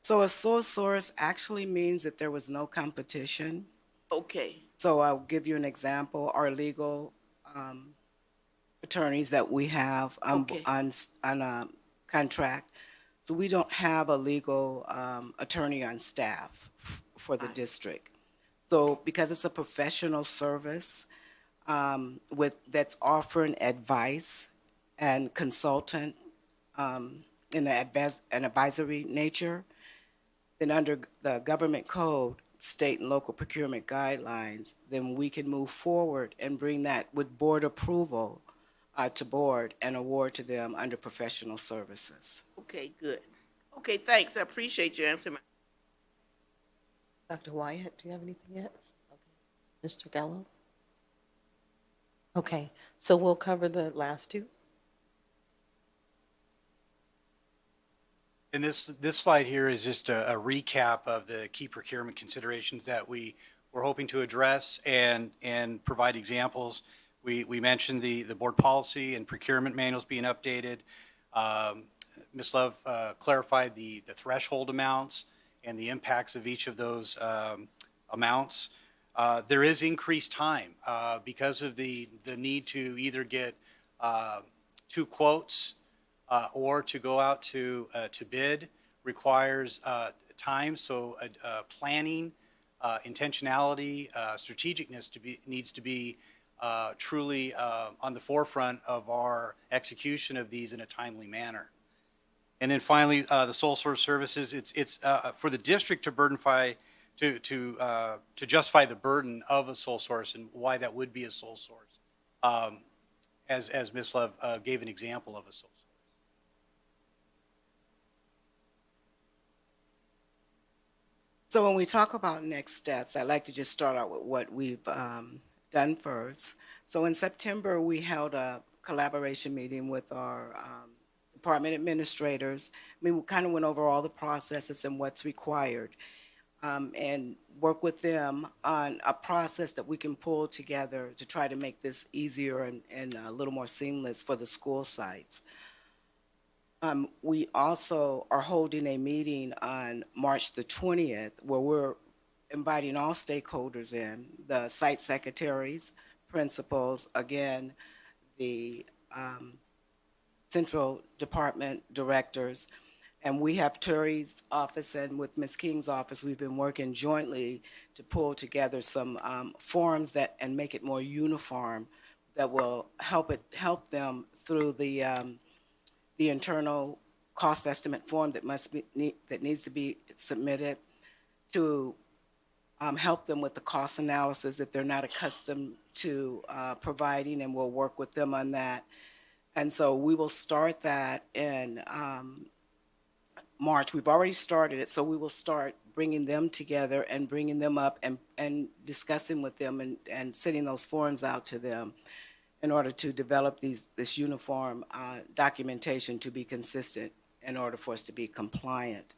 So a sole source actually means that there was no competition. Okay. So I'll give you an example. Our legal attorneys that we have on a contract, so we don't have a legal attorney on staff for the district. So because it's a professional service that's offering advice and consultant in an advisory nature, then under the government code, state and local procurement guidelines, then we can move forward and bring that with board approval to board and award to them under professional services. Okay, good. Okay, thanks. I appreciate your answer. Dr. Wyatt, do you have anything yet? Okay. Mr. Gallo? Okay, so we'll cover the last 2. And this slide here is just a recap of the key procurement considerations that we were hoping to address and provide examples. We mentioned the board policy and procurement manuals being updated. Ms. Love clarified the threshold amounts and the impacts of each of those amounts. There is increased time because of the need to either get 2 quotes or to go out to bid requires time. So planning, intentionality, strategicness needs to be truly on the forefront of our execution of these in a timely manner. And then finally, the sole source services, it's for the district to to justify the burden of a sole source and why that would be a sole source, as Ms. Love gave an example of a sole source. So when we talk about next steps, I'd like to just start out with what we've done first. So in September, we held a collaboration meeting with our department administrators. We kind of went over all the processes and what's required, and work with them on a process that we can pull together to try to make this easier and a little more seamless for the school sites. We also are holding a meeting on March the 20th where we're inviting all stakeholders in, the site secretaries, principals, again, the central department directors. And we have Terry's office and with Ms. King's office, we've been working jointly to pull together some forms that and make it more uniform that will help them through the internal cost estimate form that that needs to be submitted, to help them with the cost analysis if they're not accustomed to providing, and we'll work with them on that. And so we will start that in March. We've already started it, so we will start bringing them together and bringing them up and discussing with them and sending those forms out to them in order to develop this uniform documentation to be consistent in order for us to be compliant.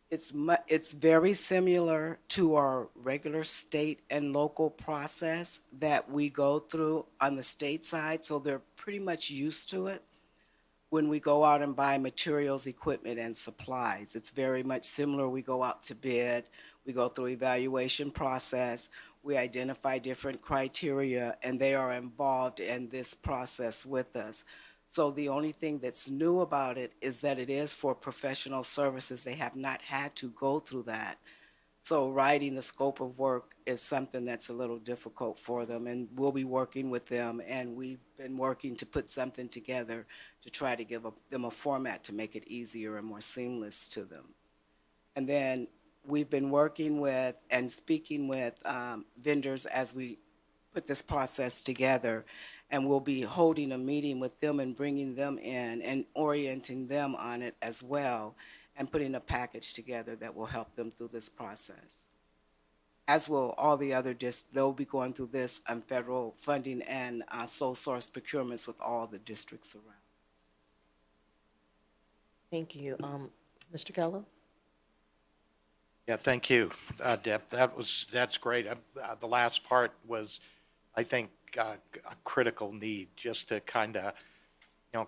It's very similar to our regular state and local process that we go through on the state side, so they're pretty much used to it. When we go out and buy materials, equipment, and supplies, it's very much similar. We go out to bid, we go through evaluation process, we identify different criteria, and they are involved in this process with us. So the only thing that's new about it is that it is for professional services. They have not had to go through that. So writing the scope of work is something that's a little difficult for them, and we'll be working with them, and we've been working to put something together to try to give them a format to make it easier and more seamless to them. And then we've been working with and speaking with vendors as we put this process together, and we'll be holding a meeting with them and bringing them in and orienting them on it as well, and putting a package together that will help them through this process. As will all the other they'll be going through this on federal funding and sole source procurements with all the districts around. Thank you. Mr. Gallo? Yeah, thank you, Deb. That's great. The last part was, I think, a critical need, just to kind of,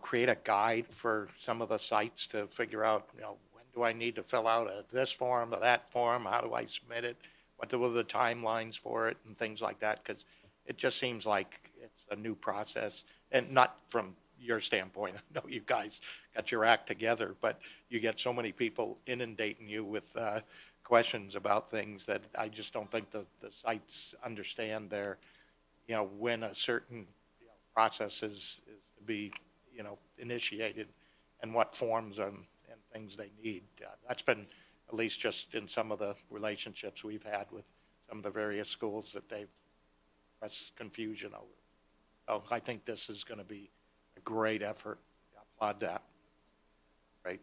create a guide for some of the sites to figure out, when do I need to fill out this form or that form? How do I submit it? What are the timelines for it and things like that? Because it just seems like it's a new process, and not from your standpoint. I know you guys got your act together, but you get so many people inundating you with questions about things that I just don't think the sites understand when a certain process is to be, initiated, and what forms and things they need. That's been, at least just in some of the relationships we've had with some of the various schools, that they've expressed confusion over. So I think this is going to be a great effort. I applaud that. Great.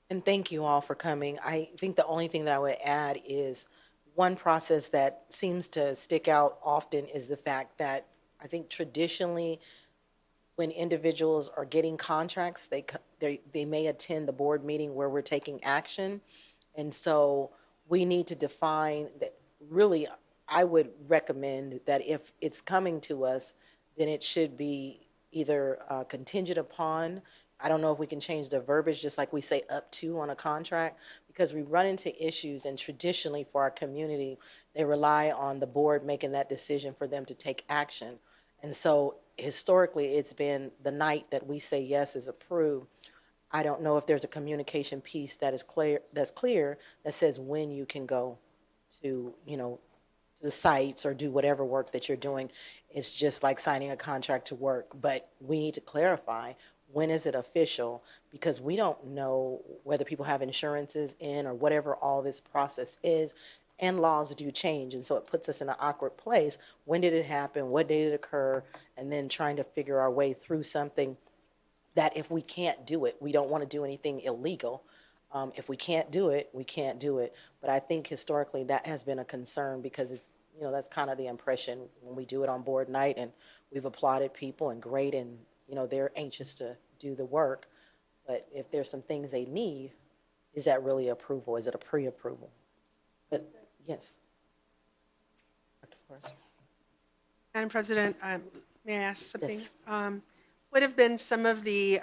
And thank you all for coming. I think the only thing that I would add is one process that seems to stick out often is the fact that I think traditionally when individuals are getting contracts, they may attend the board meeting where we're taking action. And so we need to define that. Really, I would recommend that if it's coming to us, then it should be either contingent upon. I don't know if we can change the verbiage, just like we say up to on a contract, because we run into issues, and traditionally for our community, they rely on the board making that decision for them to take action. And so historically, it's been the night that we say yes is approved. I don't know if there's a communication piece that is clear, that says when you can go to, to the sites or do whatever work that you're doing. It's just like signing a contract to work, but we need to clarify when is it official? Because we don't know whether people have insurances in or whatever all this process is, and laws do change. And so it puts us in an awkward place. When did it happen? What day did it occur? And then trying to figure our way through something that if we can't do it, we don't want to do anything illegal. If we can't do it, we can't do it. But I think historically that has been a concern because it's, that's kind of the impression when we do it on board night and we've applauded people and great and, they're anxious to do the work. But if there's some things they need, is that really approval? Is it a pre-approval? But yes. Dr. Forrest. Madam President, may I ask something? Yes. What have been some of the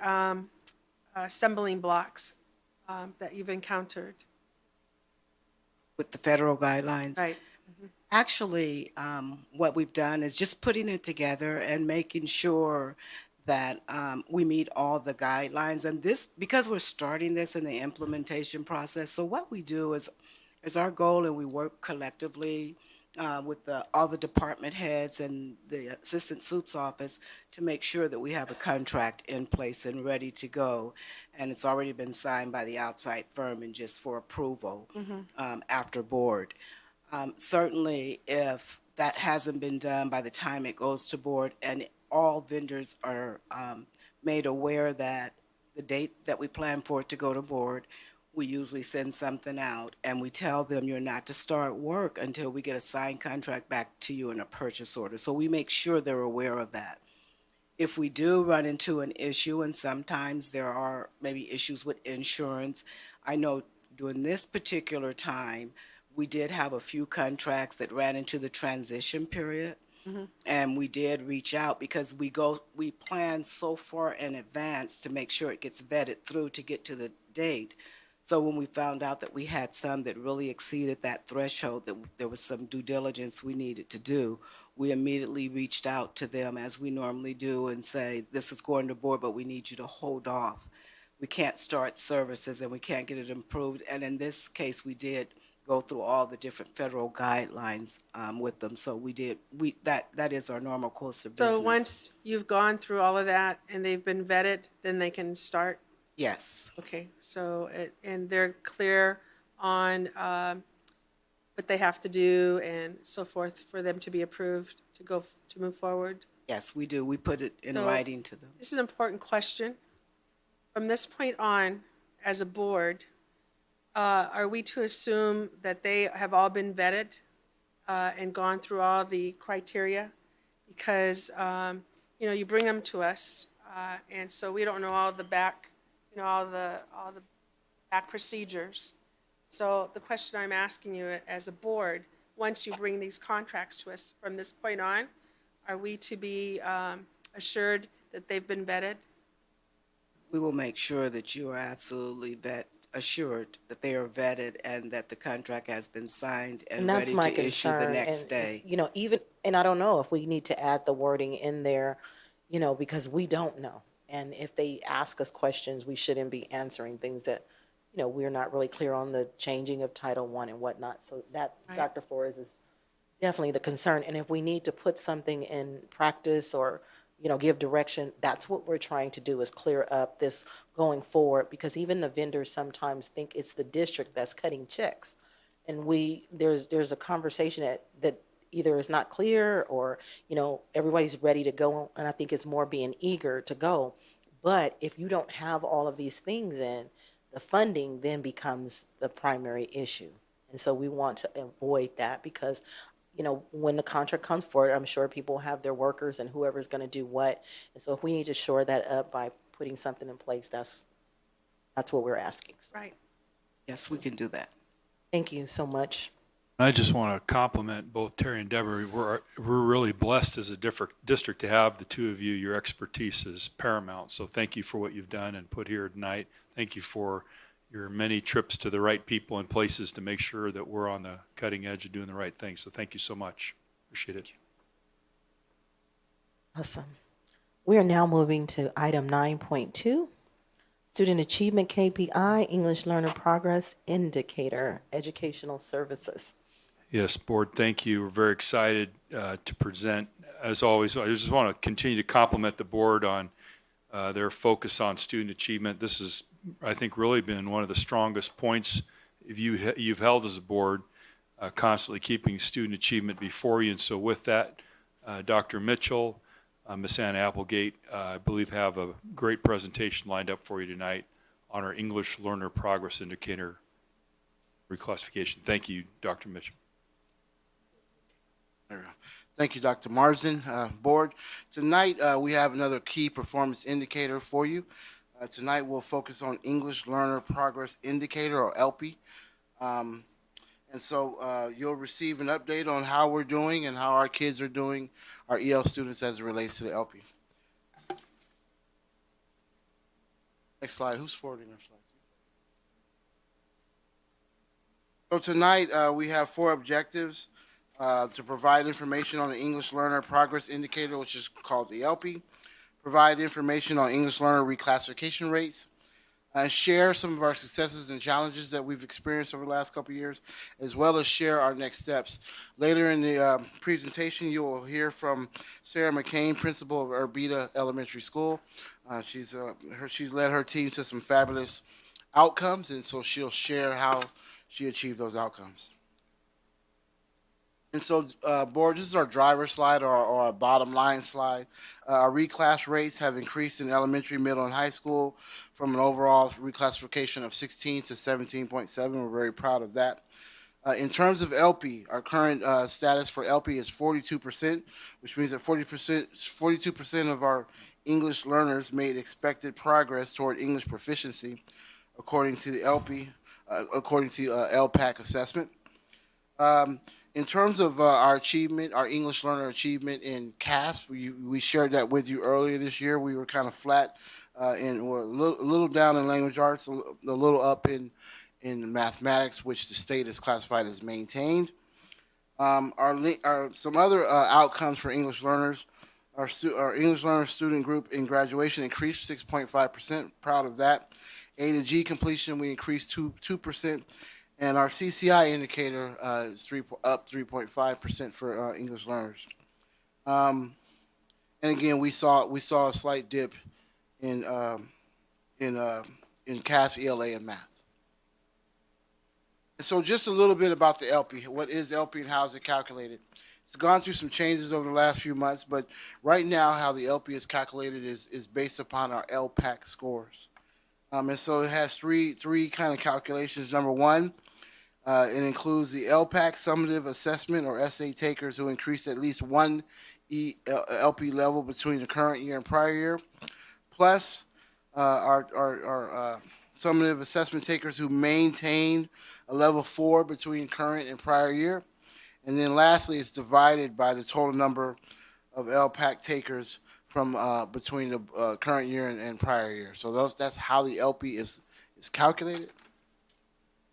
stumbling blocks that you've encountered? With the federal guidelines. Right. Actually, what we've done is just putting it together and making sure that we meet all the guidelines. And this, because we're starting this in the implementation process, so what we do is our goal, and we work collectively with all the department heads and the Assistant Soup's office to make sure that we have a contract in place and ready to go. And it's already been signed by the outside firm and just for approval after board. Certainly, if that hasn't been done by the time it goes to board, and all vendors are made aware that the date that we plan for it to go to board, we usually send something out and we tell them you're not to start work until we get a signed contract back to you in a purchase order. So we make sure they're aware of that. If we do run into an issue, and sometimes there are maybe issues with insurance, I know during this particular time, we did have a few contracts that ran into the transition period. And we did reach out because we plan so far in advance to make sure it gets vetted through to get to the date. So when we found out that we had some that really exceeded that threshold, that there was some due diligence we needed to do, we immediately reached out to them as we normally do and say, this is going to board, but we need you to hold off. We can't start services and we can't get it improved. And in this case, we did go through all the different federal guidelines with them. So that is our normal course of business. So once you've gone through all of that and they've been vetted, then they can start? Yes. Okay, so, and they're clear on what they have to do and so forth for them to be approved to move forward? Yes, we do. We put it in So, writing to them. This is an important question. From this point on, as a board, are we to assume that they have all been vetted and gone through all the criteria? Because, you bring them to us, and so we don't know all the back, all the back procedures. So the question I'm asking you as a board, once you bring these contracts to us from this point on, are we to be assured that they've been vetted? We will make sure that you are absolutely assured that they are vetted and that the contract has been signed and that's ready my to issue the concern. next And, day. even, and I don't know if we need to add the wording in there, because we don't know. And if they ask us questions, we shouldn't be answering things that, we're not really clear on the changing of Title I and whatnot. So that, Right. Dr. Flores, is definitely the concern. And if we need to put something in practice or, give direction, that's what we're trying to do, is clear up this going forward, because even the vendors sometimes think it's the district that's cutting checks. And there's a conversation that either is not clear or, everybody's ready to go. And I think it's more being eager to go. But if you don't have all of these things in, the funding then becomes the primary issue. And so we want to avoid that because, when the contract comes forward, I'm sure people have their workers and whoever's going to do what. And so if we need to shore that up by putting something in place, that's what we're asking. Right. Yes, we can do that. Thank you so much. I just want to compliment both Terry and Deborah. We're really blessed as a district to have the two of you. Your expertise is paramount. So thank you for what you've done and put here tonight. Thank you for your many trips to the right people and places to make sure that we're on the cutting edge of doing the right thing. So thank you so much. Appreciate it. Awesome. We are now moving to item 9.2, Student Achievement KPI, English Learner Progress Indicator, Educational Services. Yes, Board, thank you. We're very excited to present. As always, I just want to continue to compliment the Board on their focus on student achievement. This has, I think, really been one of the strongest points you've held as a board, constantly keeping student achievement before you. And so with that, Dr. Mitchell, Ms. Ann Applegate, I believe have a great presentation lined up for you tonight on our English Learner Progress Indicator reclassification. Thank you, Dr. Mitchell. Thank you, Dr. Marsden. Board, tonight we have another key performance indicator for you. Tonight we'll focus on English Learner Progress Indicator, or ELPI. And so you'll receive an update on how we're doing and how our kids are doing, our EL students, as it relates to the ELPI. Next slide. Who's forwarding our slides? So tonight we have 4 objectives. To provide information on the English Learner Progress Indicator, which is called the ELPI, provide information on English Learner reclassification rates, share some of our successes and challenges that we've experienced over the last couple of years, as well as share our next steps. Later in the presentation, you will hear from Sarah McCain, principal of Urbita Elementary School. She's led her team to some fabulous outcomes, and so she'll share how she achieved those outcomes. And so, board, this is our driver slide, or our bottom line slide. Our reclass rates have increased in elementary, middle, and high school from an overall reclassification of 16 to 17.7. We're very proud of that. In terms of ELPI, our current status for ELPI is 42%, which means that 42% of our English learners made expected progress toward English proficiency, according to the ELPI, according to LPAC assessment. In terms of our achievement, our English learner achievement in CASP, we shared that with you earlier this year. We were kind of flat and we're a little down in language arts, a little up in mathematics, which the state has classified as maintained. Some other outcomes for English learners, our English learner student group in graduation increased 6.5%. Proud of that. A to G completion, we increased 2%. And our CCI indicator is up 3.5% for English learners. And again, we saw a slight dip in CASP, ELA, and math. And so just a little bit about the ELPI. What is ELPI and how is it calculated? It's gone through some changes over the last few months, but right now how the ELPI is calculated is based upon our LPAC scores. And so it has three kind of calculations. Number one, it includes the LPAC summative assessment, or SA takers who increased at least one LP level between the current year and prior year, plus our summative assessment takers who maintained a level 4 between current and prior year. And then lastly, it's divided by the total number of LPAC takers from between the current year and prior year. So that's how the LP is calculated.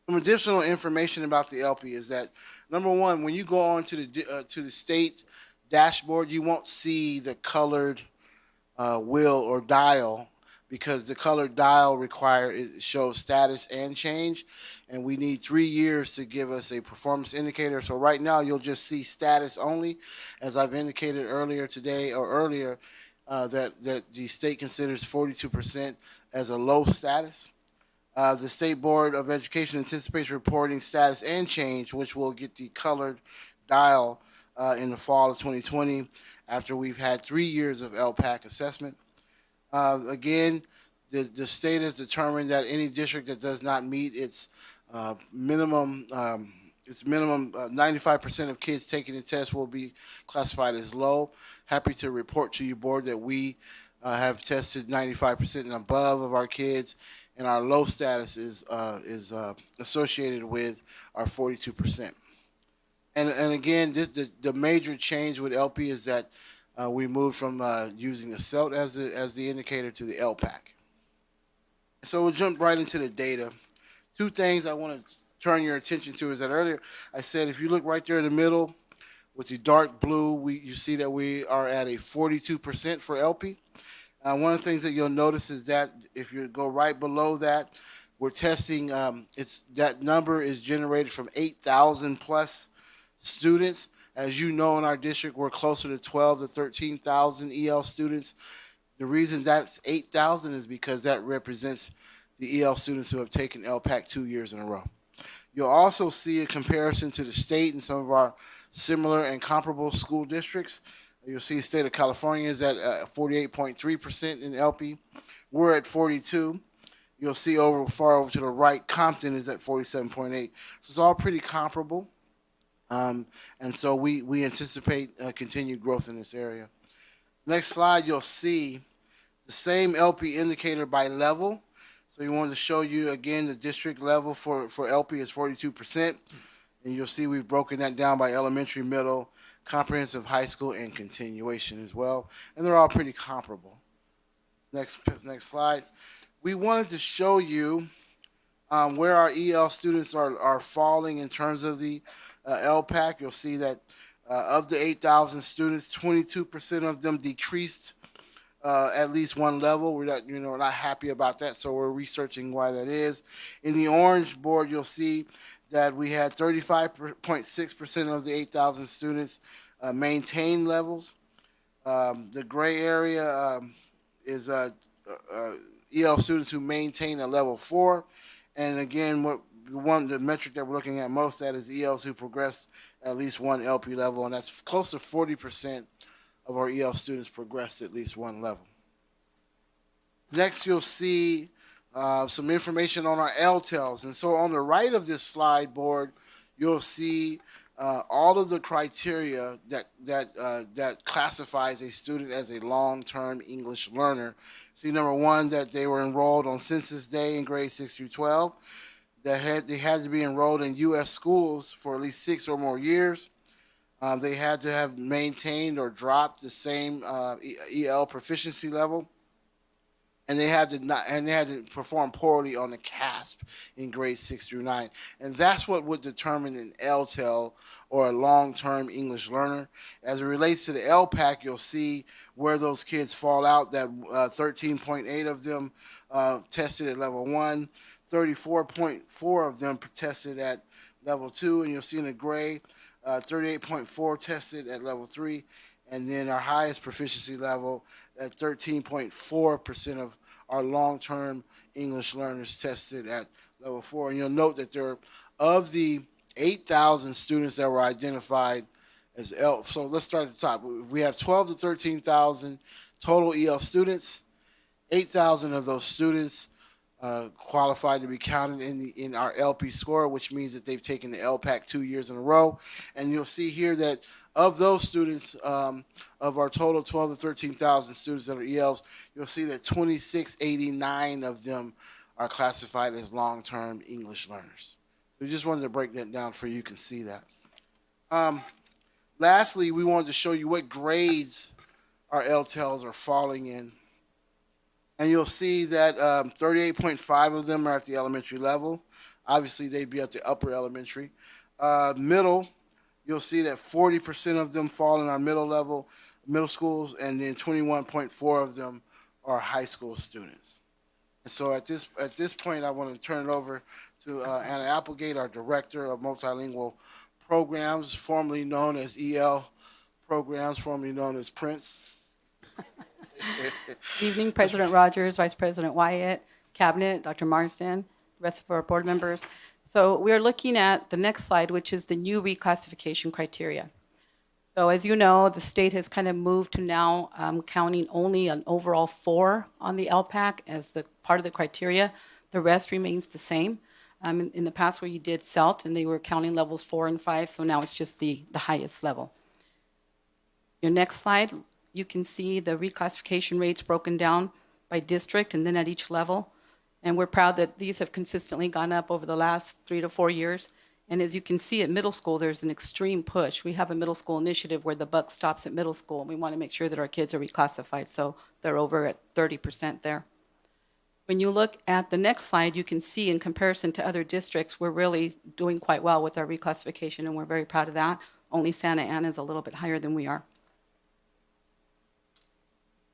Some additional information about the ELPI is that, number one, when you go on to the state dashboard, you won't see the colored wheel or dial, because the colored dial shows status and change, and we need 3 years to give us a performance indicator. So right now you'll just see status only, as I've indicated earlier today or earlier, that the state considers 42% as a low status. The State Board of Education anticipates reporting status and change, which will get the colored dial in the fall of 2020 after we've had 3 years of LPAC assessment. Again, the state has determined that any district that does not meet its minimum 95% of kids taking the test will be classified as low. Happy to report to you, board, that we have tested 95% and above of our kids, and our low status is associated with our 42%. And again, the major change with LP is that we moved from using the CELT as the indicator to the LPAC. So we'll jump right into the data. 2 things I want to turn your attention to is that earlier I said if you look right there in the middle with the dark blue, you see that we are at a 42% for LP. One of the things that you'll notice is that if you go right below that, we're testing, that number is generated from 8,000 plus students. As you know, in our district, we're closer to 12 to 13,000 EL students. The reason that's 8,000 is because that represents the EL students who have taken LPAC 2 years in a row. You'll also see a comparison to the state and some of our similar and comparable school districts. You'll see the state of California is at 48.3% in LP. We're at 42. You'll see far over to the right, Compton is at 47.8. So it's all pretty comparable. And so we anticipate continued growth in this area. Next slide, you'll see the same LP indicator by level. So we wanted to show you again the district level for LP is 42%. And you'll see we've broken that down by elementary, middle, comprehensive high school, and continuation as well. And they're all pretty comparable. Next slide. We wanted to show you where our EL students are falling in terms of the LPAC. You'll see that of the 8,000 students, 22% of them decreased at least one level. We're not happy about that, so we're researching why that is. In the orange board, you'll see that we had 35.6% of the 8,000 students maintain levels. The gray area is EL students who maintain a level 4, and again, the metric that we're looking at most at is ELs who progress at least one LP level, and that's close to 40% of our EL students progressed at least one level. Next, you'll see some information on our LTELs. And so on the right of this slide board, you'll see all of the criteria that classifies a student as a long-term English learner. See, number one, that they were enrolled on census day in grades 6 through 12. They had to be enrolled in U.S. schools for at least 6 or more years. They had to have maintained or dropped the same EL proficiency level, and they had to perform poorly on the CASP in grades 6 through 9, and that's what would determine an LTEL or a long-term English learner. As it relates to the LPAC, you'll see where those kids fall out. That 13.8 of them tested at level 1, 34.4 of them tested at level 2, and you'll see in the gray. 38.4 tested at level 3, and then our highest proficiency level at 13.4% of our long-term English learners tested at level 4. And you'll note that of the 8,000 students that were identified as EL. So let's start at the top. We have 12 to 13,000 total EL students. 8,000 of those students qualified to be counted in our LP score, which means that they've taken the LPAC 2 years in a row. And you'll see here that of those students, of our total 12 to 13,000 students that are ELs, you'll see that 2,689 of them are classified as long-term English learners. We just wanted to break that down for you can see that. Lastly, we wanted to show you what grades our LTELs are falling in. And you'll see that 38.5 of them are at the elementary level. Obviously, they'd be at the upper elementary. Middle, you'll see that 40% of them fall in our middle schools, and then 21.4 of them are high school students. And so at this point, I want to turn it over to Anna Applegate, our Director of Multilingual Programs, formerly known as EL Programs, formerly known as Prince. Good evening, President Rogers, Vice President Wyatt, Cabinet, Dr. Marsden, the rest of our board members. So we're looking at the next slide, which is the new reclassification criteria. So as you know, the state has kind of moved to now counting only an overall 4 on the LPAC as the part of the criteria. The rest remains the same. In the past where you did CELT and they were counting levels 4 and 5, so now it's just the highest level. Your next slide, you can see the reclassification rates broken down by district and then at each level. And we're proud that these have consistently gone up over the last 3 to 4 years. And as you can see at middle school, there's an extreme push. We have a middle school initiative where the buck stops at middle school, and we want to make sure that our kids are reclassified. So they're over at 30% there. When you look at the next slide, you can see in comparison to other districts, we're really doing quite well with our reclassification, and we're very proud of that. Only Santa Ana is a little bit higher than we are.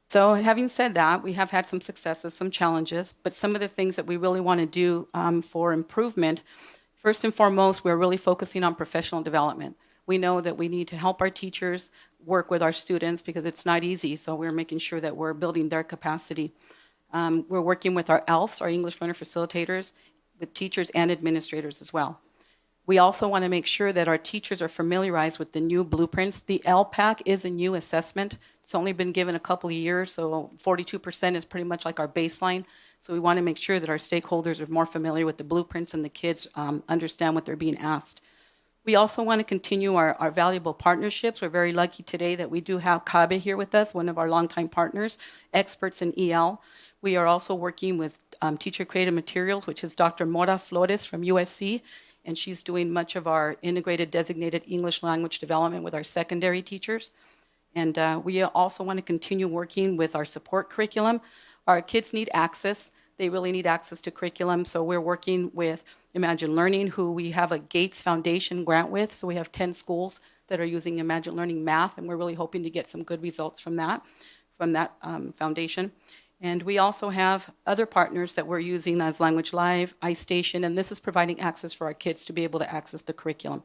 So having said that, we have had some successes, some challenges, but some of the things that we really want to do for improvement, first and foremost, we're really focusing on professional development. We know that we need to help our teachers work with our students because it's not easy. So we're making sure that we're building their capacity. We're working with our ELFs, our English learner facilitators, with teachers and administrators as well. We also want to make sure that our teachers are familiarized with the new blueprints. The LPAC is a new assessment. It's only been given a couple of years, so 42% is pretty much like our baseline. So we want to make sure that our stakeholders are more familiar with the blueprints and the kids understand what they're being asked. We also want to continue our valuable partnerships. We're very lucky today that we do have CABE here with us, one of our longtime partners, experts in EL. We are also working with Teacher Creative Materials, which is Dr. Mora Flores from USC, and she's doing much of our integrated designated English language development with our secondary teachers. And we also want to continue working with our support curriculum. Our kids need access. They really need access to curriculum, so we're working with Imagine Learning, who we have a Gates Foundation grant with. So we have 10 schools that are using Imagine Learning math, and we're really hoping to get some good results from that foundation. And we also have other partners that we're using as Language Live, iStation, and this is providing access for our kids to be able to access the curriculum.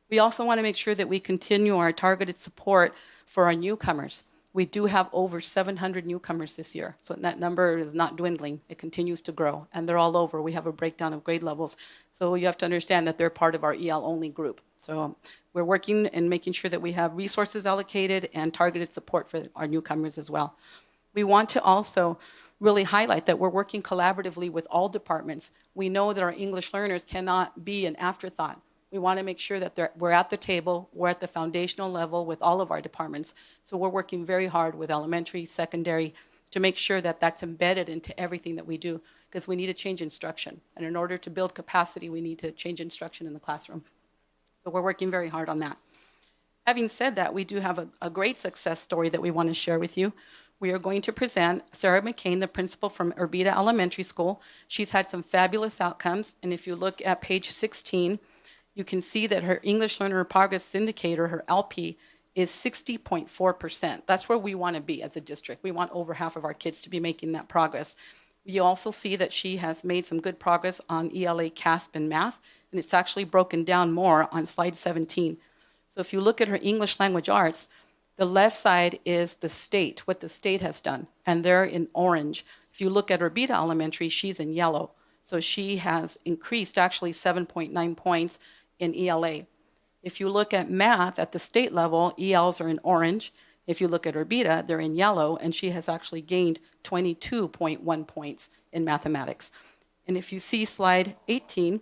We also want to make sure that we continue our targeted support for our newcomers. We do have over 700 newcomers this year, so that number is not dwindling. It continues to grow, and they're all over. We have a breakdown of grade levels, so you have to understand that they're part of our EL-only group. So we're working and making sure that we have resources allocated and targeted support for our newcomers as well. We want to also really highlight that we're working collaboratively with all departments. We know that our English learners cannot be an afterthought. We want to make sure that we're at the table, we're at the foundational level with all of our departments. So we're working very hard with elementary, secondary, to make sure that that's embedded into everything that we do, because we need to change instruction. And in order to build capacity, we need to change instruction in the classroom. So we're working very hard on that. Having said that, we do have a great success story that we want to share with you. We are going to present Sarah McCain, the principal from Urbita Elementary School. She's had some fabulous outcomes, and if you look at page 16, you can see that her English Learner Progress Indicator, her LP, is 60.4%. That's where we want to be as a district. We want over half of our kids to be making that progress. You also see that she has made some good progress on ELA, CASP, and math, and it's actually broken down more on slide 17. So if you look at her English Language Arts, the left side is the state, what the state has done, and they're in orange. If you look at Urbita Elementary, she's in yellow. So she has increased actually 7.9 points in ELA. If you look at math at the state level, ELs are in orange. If you look at Urbita, they're in yellow, and she has actually gained 22.1 points in mathematics. And if you see slide 18,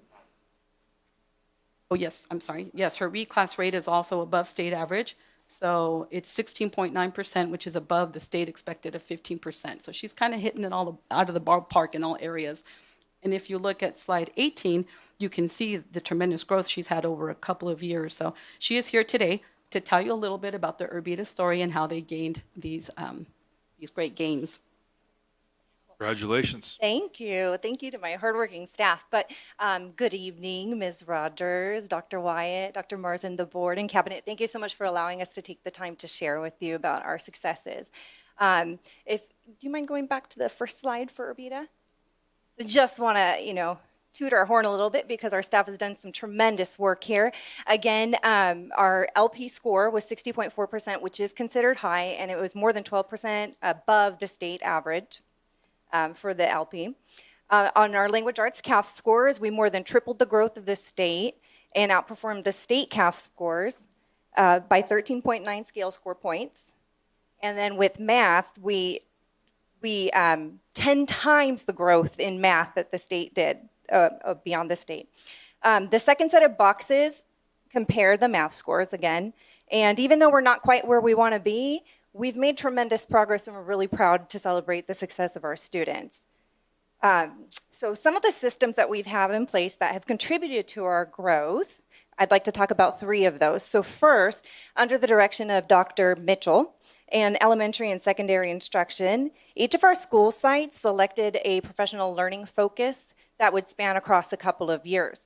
oh yes, I'm sorry, yes, her reclass rate is also above state average. So it's 16.9%, which is above the state expected of 15%. So she's kind of hitting it all out of the ballpark in all areas. And if you look at slide 18, you can see the tremendous growth she's had over a couple of years. So she is here today to tell you a little bit about the Urbita story and how they gained these great gains. Congratulations. Thank you. Thank you to my hardworking staff. But good evening, Ms. Rogers, Dr. Wyatt, Dr. Marsden, the board and cabinet. Thank you so much for allowing us to take the time to share with you about our successes. Do you mind going back to the first slide for Urbita? So just want to, toot our horn a little bit because our staff has done some tremendous work here. Again, our LP score was 60.4%, which is considered high, and it was more than 12% above the state average. For the LP. On our language arts CAF scores, we more than tripled the growth of the state and outperformed the state CAF scores by 13.9 scale score points. And then with math, we 10 times the growth in math that the state did beyond the state. The second set of boxes compare the math scores again. And even though we're not quite where we want to be, we've made tremendous progress, and we're really proud to celebrate the success of our students. So some of the systems that we've had in place that have contributed to our growth, I'd like to talk about 3 of those. So first, under the direction of Dr. Mitchell and elementary and secondary instruction, each of our school sites selected a professional learning focus that would span across a couple of years.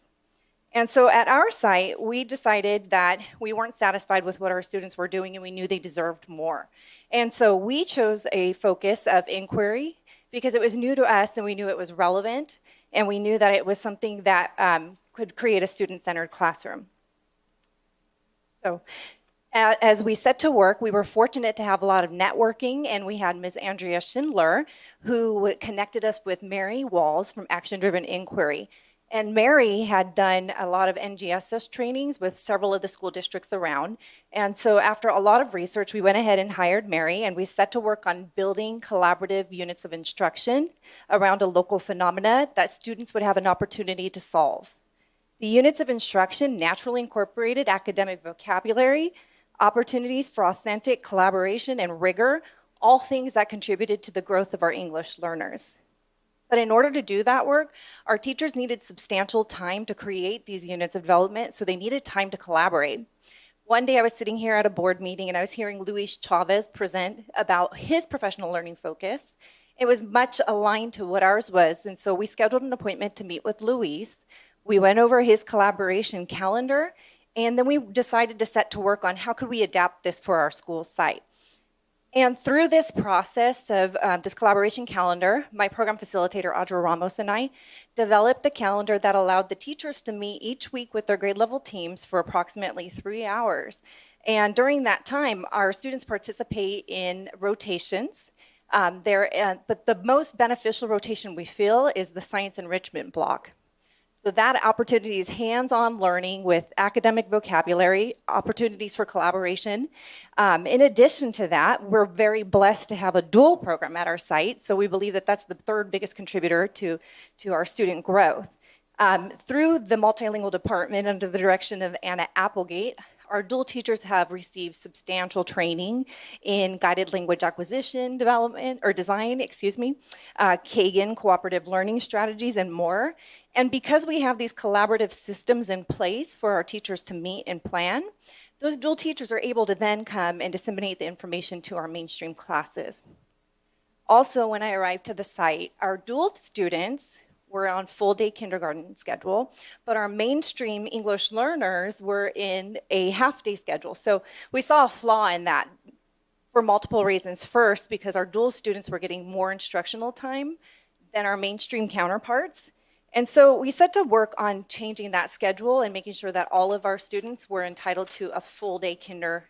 And so at our site, we decided that we weren't satisfied with what our students were doing, and we knew they deserved more. And so we chose a focus of inquiry because it was new to us, and we knew it was relevant, and we knew that it was something that could create a student-centered classroom. So as we set to work, we were fortunate to have a lot of networking, and we had Ms. Andrea Schindler, who connected us with Mary Walls from Action Driven Inquiry. And Mary had done a lot of NGSS trainings with several of the school districts around. And so after a lot of research, we went ahead and hired Mary, and we set to work on building collaborative units of instruction around a local phenomena that students would have an opportunity to solve. The units of instruction naturally incorporated academic vocabulary, opportunities for authentic collaboration and rigor, all things that contributed to the growth of our English learners. But in order to do that work, our teachers needed substantial time to create these units of development, so they needed time to collaborate. One day I was sitting here at a board meeting and I was hearing Luis Chavez present about his professional learning focus. It was much aligned to what ours was, and so we scheduled an appointment to meet with Luis. We went over his collaboration calendar, and then we decided to set to work on how could we adapt this for our school site. And through this process of this collaboration calendar, my program facilitator, Audra Ramos, and I developed a calendar that allowed the teachers to meet each week with their grade level teams for approximately 3 hours. And during that time, our students participate in rotations. But the most beneficial rotation we feel is the science enrichment block. So that opportunity is hands-on learning with academic vocabulary, opportunities for collaboration. In addition to that, we're very blessed to have a dual program at our site. So we believe that that's the third biggest contributor to our student growth. Through the multilingual department under the direction of Anna Applegate, our dual teachers have received substantial training in guided language acquisition development, or design, Kagan cooperative learning strategies, and more. And because we have these collaborative systems in place for our teachers to meet and plan, those dual teachers are able to then come and disseminate the information to our mainstream classes. Also, when I arrived to the site, our dual students were on full-day kindergarten schedule, but our mainstream English learners were in a half-day schedule. So we saw a flaw in that for multiple reasons. First, because our dual students were getting more instructional time than our mainstream counterparts. And so we set to work on changing that schedule and making sure that all of our students were entitled to a full-day kinder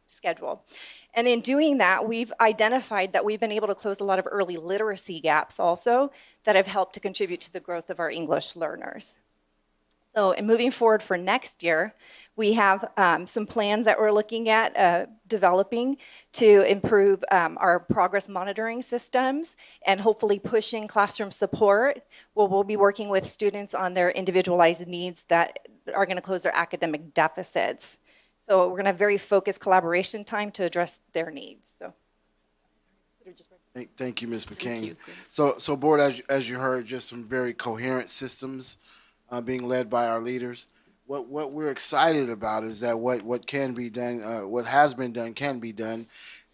schedule. And in doing that, we've identified that we've been able to close a lot of early literacy gaps also that have helped to contribute to the growth of our English learners. So in moving forward for next year, we have some plans that we're looking at developing to improve our progress monitoring systems and hopefully pushing classroom support, where we'll be working with students on their individualized needs that are going to close their academic deficits. So we're going to have very focused collaboration time to address their needs. So. Thank you, Ms. McCain. So board, as you heard, just some very coherent systems being led by our leaders. What we're excited about is that what can be done, what has been done can be done,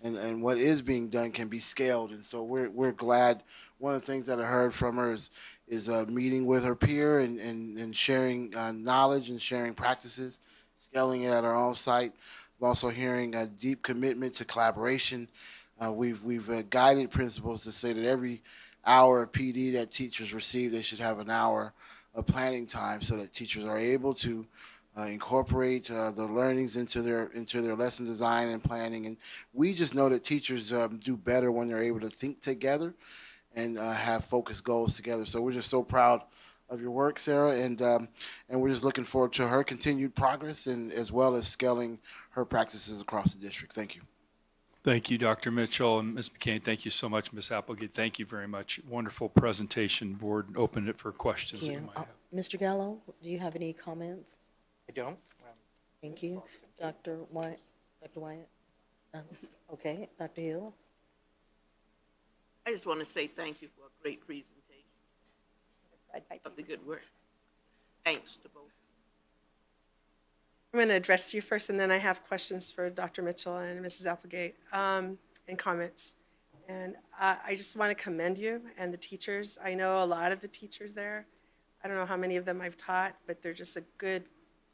and what is being done can be scaled. And so we're glad. One of the things that I heard from her is meeting with her peer and sharing knowledge and sharing practices, scaling it at our own site. I'm also hearing a deep commitment to collaboration. We've guided principals to say that every hour of PD that teachers receive, they should have an hour of planning time so that teachers are able to incorporate the learnings into their lesson design and planning. And we just know that teachers do better when they're able to think together and have focused goals together. So we're just so proud of your work, Sarah, and we're just looking forward to her continued progress and as well as scaling her practices across the district. Thank you. Thank you, Dr. Mitchell, and Ms. McCain. Thank you so much, Ms. Applegate. Thank you very much. Wonderful presentation. Board, open it for questions that you might have. Mr. Gallo, do you have any comments? I don't. Thank you. Dr. Wyatt? Okay, Dr. Hill? I just want to say thank you for a great presentation of the good work. Thanks to both. I'm going to address you first, and then I have questions for Dr. Mitchell and Mrs. Applegate and comments. And I just want to commend you and the teachers. I know a lot of the teachers there. I don't know how many of them I've taught, but they're just a good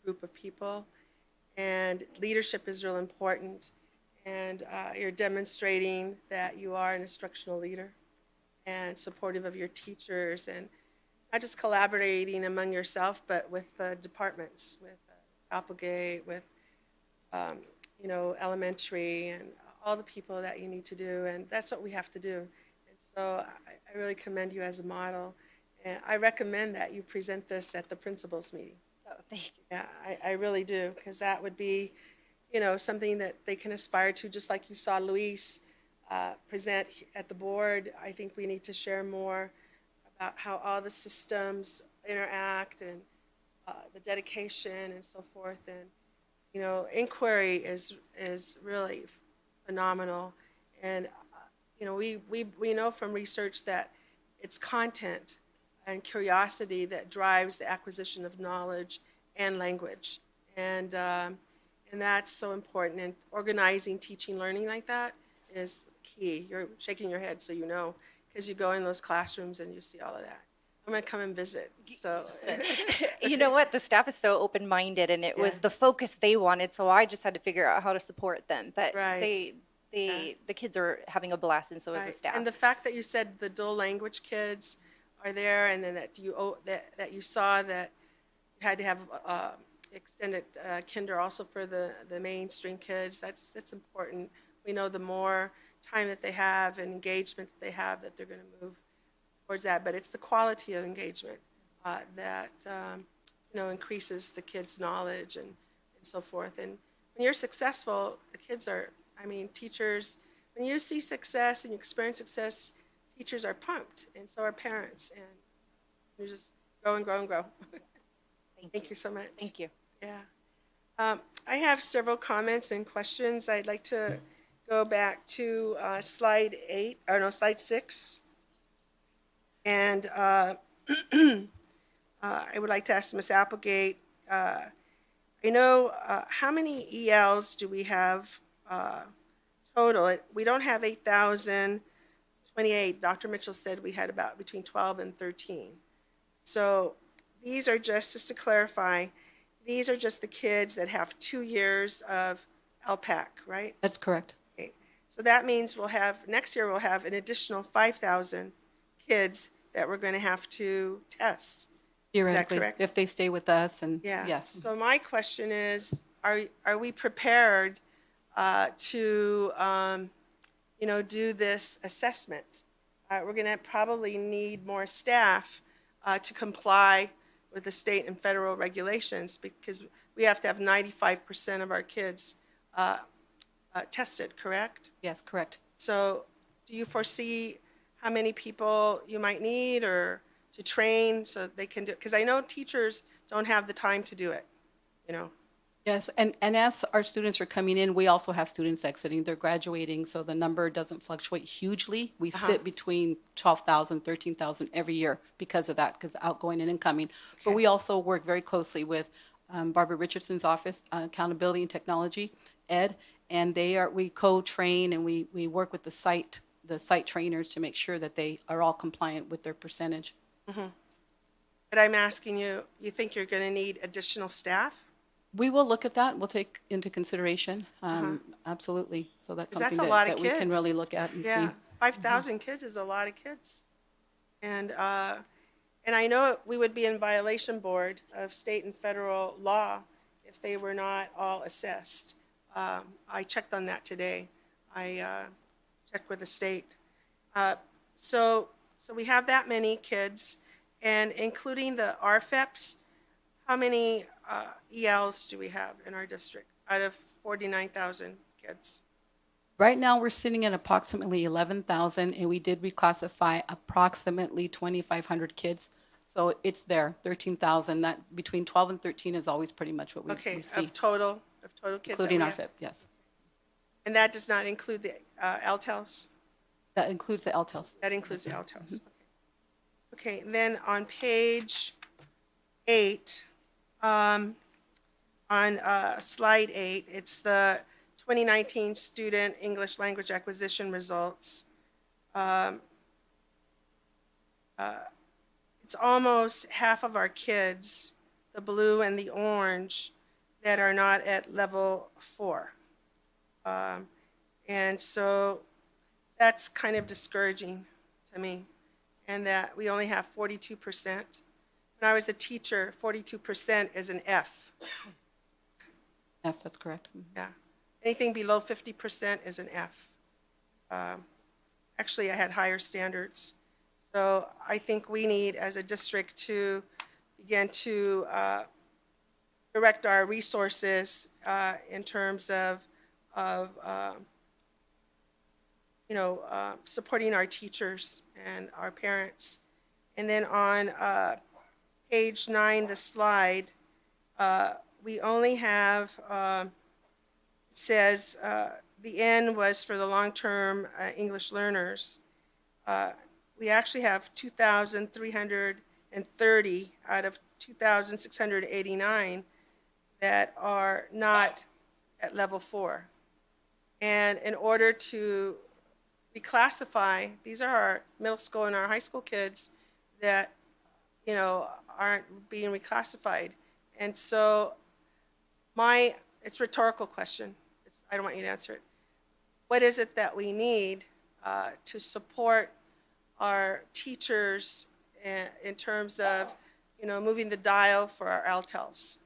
group of people. And leadership is real important. And you're demonstrating that you are an instructional leader and supportive of your teachers, and not just collaborating among yourself, but with departments, with Applegate, with you know, elementary and all the people that you need to do, and that's what we have to do. And so I really commend you as a model, and I recommend that you present this at the principals meeting. Oh, thank you. Yeah, I really do, because that would be, you know, something that they can aspire to, just like you saw Luis present at the board. I think we need to share more about how all the systems interact and the dedication and so forth. And, you know, inquiry is really phenomenal. And, you know, we know from research that it's content and curiosity that drives the acquisition of knowledge and language. And that's so important. And organizing, teaching, learning like that is key. You're shaking your head so you know, because you go in those classrooms and you see all of that. I'm going to come and visit. So, You know what? The staff is so open-minded, and it was the focus they wanted, so I just had to figure out how to support them. But Right. the kids are having a blast, and so is the Right. staff. And the fact that you said the dual language kids are there, and then that you saw that you had to have extended kinder also for the mainstream kids, that's important. We know the more time that they have and engagement that they have, that they're going to move towards that. But it's the quality of engagement that you know, increases the kids' knowledge and so forth. And when you're successful, the kids are, I mean, teachers, when you see success and you experience success, teachers are pumped, and so are parents. And you just grow and grow and grow. Thank you so much. Thank you. Yeah. I have several comments and questions. I'd like to go back to slide 6. And I would like to ask Ms. Applegate, I know, how many ELs do we have total? We don't have 8,028. Dr. Mitchell said we had about between 12 and 13. So these are just to clarify, these are just the kids that have 2 years of LPAC, right? That's correct. Okay. So that means next year we'll have an additional 5,000 kids that we're going to have to test. Theoretically, correct? if they stay with us, and Yeah. yes. So my question is, are we prepared to, you know, do this assessment? We're going to probably need more staff to comply with the state and federal regulations, because we have to have 95% of our kids tested, correct? Yes, correct. So do you foresee how many people you might need or to train so they can do it? Because I know teachers don't have the time to do it, you know? Yes, and as our students are coming in, we also have students exiting. They're graduating, so the number doesn't fluctuate hugely. We sit between 12,000, 13,000 every year because of that, because outgoing and incoming. But we also work very closely with Barbara Richardson's office, Accountability and Technology, Ed, and we co-train and we work with the site trainers to make sure that they are all compliant with their percentage. Mm-hmm. But I'm asking you, you think you're going to need additional staff? We will look at that. We'll take into consideration. Absolutely. So that's 'Cause something that's a lot of that we can kids. really look at and Yeah, see. 5,000 kids is a lot of kids. And I know we would be in violation, board, of state and federal law if they were not all assessed. I checked on that today. I checked with the state. So we have that many kids, and including the RFEPs, how many ELs do we have in our district out of 49,000 kids? Right now, we're sitting at approximately 11,000, and we did reclassify approximately 2,500 kids. So it's there, 13,000. That between 12 and 13 is always pretty much what we Okay, see. of total kids that Including we our have? FIP, yes. And that does not include the LTELs? That includes the LTELs. That includes the LTELs. Okay, then on page 8, on slide 8, it's the 2019 student English language acquisition results. It's almost half of our kids, the blue and the orange, that are not at level 4. And so that's kind of discouraging to me, and that we only have 42%. When I was a teacher, 42% is an F. Yes, that's correct. Yeah. Anything below 50% is an F. Actually, I had higher standards. So I think we need, as a district, to begin to direct our resources in terms of supporting our teachers and our parents. And then on page 9, the slide, we only have, it says the N was for the long-term English learners. We actually have 2,330 out of 2,689 that are not at level 4. And in order to reclassify, these are our middle school and our high school kids that, aren't being reclassified. And so it's a rhetorical question. I don't want you to answer it. What is it that we need to support our teachers in terms of, moving the dial for our LTELs?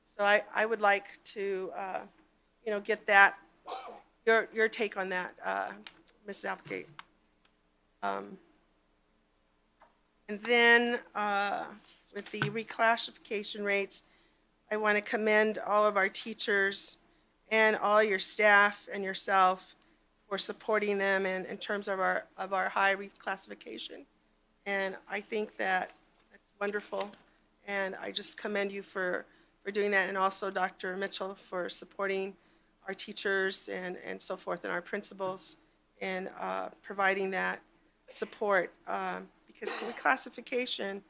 So I would like to, get that, your take on that, Mrs. Applegate. And then with the reclassification rates, I want to commend all of our teachers and all your staff and yourself for supporting them in terms of our high reclassification. And I think that that's wonderful. And I just commend you for doing that, and also Dr. Mitchell for supporting our teachers and so forth, and our principals in providing that support. Because reclassification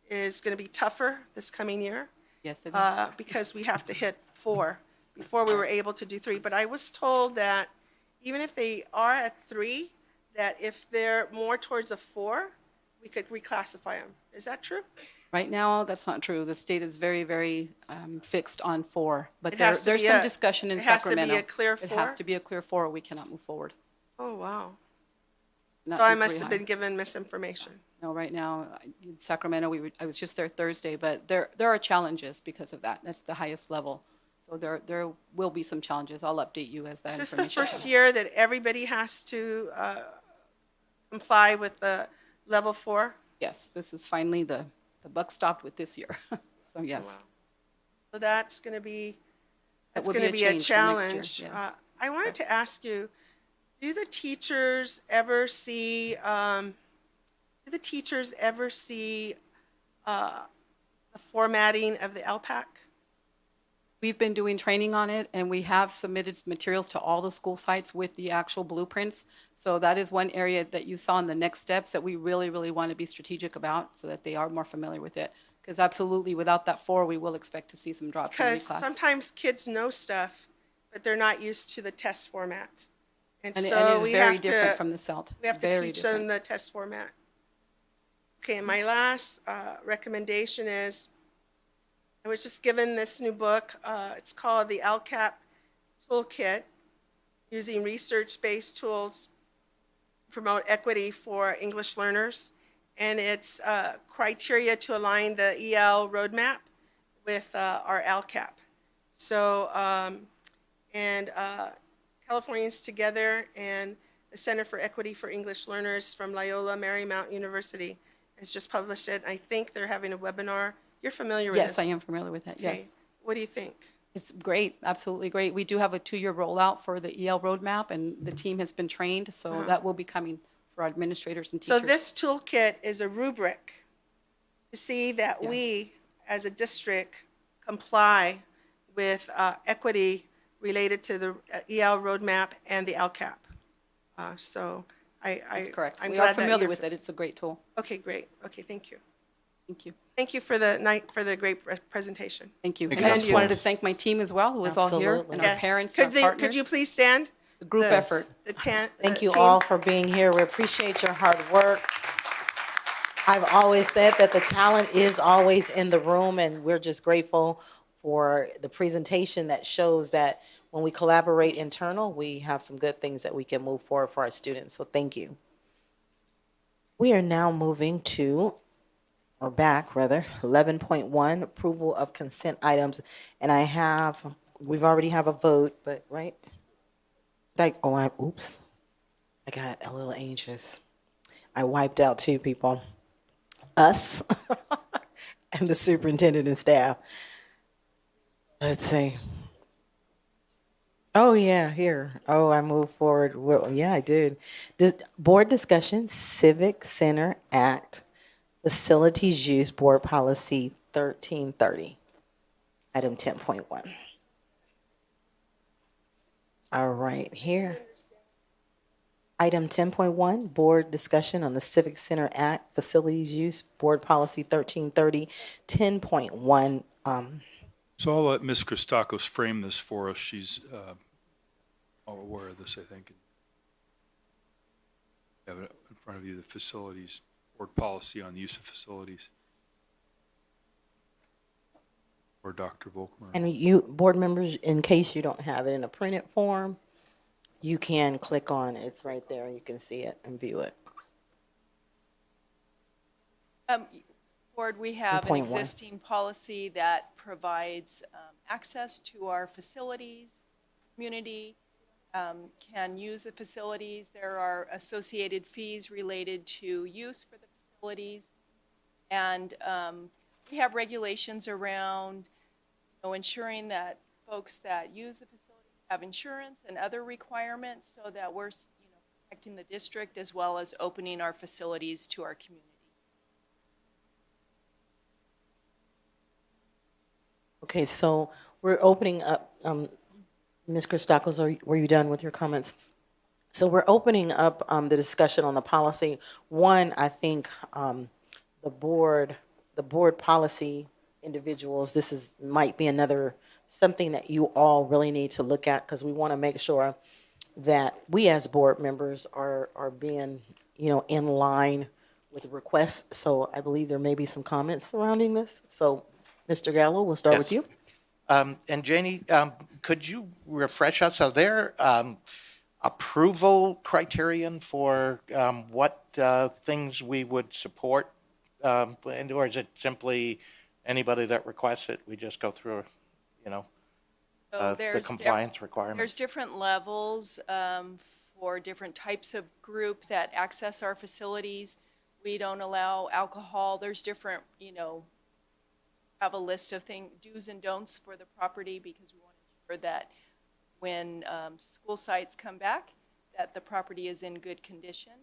is going to be tougher this coming year. Yes, it is. Because we have to hit 4 before we were able to do 3. But I was told that even if they are at 3, that if they're more towards a 4, we could reclassify them. Is that true? Right now, that's not true. The state is very, very fixed on 4. But It has to there's be some a- discussion in it has to be Sacramento. a clear It 4? has to be a clear 4 or we cannot move forward. Oh, wow. Not So I do must 3 have high. been given misinformation. No, right now, in Sacramento, I was just there Thursday, but there are challenges because of that. That's the highest level. So there will be some challenges. I'll update you as that Is this information the first comes. year that everybody has to comply with the level 4? Yes, this is finally the buck stopped with this year. So yes. So that's going to be, That will going to be a change for next year, challenge. yes. I wanted to ask you, do the teachers ever see the formatting of the LPAC? We've been doing training on it, and we have submitted materials to all the school sites with the actual blueprints. So that is one area that you saw in the next steps that we really, really want to be strategic about so that they are more familiar with it. Because absolutely, without that 4, we will expect to see some drops in Because reclass. sometimes kids know stuff, but they're not used to the test format. And And it so is we very have different to, from the CELT. we have to Very teach them different. the test format. Okay, and my last recommendation is, I was just given this new book. It's called the LCAP Toolkit, using research-based tools to promote equity for English learners. And it's criteria to align the EL roadmap with our LCAP. So, Californians Together and the Center for Equity for English Learners from Loyola Marymount University has just published it. I think they're having a webinar. You're familiar with this? Yes, I am familiar with that, Okay. yes. What do you think? It's great, absolutely great. We do have a 2-year rollout for the EL roadmap, and the team has been trained, so that will be coming for our administrators and So teachers. this toolkit is a rubric to see that Yeah. we, as a district, comply with equity related to the EL roadmap and the LCAP. So That's correct. I'm We glad are that familiar you're with it. It's a great tool. Okay, great. Okay, thank you. Thank you. Thank you for the great presentation. Thank you. Thank And I you. just wanted to thank my team as well, who was all here, Absolutely. and our Yes. parents, our Could partners. you please stand? The group effort. Thank you all for being here. We appreciate your hard work. I've always said that the talent is always in the room, and we're just grateful for the presentation that shows that when we collaborate internal, we have some good things that we can move forward for our students. So thank you. We are now moving to, or back rather, 11.1, approval of consent items. And I have we've already have a vote, but, right? Like, oops, I got a little anxious. I wiped out two people, us and the superintendent and staff. Let's see. Oh, yeah, here. Oh, I moved forward. Well, yeah, I did. Board discussion, Civic Center Act, Facilities Use Board Policy 1330, item 10.1. All right, here. Item 10.1, board discussion on the Civic Center Act, Facilities Use Board Policy 1330, 10.1. So I'll let Ms. Christakis frame this for us. She's aware of this, I think. You have it in front of you, the facilities board policy on the use of facilities. Or Dr. Volkmer. And you, board members, in case you don't have it in a printed form, you can click on it. It's right there. You can see it and view it. Board, we have an 1.1. existing policy that provides access to our facilities. Community can use the facilities. There are associated fees related to use for the facilities. And we have regulations around ensuring that folks that use the facilities have insurance and other requirements so that we're protecting the district as well as opening our facilities to our community. Okay, so we're opening up, Ms. Christakis, were you done with your comments? So we're opening up the discussion on the policy. One, I think the board policy individuals, might be something that you all really need to look at, because we want to make sure that we as board members are being, in line with the requests. So I believe there may be some comments surrounding this. So Mr. Gallo, we'll start with you. And Janie, could you refresh us? Are there approval criterion for what things we would support? Or is it simply anybody that requests it, we just go through, the compliance requirements? There's different levels for different types of group that access our facilities. We don't allow alcohol. There's different, have a list of do's and don'ts for the property, because we want to ensure that when school sites come back, that the property is in good condition.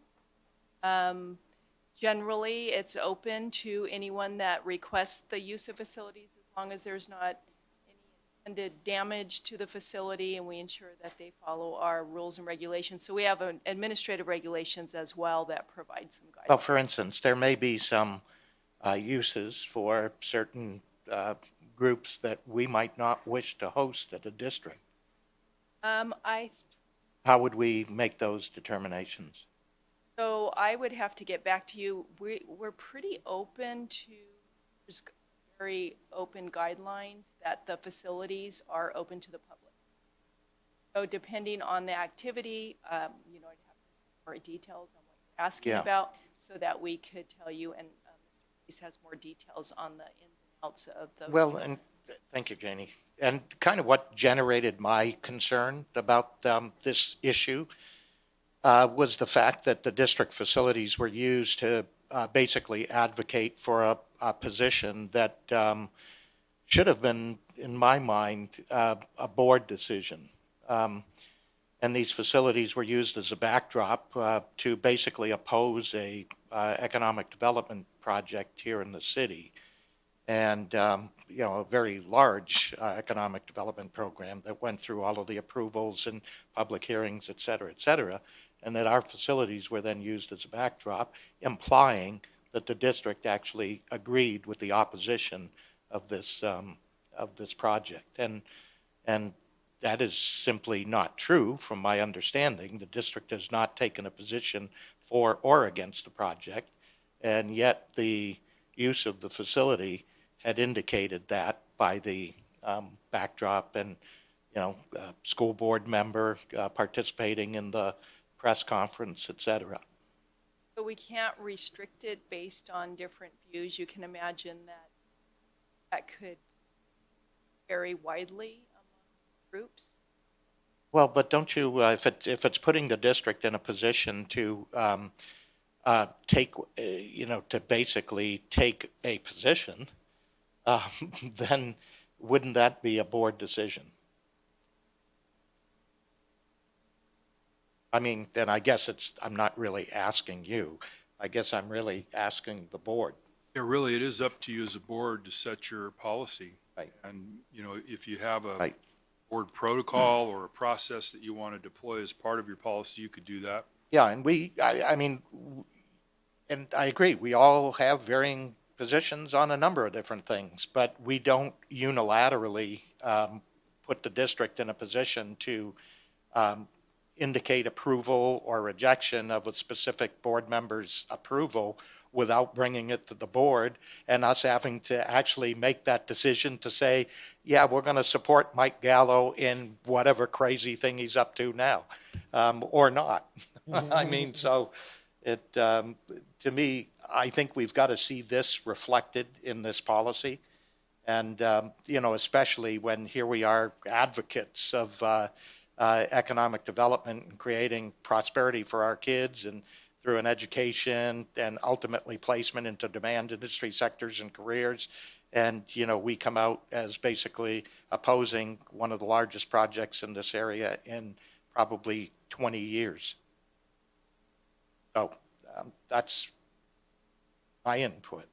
Generally, it's open to anyone that requests the use of facilities, as long as there's not any intended damage to the facility, and we ensure that they follow our rules and regulations. So we have administrative regulations as well that provide some guidance. Well, for instance, there may be some uses for certain groups that we might not wish to host at a district. How would we make those determinations? So I would have to get back to you. We're pretty open to, there's very open guidelines that the facilities are open to the public. So depending on the activity, I'd have more details on what you're asking about, so that we could tell you, and Mr. Reese has more details on the ins and outs of the. Well, and thank you, Janie. And kind of what generated my concern about this issue was the fact that the district facilities were used to basically advocate for a position that should have been, in my mind, a board decision. And these facilities were used as a backdrop to basically oppose a economic development project here in the city. And, a very large economic development program that went through all of the approvals and public hearings, et cetera, and that our facilities were then used as a backdrop, implying that the district actually agreed with the opposition of this project. And that is simply not true from my understanding. The district has not taken a position for or against the project, and yet the use of the facility had indicated that by the backdrop and, school board member participating in the press conference, et cetera. But we can't restrict it based on different views. You can imagine that could vary widely among groups. Well, but don't you, if it's putting the district in a position to take, to basically take a position, then wouldn't that be a board decision? I mean, then I guess I'm not really asking you. I guess I'm really asking the board. Yeah, really, it is up to you as a board to set your policy. Right. And, if you have a Right. board protocol or a process that you want to deploy as part of your policy, you could do that. Yeah, and I mean, and I agree, we all have varying positions on a number of different things, but we don't unilaterally put the district in a position to indicate approval or rejection of a specific board member's approval without bringing it to the board and us having to actually make that decision to say, yeah, we're going to support Mike Gallo in whatever crazy thing he's up to now, or not. I mean, so to me, I think we've got to see this reflected in this policy. And, especially when here we are advocates of economic development and creating prosperity for our kids and through an education and ultimately placement into demand industry sectors and careers. And, we come out as basically opposing one of the largest projects in this area in probably 20 years. So that's my input.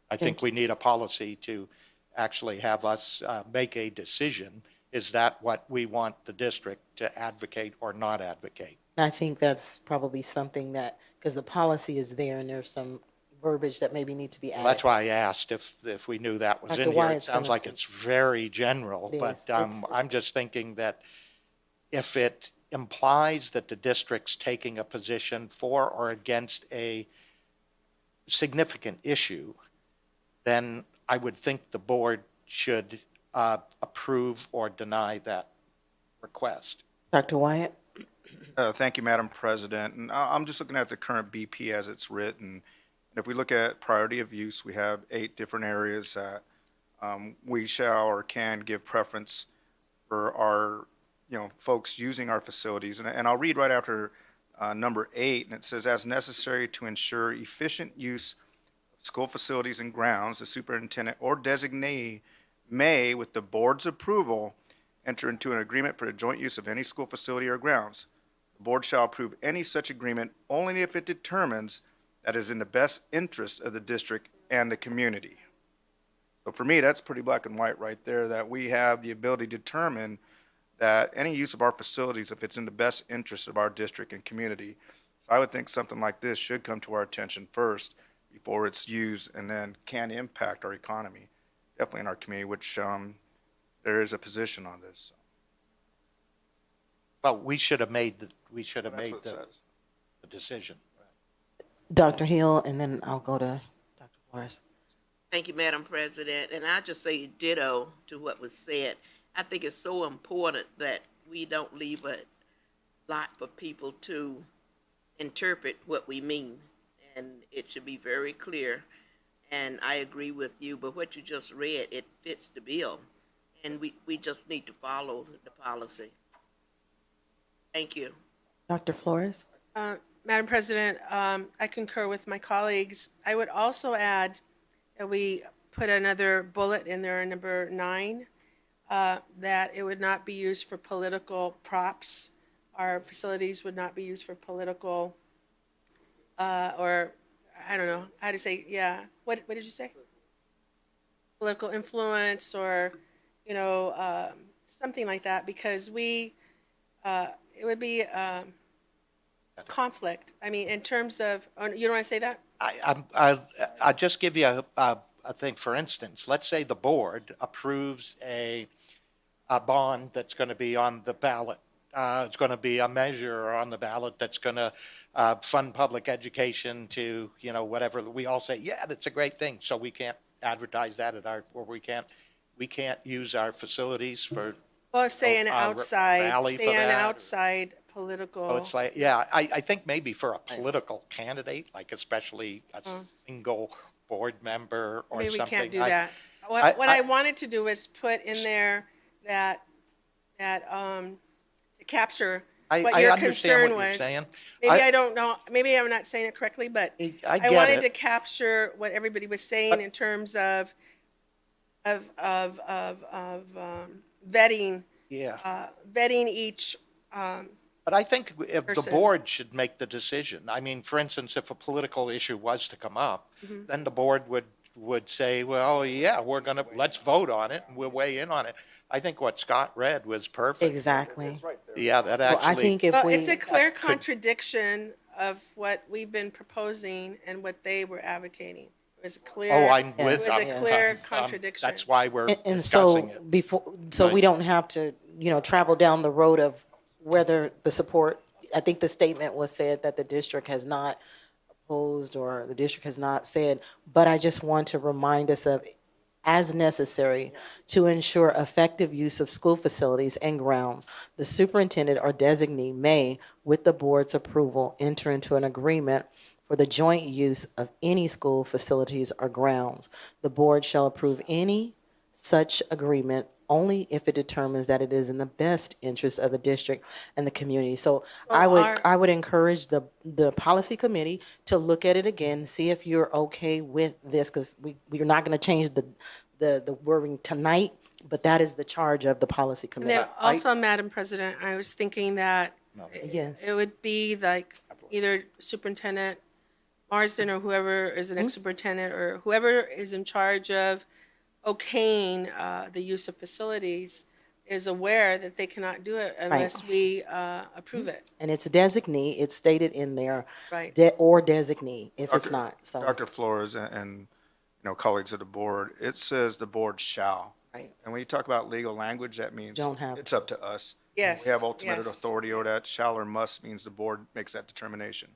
I think we need a policy to actually have us make a decision. Is that what we want the district to advocate or not advocate? And I think that's probably something that, because the policy is there and there's some verbiage that maybe need to be added. That's why I asked if we knew that was Dr. in here. It Wyatt's sounds gonna like speak. it's very general, It but is. It's- I'm just thinking that if it implies that the district's taking a position for or against a significant issue, then I would think the board should approve or deny that request. Dr. Wyatt? Thank you, Madam President. And I'm just looking at the current BP as it's written. And if we look at priority of use, we have 8 different areas that we shall or can give preference for our, folks using our facilities. And I'll read right after number 8, and it says, as necessary to ensure efficient use of school facilities and grounds, the superintendent or designee may, with the board's approval, enter into an agreement for the joint use of any school facility or grounds. The board shall approve any such agreement only if it determines that is in the best interest of the district and the community. So for me, that's pretty black and white right there, that we have the ability to determine that any use of our facilities, if it's in the best interest of our district and community. So I would think something like this should come to our attention first before it's used and then can impact our economy, definitely in our community, which there is a position on this. Well, we should have made the That's what it says. the decision. Dr. Hill, and then I'll go to Dr. Flores. Thank you, Madam President. And I just say ditto to what was said. I think it's so important that we don't leave a lot for people to interpret what we mean. And it should be very clear. And I agree with you, but what you just read, it fits the bill. And we just need to follow the policy. Thank you. Dr. Flores? Madam President, I concur with my colleagues. I would also add that we put another bullet in there, number 9, that it would not be used for political props. Our facilities would not be used for political, or I don't know how to say, yeah. What did you say? Political influence or, something like that, because it would be conflict. I mean, in terms of, you don't want to say that? I'll just give you a thing. For instance, let's say the board approves a bond that's going to be on the ballot. It's going to be a measure on the ballot that's going to fund public education to, whatever. We all say, yeah, that's a great thing. So we can't advertise that or we can't use our facilities for. Well, say an rally for that, outside political. So it's like, yeah, I think maybe for a political candidate, like especially a single board member or Maybe we something. can't do that. What I wanted to do is put in there that that, to capture I what your understand concern what you're was. saying. Maybe I- I don't know, maybe I'm not saying it correctly, but I I get wanted it. to capture what everybody was saying in terms of vetting, Yeah. vetting each, But I think if the person. board should make the decision. I mean, for instance, if a political issue was to come up, Mhm. then the board would say, well, yeah, let's vote on it and we'll weigh in on it. I think what Scott read was perfect. Exactly. Yeah, that So I actually. think if Well, we. it's a clear could- contradiction of what we've been proposing and what they were advocating. It was a clear. Oh, I'm It with. was a I'm- clear I'm- contradiction. That's why we're And so discussing it. before, so we Right. don't have to, travel down the road of whether the support, I think the statement was said that the district has not opposed or the district has not said, but I just want to remind us of, as necessary, to ensure effective use of school facilities and grounds, the superintendent or designee may, with the board's approval, enter into an agreement for the joint use of any school facilities or grounds. The board shall approve any such agreement only if it determines that it is in the best interest of the district and the community. So I would encourage the policy committee to look at it again, see if you're okay with this, because we're not going to change the wording tonight, but that is the charge of the policy And committee. then also, Madam President, I was thinking that Yes. it would be like either Superintendent Marsden or whoever is the Mm-hmm. next superintendent or whoever is in charge of okaying the use of facilities is aware that they cannot do it unless we approve it. And it's designee, it's stated in there, Right. or designee, if it's not, so. Dr. Flores and colleagues of the board, it says the board shall. Right. And when you talk about legal language, that means Don't have- it's up to us. Yes, We have ultimate yes, authority over that. Shall or must means the board makes that determination.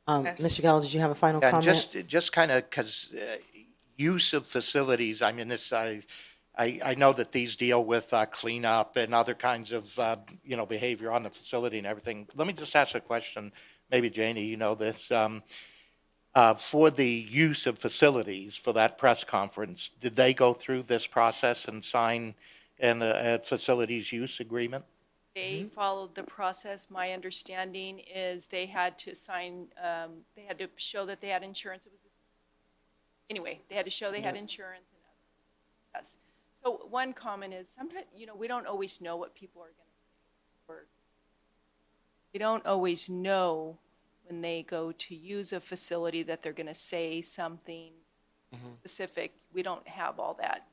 Yes. Mr. Gallo, did you have a final And comment? just kind of, because use of facilities, I mean, I know that these deal with cleanup and other kinds of, behavior on the facility and everything. Let me just ask a question, maybe Janie, you know this. For the use of facilities for that press conference, did they go through this process and sign a facilities use agreement? They followed the process. My understanding is they had to sign, they had to show that they had insurance. Anyway, they had to show they had insurance. Yes. So one comment is sometimes, we don't always know what people are going to say. Or we don't always know when they go to use a facility that they're going to say something specific. We don't have all that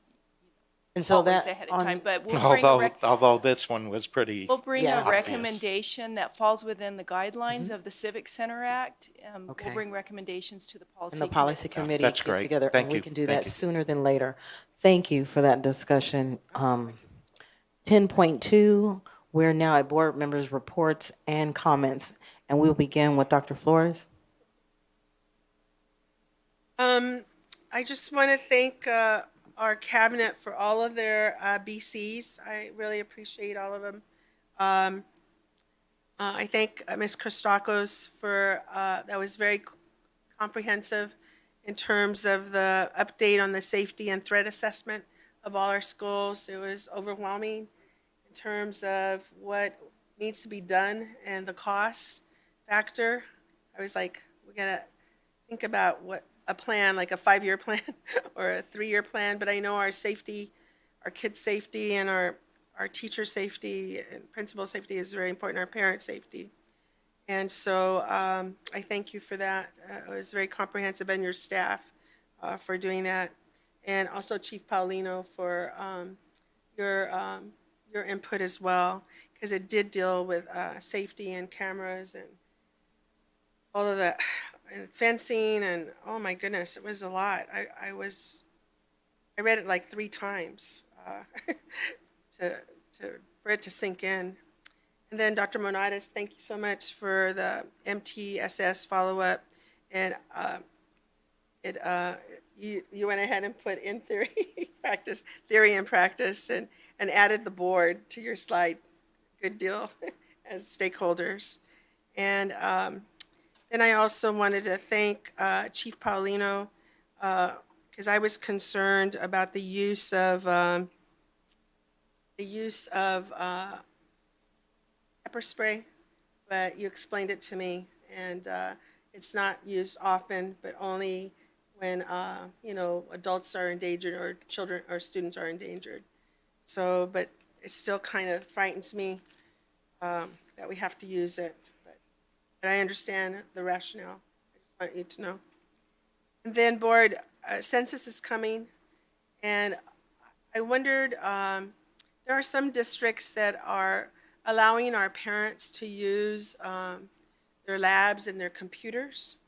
And so always that, ahead of time, but we'll bring Although this one was pretty. We'll bring Yeah. a Obvious. recommendation that falls within the guidelines of the Civic Center Act. Okay. We'll bring recommendations to the policy. and the policy committee. committee That's get great. together, Thank and we you. can do Thank that you. sooner than later. Thank you for that discussion. 10.2, we're now at board members' reports and comments, and we'll begin with Dr. Flores. I just want to thank our cabinet for all of their BCs. I really appreciate all of them. I thank Ms. Christakos for, that was very comprehensive in terms of the update on the safety and threat assessment of all our schools. It was overwhelming in terms of what needs to be done and the cost factor. I was like, we gotta think about what a plan, like a 5-year plan or a 3-year plan, but I know our safety, our kids' safety and our teacher safety and principal safety is very important, our parent safety. And so I thank you for that. It was very comprehensive, and your staff for doing that. And also Chief Paulino for your input as well, because it did deal with safety and cameras and all of that, and fencing, and oh my goodness, it was a lot. I read it like 3 times for it to sink in. And then Dr. Monadas, thank you so much for the MTSS follow-up. And you went ahead and put in theory and practice, and added the board to your slide. Good deal as stakeholders. And then I also wanted to thank Chief Paulino, because I was concerned about the use of pepper spray, but you explained it to me, and it's not used often, but only when, adults are endangered or children or students are endangered. So, but it still kind of frightens me that we have to use it. But I understand the rationale. I just want you to know. And then, board, census is coming, and I wondered, there are some districts that are allowing our parents to use their labs and their computers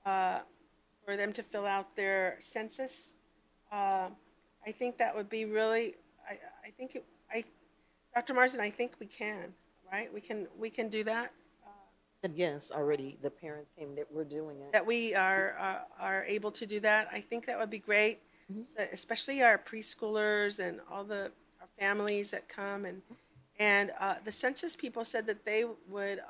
for them to fill out their census. I think that would be really, Dr. Marsden, I think we can, right? We can do that. And yes, already the parents came, that we're doing it. That we are able to do that. I think that would be great, so especially our preschoolers and all our families that come. And the census people said that they would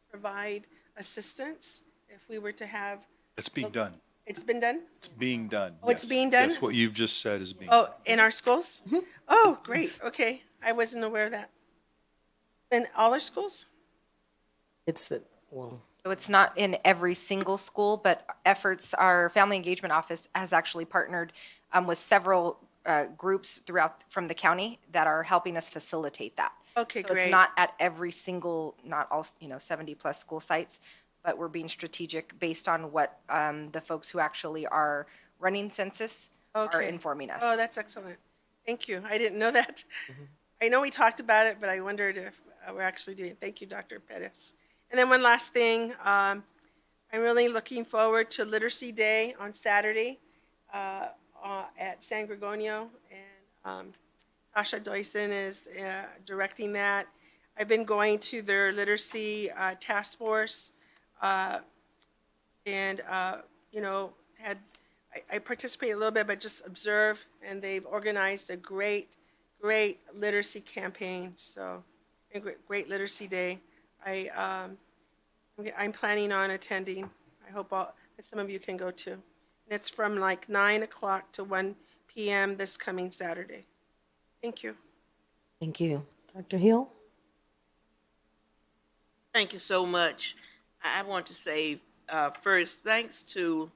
provide assistance if we were to have. It's being done. It's been done? It's being done. Oh, it's yes. being done? Yes, what you've just said is being Oh, done. in our schools? Oh, great, okay. I wasn't aware of that. In all our schools? So it's not in every single school, but our Family Engagement Office has actually partnered with several groups from the county that are helping us facilitate that. Okay, So great. it's not at every single, not all, 70 plus school sites, but we're being strategic based on what the folks who actually are running census are Okay. informing us. Oh, that's excellent. Thank you. I didn't know that. I know we talked about it, but I wondered if we're actually doing it. Thank you, Dr. Pettis. And then one last thing, I'm really looking forward to Literacy Day on Saturday at San Gregorio, and Tasha Doyson is directing that. I've been going to their literacy task force, and I participate a little bit, but just observe, and they've organized a great literacy campaign. So, a great Literacy Day. I'm planning on attending. I hope that some of you can go too. And it's from like 9 o'clock to 1 p.m. this coming Saturday. Thank you. Thank you. Dr. Hill? Thank you so much. I want to say first, thanks to,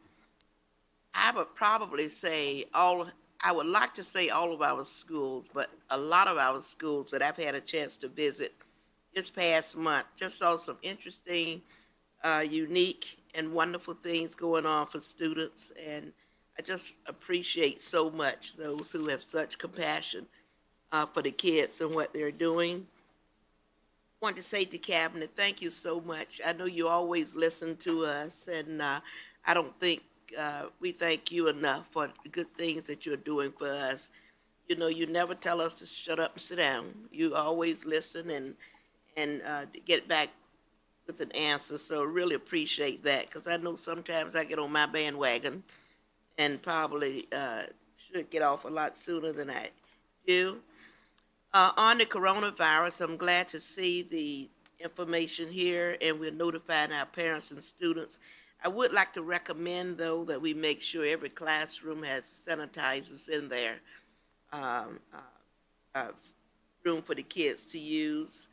I would probably say I would like to say all of our schools, but a lot of our schools that I've had a chance to visit this past month, just saw some interesting, unique, and wonderful things going on for students. And I just appreciate so much those who have such compassion for the kids and what they're doing. I want to say to Cabinet, thank you so much. I know you always listen to us, and I don't think we thank you enough for the good things that you're doing for us. You know, you never tell us to shut up and sit down. You always listen and get back with an answer. So really appreciate that, because I know sometimes I get on my bandwagon and probably should get off a lot sooner than I do. On the coronavirus, I'm glad to see the information here, and we're notifying our parents and students. I would like to recommend, though, that we make sure every classroom has sanitizers in there, room for the kids to use.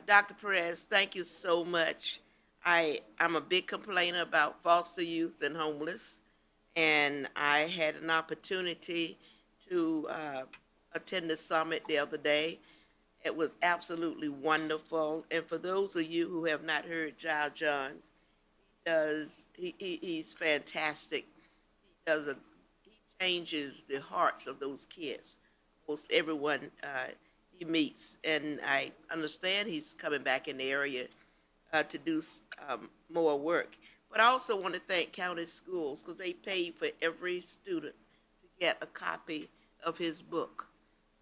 Dr. Perez, thank you so much. I'm a big complainer about foster youth and homeless, and I had an opportunity to attend the summit the other day. It was absolutely wonderful. And for those of you who have not heard Giles Johns, he's fantastic. He changes the hearts of those kids, almost everyone he meets. And I understand he's coming back in the area to do more work. But I also want to thank county schools, because they paid for every student to get a copy of his book.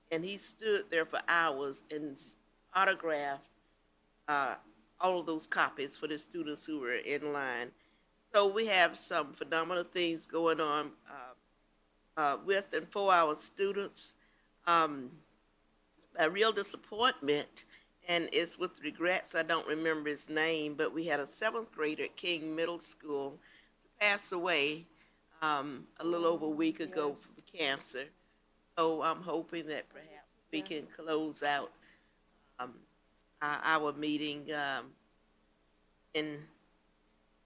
And he stood there for hours and autographed all of those copies for the students who were in line. So we have some phenomenal things going on with and for our students. A real disappointment, and it's with regrets, I don't remember his name, but we had a 7th grader at King Middle School pass away a little over a week ago from cancer. So I'm hoping that perhaps we can close out our meeting in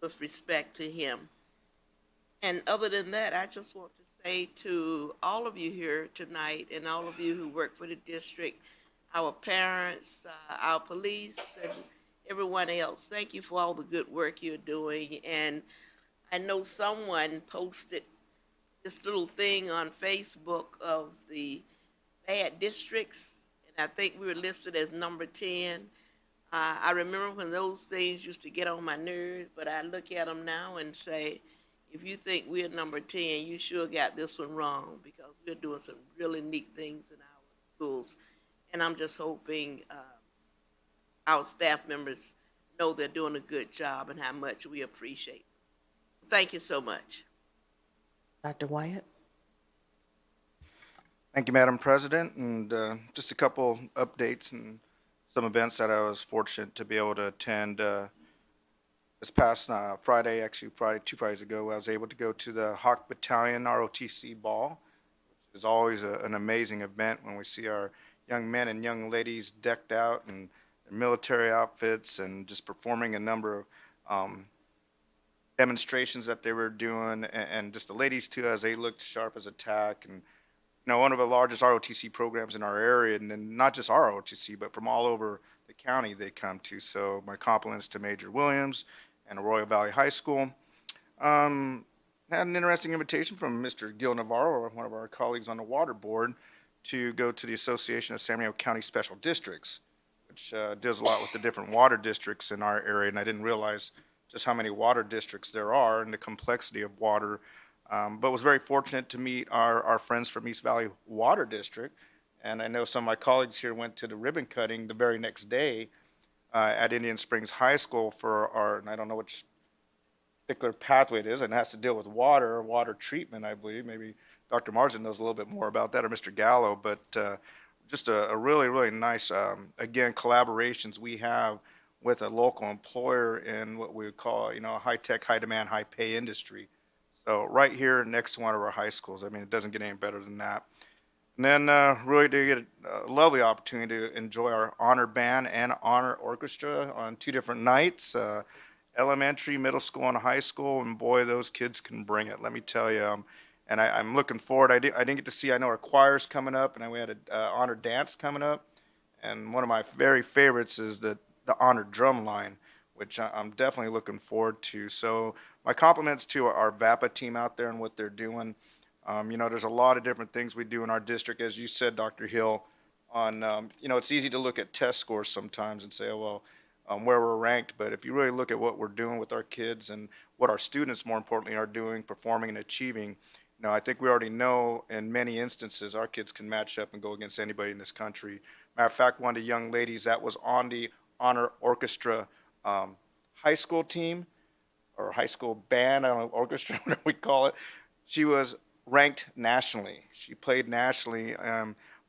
with respect to him. And other than that, I just want to say to all of you here tonight and all of you who work for the district, our parents, our police, and everyone else, thank you for all the good work you're doing. And I know someone posted this little thing on Facebook of the bad districts, and I think we were listed as number 10. I remember when those things used to get on my nerves, but I look at them now and say, if you think we're number 10, you sure got this one wrong, because we're doing some really neat things in our schools. And I'm just hoping our staff members know they're doing a good job and how much we appreciate them. Thank you so much. Dr. Wyatt? Thank you, Madam President, and just a couple updates and some events that I was fortunate to be able to attend. This past Friday, actually two Fridays ago, I was able to go to the Hawk Battalion ROTC Ball, which is always an amazing event when we see our young men and young ladies decked out in their military outfits and just performing a number of demonstrations that they were doing, and just the ladies too, as they looked sharp as a tack. And one of the largest ROTC programs in our area, and then not just our ROTC, but from all over the county they come to. So my compliments to Major Williams and Arroyo Valley High School. Had an interesting invitation from Mr. Gil Navarro, one of our colleagues on the water board, to go to the Association of San Diego County Special Districts, which deals a lot with the different water districts in our area, and I didn't realize just how many water districts there are and the complexity of water. But was very fortunate to meet our friends from East Valley Water District, and I know some of my colleagues here went to the ribbon cutting the very next day at Indian Springs High School for our, and I don't know which particular pathway it is, and it has to deal with water treatment, I believe. Maybe Dr. Marsden knows a little bit more about that, or Mr. Gallo, but just a really, really nice, again, collaborations we have with a local employer in what we would call, a high-tech, high-demand, high-pay industry. So right here next to one of our high schools. I mean, it doesn't get any better than that. And then really did get a lovely opportunity to enjoy our honor band and honor orchestra on 2 different nights, elementary, middle school, and high school. And boy, those kids can bring it, let me tell you. And I'm looking forward. I didn't get to see, I know our choir's coming up, and we had an honor dance coming up. And one of my very favorites is the honor drum line, which I'm definitely looking forward to. So my compliments to our VAPA team out there and what they're doing. There's a lot of different things we do in our district, as you said, Dr. Hill, on, it's easy to look at test scores sometimes and say, oh, well, where we're ranked. But if you really look at what we're doing with our kids and what our students, more importantly, are doing, performing and achieving, I think we already know in many instances our kids can match up and go against anybody in this country. Matter of fact, one of the young ladies that was on the honor orchestra high school team, or high school band, I don't know, orchestra, whatever we call it, she was ranked nationally. She played nationally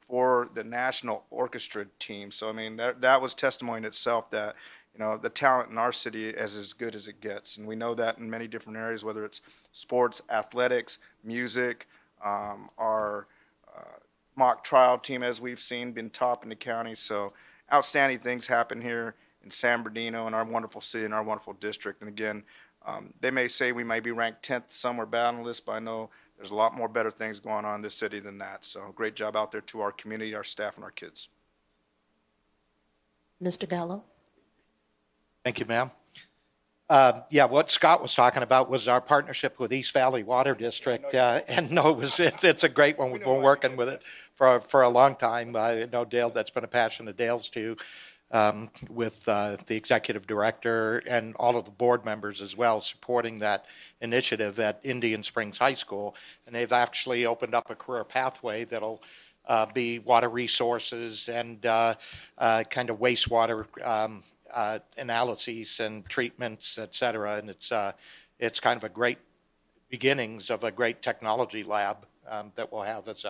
for the national orchestra team. So, I mean, that was testimony in itself that, the talent in our city is as good as it gets. And we know that in many different areas, whether it's sports, athletics, music, our mock trial team, as we've seen, been top in the county. So outstanding things happen here in San Bernardino, in our wonderful city, in our wonderful district. And again, they may say we might be ranked 10th somewhere bad on the list, but I know there's a lot more better things going on in this city than that. So great job out there to our community, our staff, and our kids. Mr. Gallo? Thank you, ma'am. What Scott was talking about was our partnership with East Valley Water District, and no, it's a great one. We've been working with it for a long time. I know Dale, that's been a passion of Dale's too, with the executive director and all of the board members as well, supporting that initiative at Indian Springs High School. And they've actually opened up a career pathway that'll be water resources and kind of wastewater analyses and treatments, et cetera. And it's kind of a great beginnings of a great technology lab that we'll have as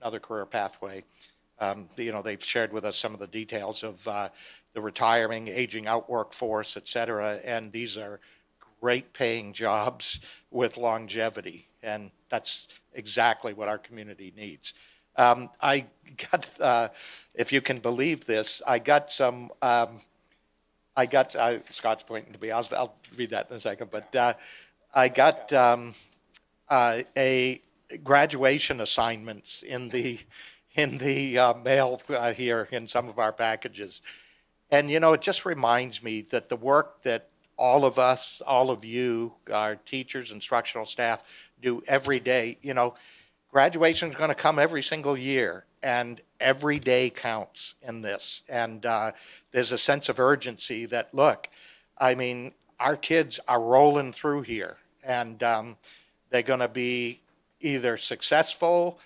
another career pathway. They've shared with us some of the details of the retiring, aging out workforce, et cetera. And these are great paying jobs with longevity. And that's exactly what our community needs. I got, if you can believe this, I got some, Scott's pointing to me, I'll read that in a second, but I got a graduation assignments in the mail here in some of our packages. And, you know, it just reminds me that the work that all of us, all of you, our teachers, instructional staff do every day, you know, graduation is going to come every single year, and every day counts in this. And there's a sense of urgency that, look, I mean, our kids are rolling through here, and they're going to be either successful,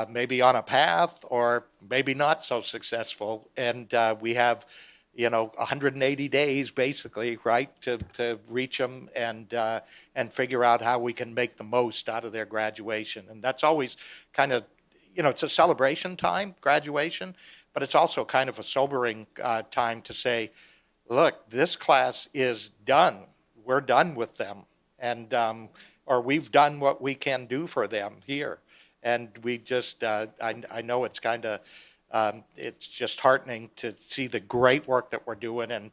maybe on a path, or maybe not so successful. And we have, you know, 180 days basically, right, to reach them and figure out how we can make the most out of their graduation. And that's always kind of, you know, it's a celebration time, graduation, but it's also kind of a sobering time to say, look, this class is done. We're done with them. And, or we've done what we can do for them here. And we just, I know it's kind of, it's just heartening to see the great work that we're doing and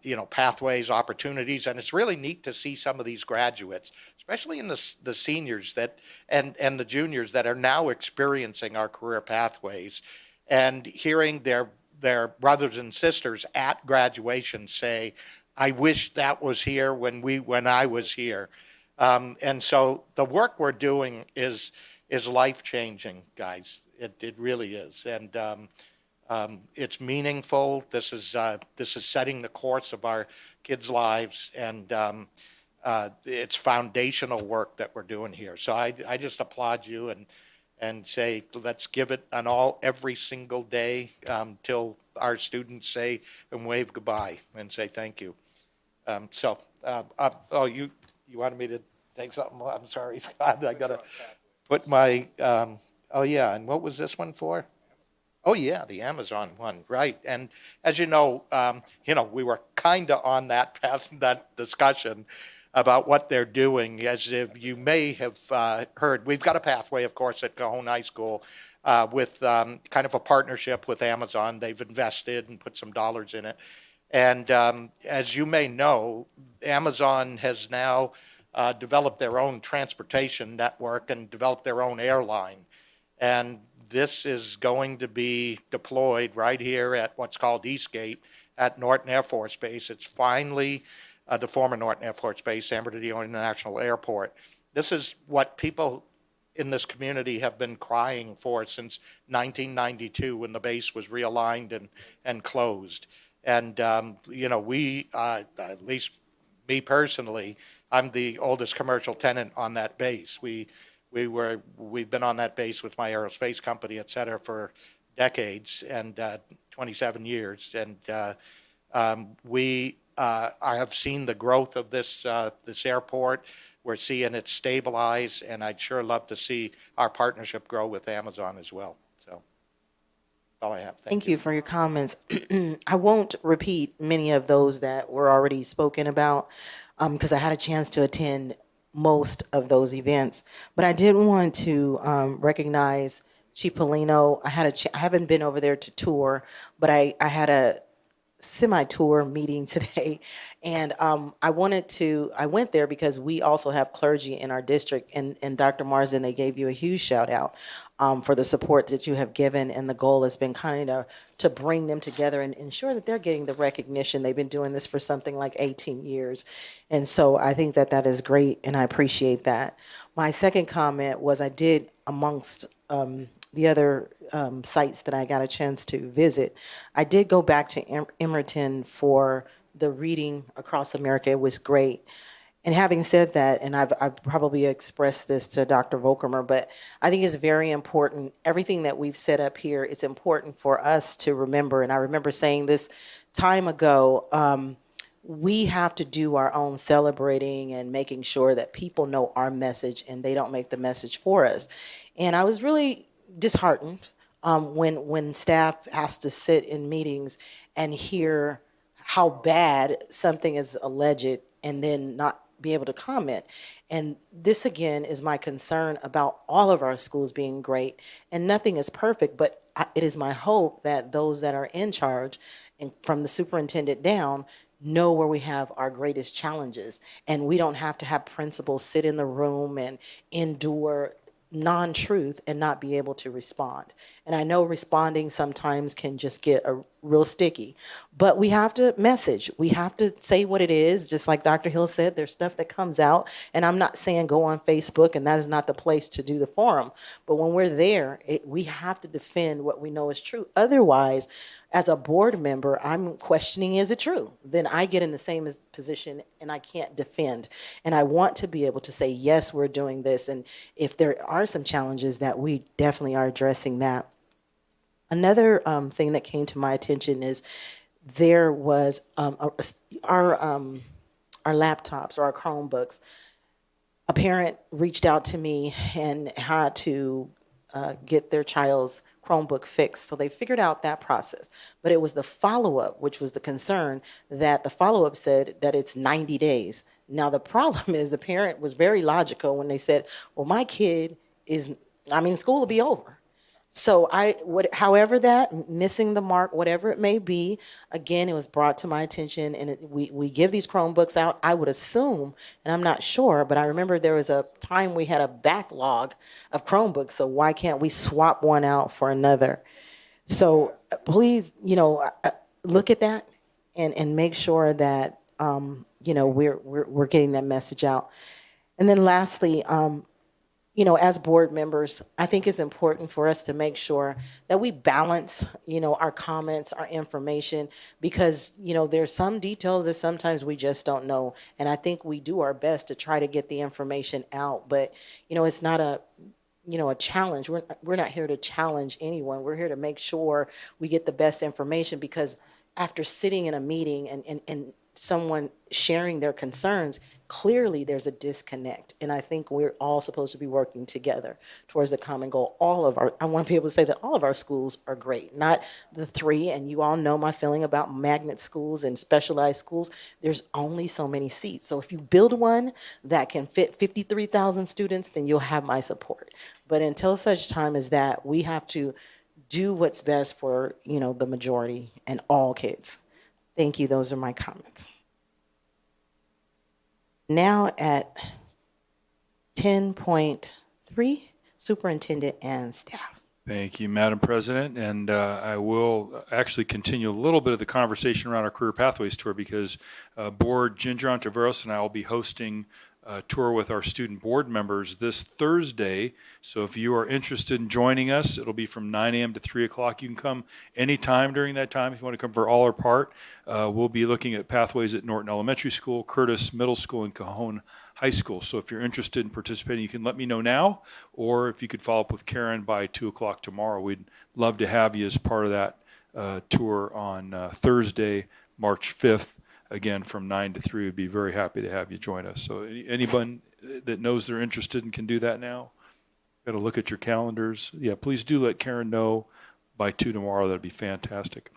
you know, pathways, opportunities. And it's really neat to see some of these graduates, especially in the seniors that, and the juniors that are now experiencing our career pathways, and hearing their brothers and sisters at graduation say, I wish that was here when I was here. And so the work we're doing is life-changing, guys. It really is. And it's meaningful. This is setting the course of our kids' lives, and it's foundational work that we're doing here. So I just applaud you and say, let's give it an all every single day till our students say and wave goodbye and say thank you. You wanted me to take something? I'm sorry, Scott. I got to put my, oh yeah, and what was this one for? Oh yeah, the Amazon one, right. And as you know, we were kind of on that path, that discussion about what they're doing. As you may have heard, we've got a pathway, of course, at Cajon High School with kind of a partnership with Amazon. They've invested and put some dollars in it. And as you may know, Amazon has now developed their own transportation network and developed their own airline. And this is going to be deployed right here at what's called Eastgate at Norton Air Force Base. It's finally the former Norton Air Force Base, San Bernardino International Airport. This is what people in this community have been crying for since 1992, when the base was realigned and closed. And, we, at least me personally, I'm the oldest commercial tenant on that base. We've been on that base with my aerospace company, et cetera, for decades and 27 years. And I have seen the growth of this airport. We're seeing it stabilize, and I'd sure love to see our partnership grow with Amazon as well. So that's all I have. Thank you for your comments. I won't repeat many of those that were already spoken about because I had a chance to attend most of those events. But I did want to recognize Chief Polino. I haven't been over there to tour, but I had a semi-tour meeting today, and I went there because we also have clergy in our district, and Dr. Marsden, they gave you a huge shout out for the support that you have given, and the goal has been kind of to bring them together and ensure that they're getting the recognition. They've been doing this for something like 18 years, and so I think that is great, and I appreciate that. My second comment was I did, amongst the other sites that I got a chance to visit, I did go back to Emerton for the Reading Across America. It was great. And having said that, and I've probably expressed this to Dr. Volkermer, but I think it's very important, everything that we've set up here, it's important for us to remember, and I remember saying this time ago, we have to do our own celebrating and making sure that people know our message and they don't make the message for us. And I was really disheartened when staff has to sit in meetings and hear how bad something is alleged and then not be able to comment. And this again is my concern about all of our schools being great, and nothing is perfect, but it is my hope that those that are in charge, and from the superintendent down, know where we have our greatest challenges, and we don't have to have principals sit in the room and endure non-truth and not be able to respond. And I know responding sometimes can just get a real sticky, but we have to message. We have to say what it is. Just like Dr. Hill said, there's stuff that comes out, and I'm not saying go on Facebook, and that is not the place to do the forum. But when we're there, we have to defend what we know is true. Otherwise, as a board member, I'm questioning, is it true? Then I get in the same position and I can't defend. And I want to be able to say, yes, we're doing this. And if there are some challenges, that we definitely are addressing that. Another thing that came to my attention is there was our laptops or our Chromebooks. A parent reached out to me and had to get their child's Chromebook fixed. So they figured out that process. But it was the follow-up, which was the concern, that the follow-up said that it's 90 days. Now, the problem is the parent was very logical when they said, well, my kid school will be over. So however that, missing the mark, whatever it may be, again, it was brought to my attention, and we give these Chromebooks out. I would assume, and I'm not sure, but I remember there was a time we had a backlog of Chromebooks, so why can't we swap one out for another? So please, look at that and make sure that, we're getting that message out. And then lastly, as board members, I think it's important for us to make sure that we balance, our comments, our information, because, there's some details that sometimes we just don't know. And I think we do our best to try to get the information out, but, it's not a challenge. We're not here to challenge anyone. We're here to make sure we get the best information, because after sitting in a meeting and someone sharing their concerns, clearly there's a disconnect. And I think we're all supposed to be working together towards a common goal. I want to be able to say that all of our schools are great, not the three. And you all know my feeling about magnet schools and specialized schools. There's only so many seats. So if you build one that can fit 53,000 students, then you'll have my support. But until such time as that, we have to do what's best for, the majority and all kids. Thank you. Those are my comments. Now at 10.3, superintendent and staff. Thank you, Madam President. And I will actually continue a little bit of the conversation around our Career Pathways Tour, because Board Ginger Ontiveros and I will be hosting a tour with our student board members this Thursday. So if you are interested in joining us, it'll be from 9 a.m. to 3 o'clock. You can come anytime during that time if you want to come for all or part. We'll be looking at pathways at Norton Elementary School, Curtis Middle School, and Cajon High School. So if you're interested in participating, you can let me know now, or if you could follow up with Karen by 2 o'clock tomorrow. We'd love to have you as part of that tour on Thursday, March 5th. Again, from 9 to 3, we'd be very happy to have you join us. So anyone that knows they're interested and can do that now, got to look at your calendars. Yeah, please do let Karen know by 2 tomorrow. That'd be fantastic.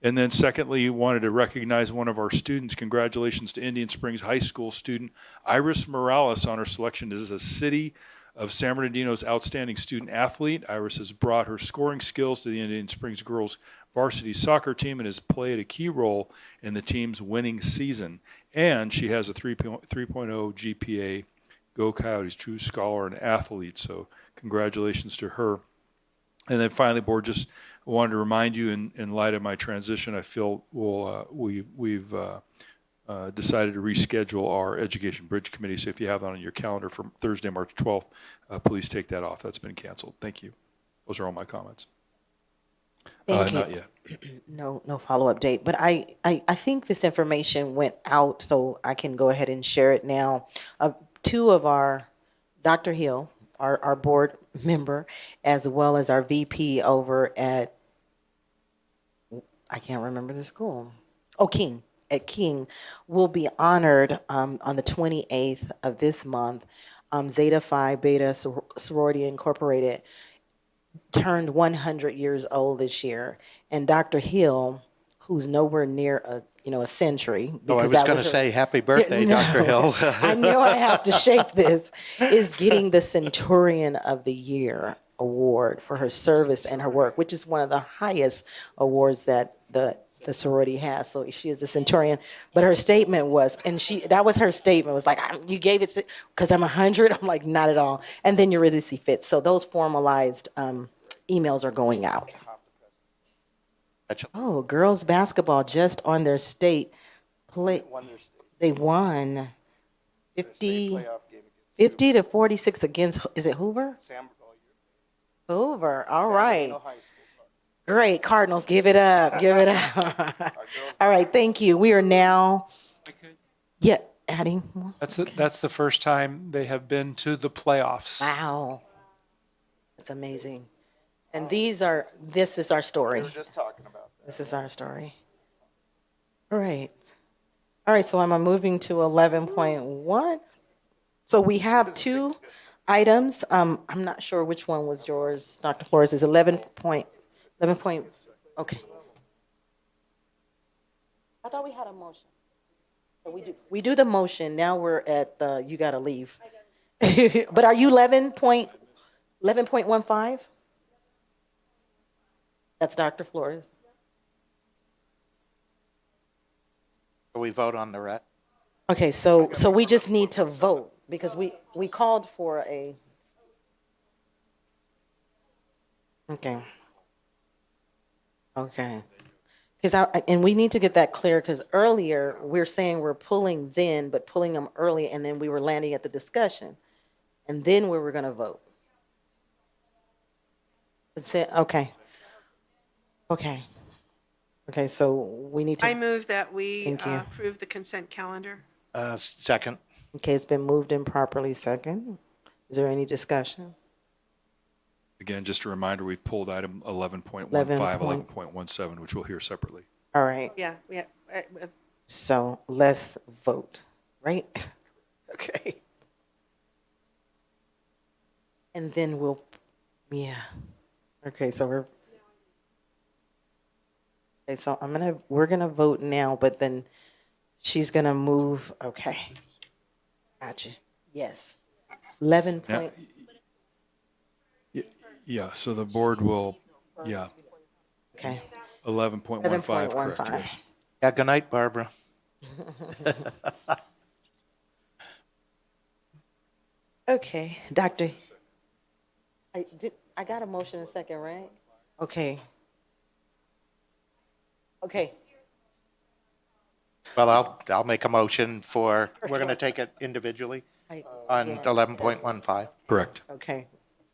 And then secondly, wanted to recognize one of our students. Congratulations to Indian Springs High School student Iris Morales on her selection as a City of San Bernardino's Outstanding Student Athlete. Iris has brought her scoring skills to the Indian Springs girls varsity soccer team and has played a key role in the team's winning season. And she has a 3.0 GPA. Go Coyotes, true scholar and athlete. So congratulations to her. And then finally, board, just wanted to remind you in light of my transition, I feel we've decided to reschedule our Education Bridge Committee. So if you have that on your calendar for Thursday, March 12th, please take that off. That's been canceled. Thank you. Those are all my comments. Thank you. Not yet. No follow-up date, but I think this information went out, so I can go ahead and share it now. Two of our, Dr. Hill, our board member, as well as our VP over at, I can't remember the school. Oh, King. At King, will be honored on the 28th of this month. Zeta Phi Beta Sorority Incorporated turned 100 years old this year. And Dr. Hill, who's nowhere near a century. Oh, I because was that going to her- say, happy birthday, No. Dr. Hill. I know I have to shape this, is getting the Centurion of the Year award for her service and her work, which is one of the highest awards that the sorority has. So she is a Centurion. But her statement was, that was her statement, was like, you gave it because I'm 100. I'm like, not at all. And then Eurydice see fit. So those formalized emails are going out. Oh, girls basketball just on their state play. They won 50 to 46 against, is it Hoover? Hoover, all right. Great, Cardinals, give it up, give it up. All right, thank you. We are now, adding more. That's the first time they have been to the playoffs. Wow. That's amazing. And this is our story. We were just talking about that. This is our story. All right. All right, so I'm moving to 11.1. So we have two items. I'm not sure which one was yours, Dr. Flores. Is 11 point, okay. I thought we had a motion. So we do the motion. Now we're at the, you gotta leave. But are you 11.15? That's Dr. Flores. We vote on the ret. Okay, so we just need to vote because we called for a. Okay. Okay. And we need to get that clear because earlier we're saying we're pulling then, but pulling them early, and then we were landing at the discussion, and then we were going to vote. That's it. Okay. Okay. Okay, so we need to. I move that we Thank you. approve the consent calendar. Second. Okay, it's been moved and properly second. Is there any discussion? Again, just a reminder, we've pulled item 11.15, 11.17, which we'll hear separately. All right. Yeah. So let's vote, right? Okay. And then okay, so we're gonna vote now, but then she's gonna move, okay. Gotcha, yes. 11 Now- point, Yeah, so the board will, okay. 11.15, correct, 11.15. yes. Yeah, good night, Barbara. Okay, Doctor. I got a motion in a second, right? Okay. Okay, Well, I'll make a motion for, we're going to take it individually on yeah. 11.15. Correct. okay.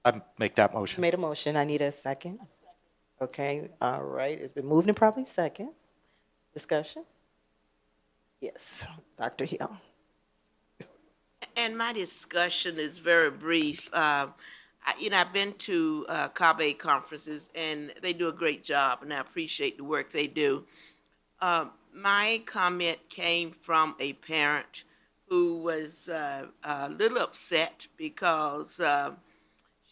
I make that motion. Made a motion, I need a second. Okay, all right, it's been moved and probably second. Discussion? Yes, Dr. Hill. And my discussion is very brief. I've been to CABE conferences, and they do a great job, and I appreciate the work they do. My comment came from a parent who was a little upset because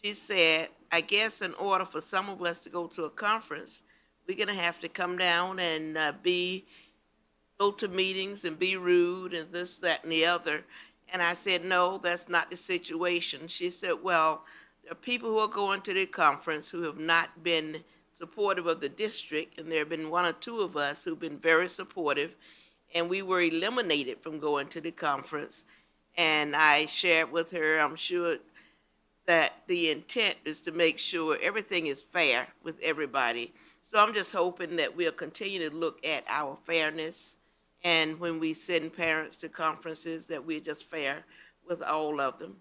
she said, I guess in order for some of us to go to a conference, we're going to have to come down and go to meetings and be rude and this, that, and the other. And I said, no, that's not the situation. She said, well, there are people who are going to the conference who have not been supportive of the district, and there have been one or two of us who've been very supportive, and we were eliminated from going to the conference. And I shared with her, I'm sure that the intent is to make sure everything is fair with everybody. So I'm just hoping that we'll continue to look at our fairness, and when we send parents to conferences, that we're just fair with all of them.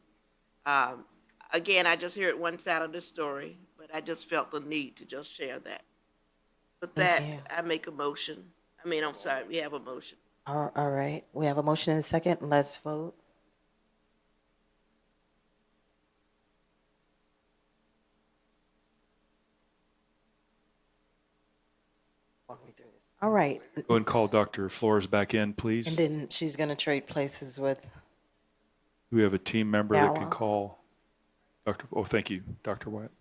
Again, I just heard one side of the story, but I just felt the need to just share that. With that, I make a motion. We have a motion. All right, we have a motion and a second, let's vote. Walk me through this. All right, Go and call Dr. Flores back in, please. and then she's gonna trade places with, Do we have a team member that can Now. call Dr. Oh, thank you, Dr. Wyatt.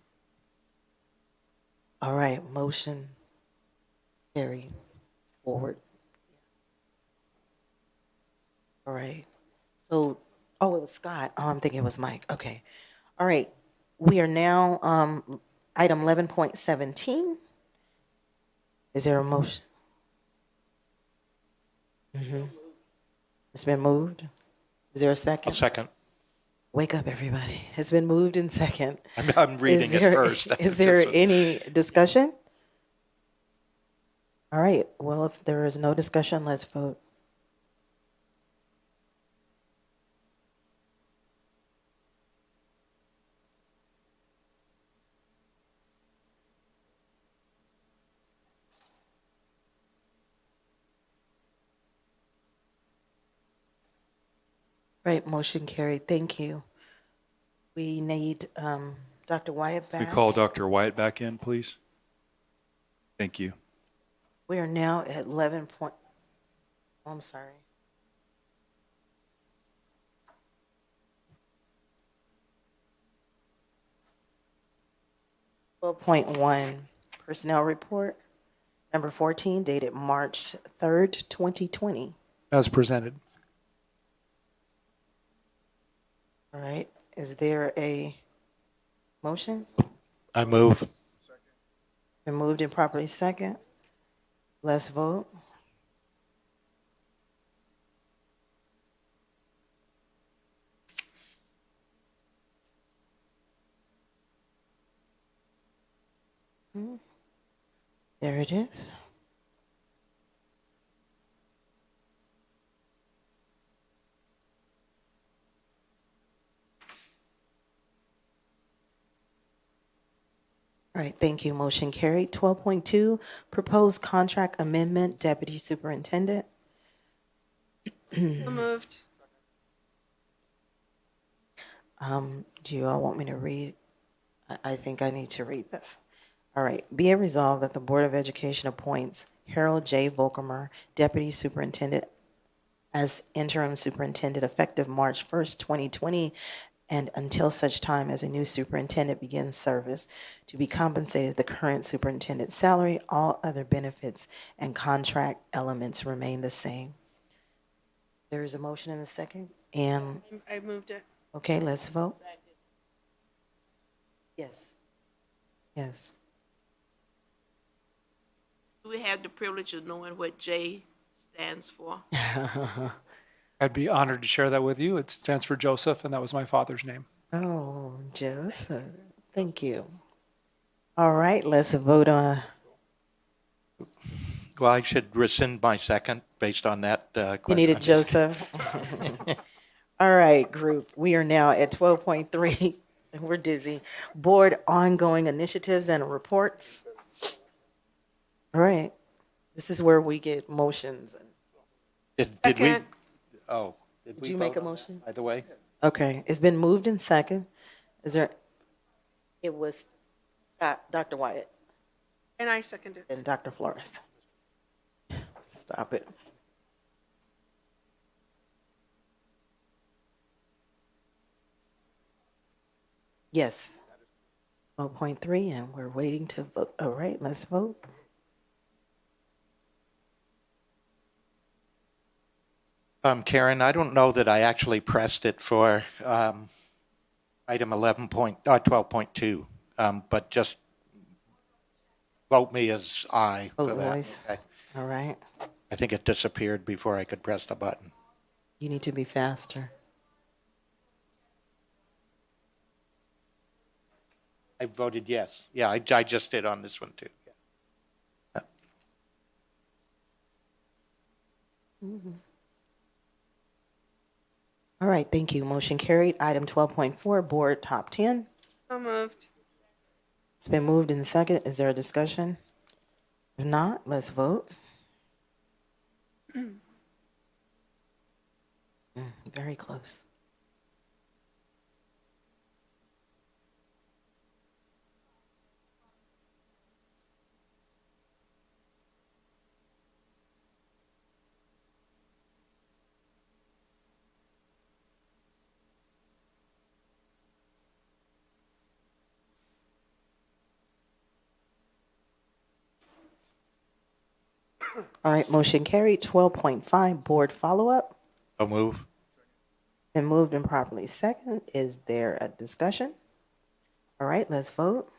all right, motion carried. forward. All right. So, oh, it was Scott. Oh, I'm thinking it was Mike. Okay. All right. We are now item 11.17. Is there a motion? It's been moved. Is there a second? A second. Wake up, everybody. It's been moved in second. I'm reading it first. Is there any discussion? All right. Well, if there is no discussion, let's vote. Right, motion carried. Thank you. We need Dr. Wyatt We back. call Dr. Wyatt back in, please. Thank you. We are now at 11 point. Oh, I'm sorry. .1 personnel report, number 14, dated March 3rd, 2020. As presented. All right. Is there a motion? I move. Been moved and properly second. Let's vote. There it is. All right, thank you. Motion carried. 12.2, proposed contract amendment, Deputy Superintendent. So moved. Do you all want me to read? I think I need to read this. All right. Be it resolved that the Board of Education appoints Harold J. Volkemer, Deputy Superintendent, as interim superintendent effective March 1st, 2020, and until such time as a new superintendent begins service, to be compensated the current superintendent's salary. All other benefits and contract elements remain the same. There is a motion and a second. And, I moved it. okay, let's vote. Yes. Yes. Do we have the privilege of knowing what J stands for? I'd be honored to share that with you. It stands for Joseph, and that was my father's name. Oh, Joseph. Thank you. All right, let's vote on. Well, I should rescind my second based on that question. You needed Joseph. All right, group. We are now at 12.3. We're dizzy. Board ongoing initiatives and reports. All right. This is where we get motions. Did we? Second. Oh. Did you make a motion? By the way? Okay, it's been moved in second. Is there? It was Scott, Dr. Wyatt, And I seconded. and Dr. Flores. Stop it. Yes. 12.3, and we're waiting to vote. All right, let's vote. Karen, I don't know that I actually pressed it for item 12.2, but just vote me as aye for Vote that. voice. Okay. All right. I think it disappeared before I could press the button. You need to be faster. I voted yes. Yeah, I just did on this one too. Yeah. All right, thank you. Motion carried. Item 12.4, Board Top 10. So moved. It's been moved in second. Is there a discussion? If not, let's vote. Very close. All right, motion carried. 12.5, board follow-up. So move. Been moved and properly second. Is there a discussion? All right, let's vote.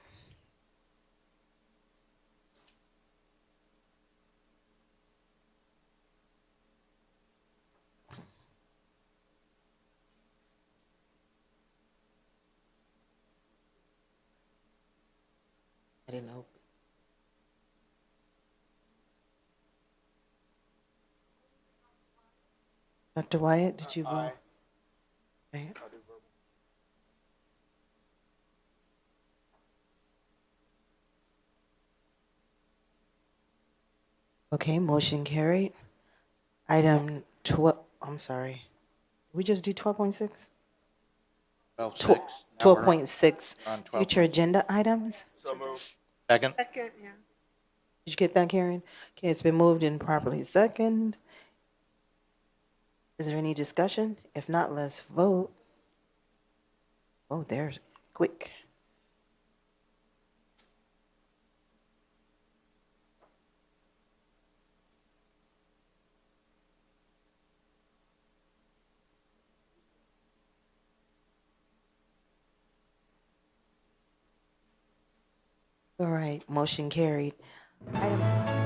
I didn't know. Dr. Wyatt, did you vote? Right. Okay, motion carried. Item 12, I'm sorry. Did we just do 12.6? 12.6. 12.6, on future agenda items. Second. Second, yeah. Did you get that, Karen? Okay, it's been moved and properly second. Is there any discussion? If not, let's vote. Oh, there's quick. All right, motion carried. Item